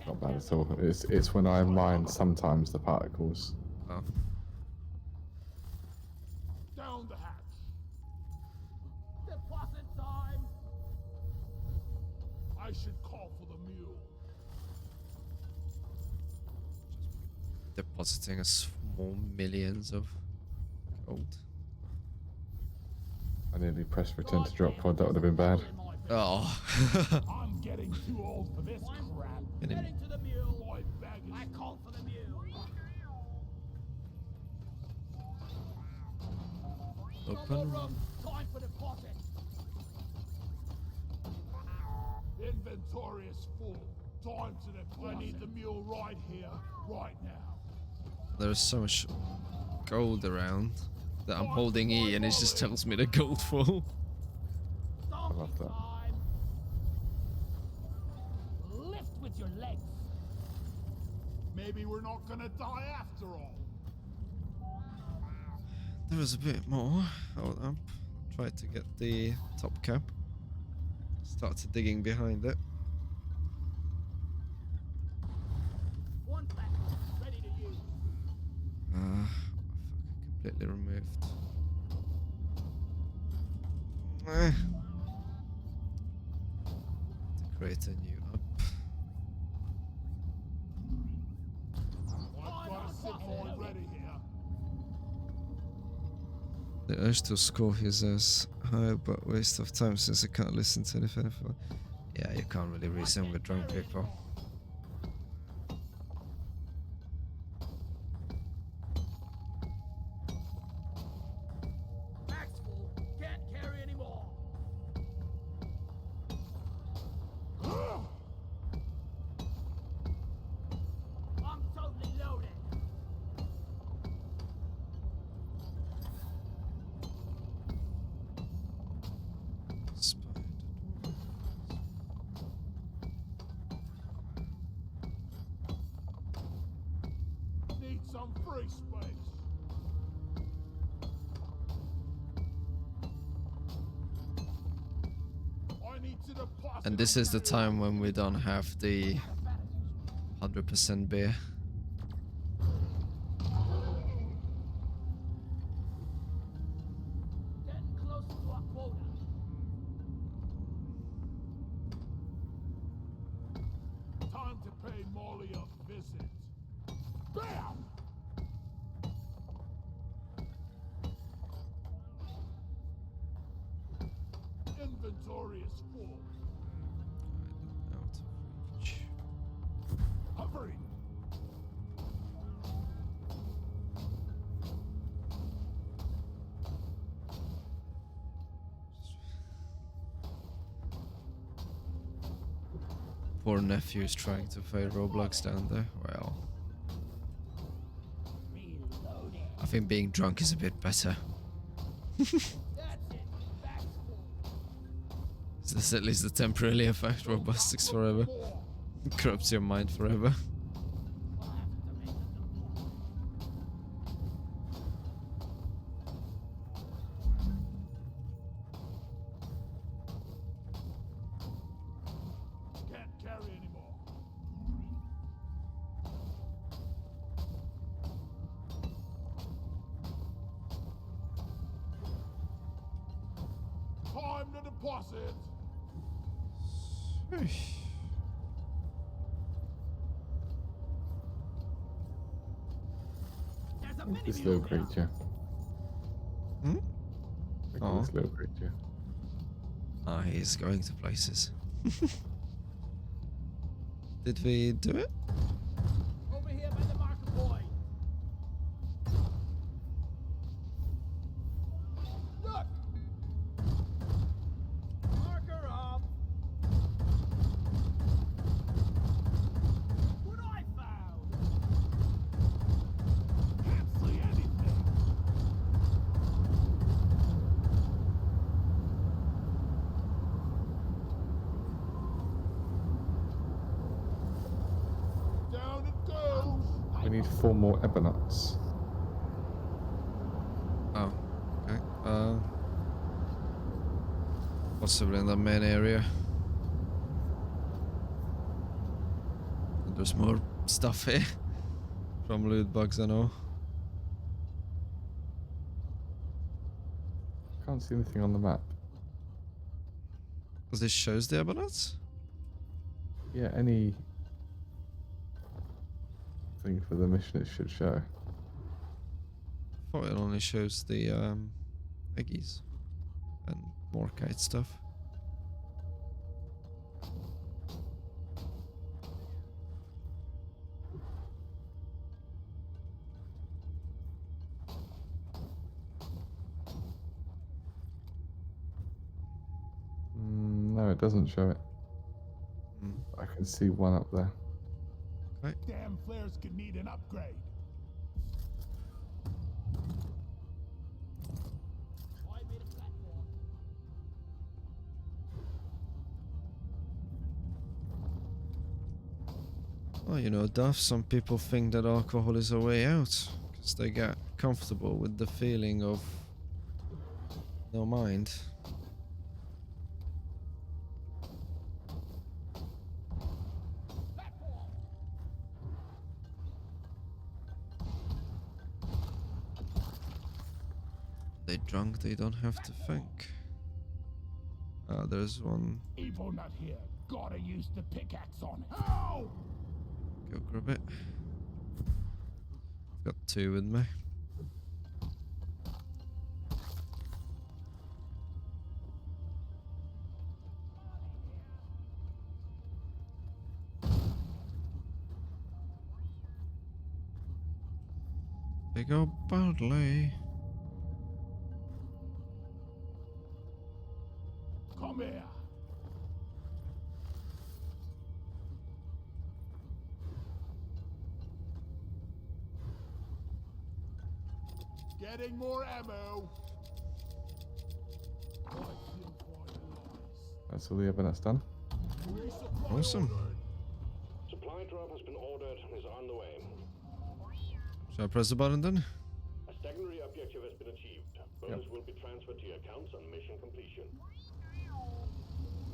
Not bad at all. It's when I mine sometimes the particles. Oh. Down the hatch. deposit time. I should call for the mule. Depositing a small millions of gold. I nearly pressed return to drop pod, that would have been bad. Oh. I'm getting too old for this crap. Heading to the mule. My bag is I called for the mule. No more Open. room. Time for deposit. Inventory is full. Time to deposit. I need the mule right here, right now. There's so much gold around that I'm holding E and it just tells me the gold full. Donkey love that. time. Lift with your legs. Maybe we're not gonna die after all. There was a bit more. Hold up. Tried to get the top cap. Started digging behind it. One pack. Ready to use. Fuck, completely removed. Eh. To create a new up. I've got a sit boy ready here. The urge to score his ass high, but waste of time since I can't listen to anything. Yeah, you can't really reason with drunk people. Back's full. Can't carry anymore. I'm totally loaded. Spider. Need some free space. I need to deposit. And this is the time when we don't have the 100% beer. Getting close to our quota. Time to pay Molly a visit. Bam! Inventory is full. Out of reach. poor nephew's trying to play Roblox down there. Well, Reloading. I think being drunk is a bit better. That's it. Back This at least the temporarily affect robotics forever. Corrupts your mind forever. We'll have to make Can't carry anymore. Time to deposit. There's a mini This mule little now. creature. Hmm? Look at Oh. this little creature. Ah, he's going to places. Did we do it? Over here by the marker point. Look! Marker up. What I found. Can't see anything. Down it goes. We need 4 more ebonauts. Oh, okay. Possibly in the main area. And there's more stuff here from loot bugs, I know. Can't see anything on the map. Because this shows the abonnets? Yeah, any thing for the mission it should show. I thought it only shows the eggies and more kite stuff. No, it doesn't show it. Hmm. I can see one up there. Damn flares could need an upgrade. I made a platform. Well, you know, Duff, some people think that alcohol is a way out because they get comfortable with the feeling of no mind. Platform. They drunk, they don't have to think. There's one. Evil nut here. Gotta use the pickaxe on it. Ow! Go grab it. I've got 2 with me. Big old Barley. Come here. Getting more ammo. I feel quite nice. That's all the ebonauts done. Resupply Awesome. ordered. Supply drop has been ordered and is on the way. Shall I press the button then? A secondary objective has been achieved. Bonus will be transferred to your accounts on mission completion.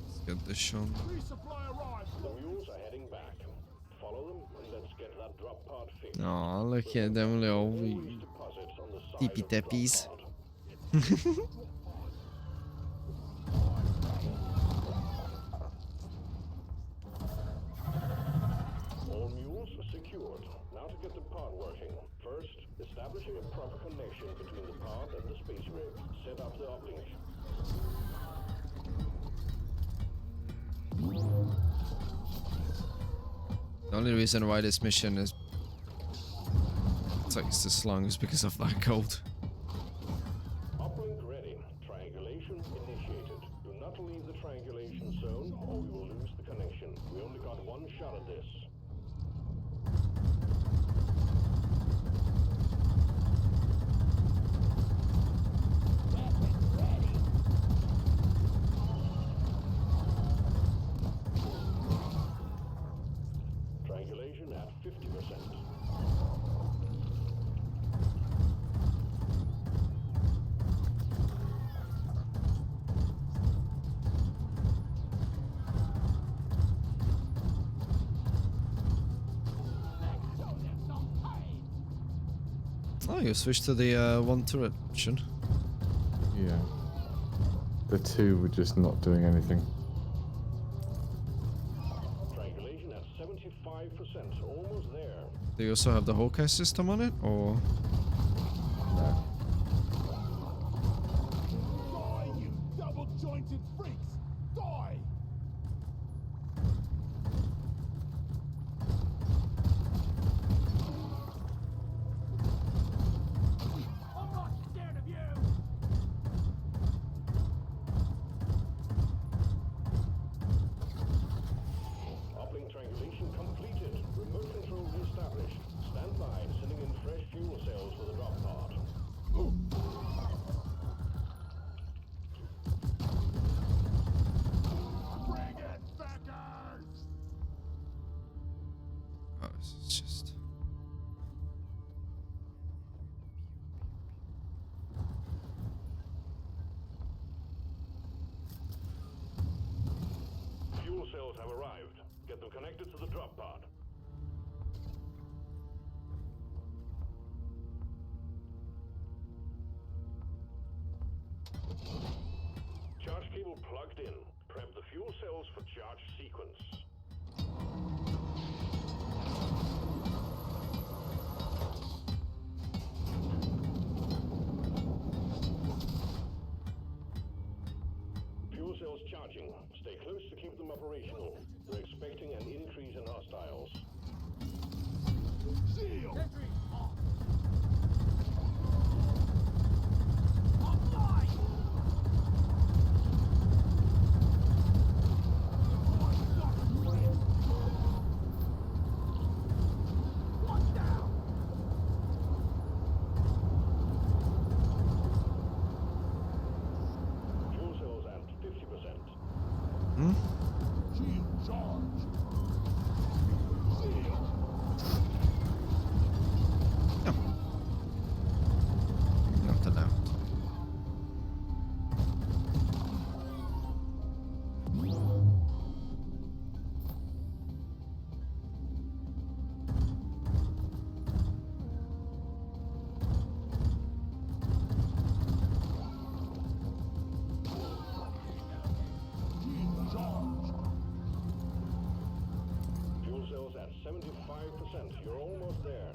Let's get this shown. Resupply arrived. The mules are heading back. Follow them and let's get that drop pod fixed. Aw, look at them little Always deposits on the side tippy of the drop tappies. pod. All mules are secured. Now to get the pod working. First, establishing a proper connection between the pod and the space rig. Set up the uplink. The only reason why this mission takes this long is because of that code. Uplink ready. Triangulation initiated. Do not leave the triangulation triangulation zone, or we will lose the connection. We only got one shot at this. Weapons ready. Triangulation at 50%. Oh, you switched to the one turret option. Yeah. The two were just not doing anything. Triangulation at 75%, almost there. Do you also have the Hawkeye system on it, or? No. Die, you double-jointed freaks! Die! I'm not scared of you. Uplink triangulation completed. Remote control reestablished. Stand by, sending in fresh fuel cells for the drop pod. Bring it, fuckers! Oh, this is just. Fuel cells have arrived. Get them connected to the drop pod. Charge cable plugged in. Prep the fuel cells for charge sequence. Fuel cells charging. Stay close to keep them operational. We're expecting an increase in hostiles. Shield! Sentry off. Online. One down. Fuel cells at 50%. Shield charge! Shield! Not allowed. Shield charge! Fuel cells at 75%. You're almost there.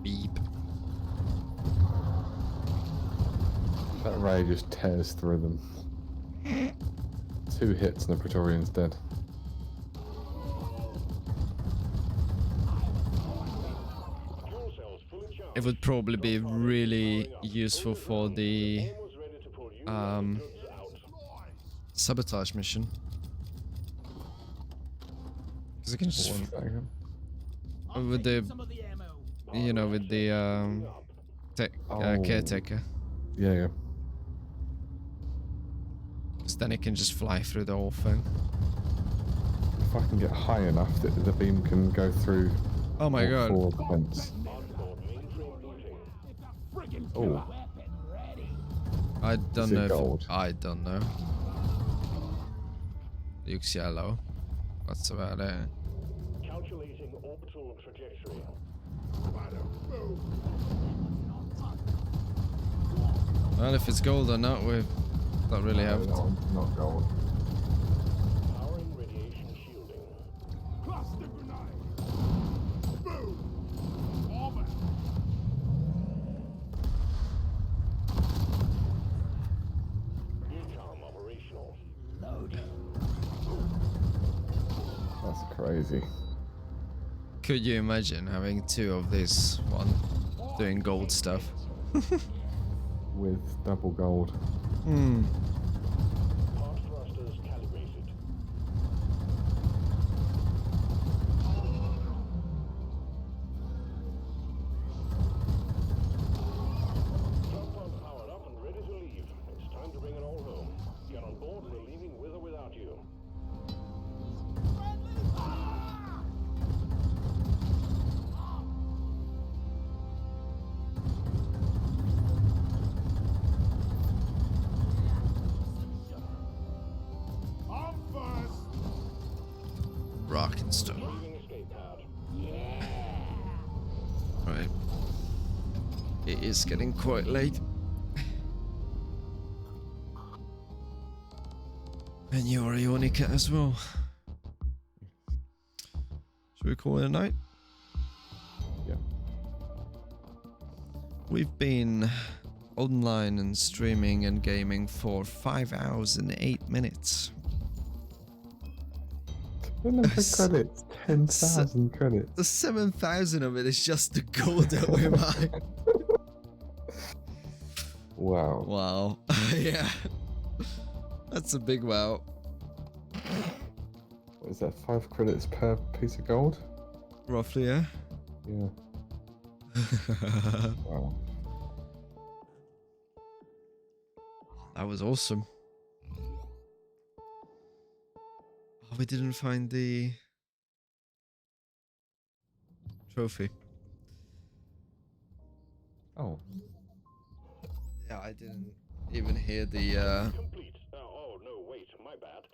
Beep. That ray just tears through them. 2 hits and the Praetorian's dead. Fuel cells fully charged. It would probably be really useful for the Almost ready to pull you goods out. sabotage mission. Because I can just, One second. I'm With taking the- some of the ammo. you know, with the Oh. caretaker. Yeah, yeah. Because then it can just fly through the whole thing. If I can get high enough that the beam can go through Oh my god. all 4 vents. Onboard mainframe booting. It's a friggin' Oh. killer! Weapon ready. I don't Is it know. gold? I don't know. Looks yellow. That's about it. Calculating orbital trajectory. Well, if it's gold or not, we don't really No, have that to. one's not gold. Powering radiation shielding. Cluster grenade! Boom! Over! Crazy. Could you imagine having two of this one doing gold stuff? With double gold. Hmm. Pod thrusters calibrated. Drop pod powered up and ready to leave. It's time to bring it all home. Get on board, we're leaving with or without you. I'm first. Rock and stone. Leaving escape pad. Right. It is getting quite late. And you're Ionica as well. Should we call it a night? Yeah. We've been online and streaming and gaming for 5 hours and 8 minutes. The number of credits, 10,000 credits. The 7,000 of it is just the gold that we mine. Wow. Wow. Yeah. That's a big wow. What is that, 5 credits per piece of gold? Roughly, yeah. Yeah. Wow. That was awesome. Oh, we didn't find the trophy. Oh. Yeah, I didn't even hear the Complete. Oh, no, wait, my bad.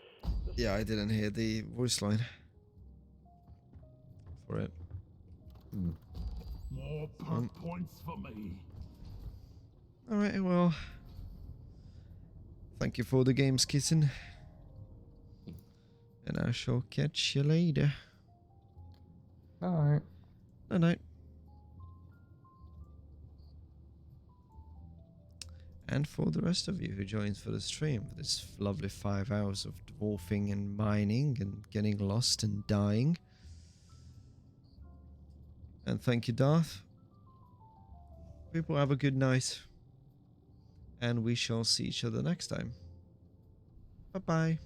yeah, I didn't hear the voice line for it. Hmm. More perk points for me. Alright, well, thank you for the games, kitten. And I shall catch you later. Alright. Night night. And for the rest of you who joined for the stream, for this lovely 5 hours of dwarfing and mining and getting lost and dying. And thank you, Darth. People have a good night. And we shall see each other next time. Bye-bye.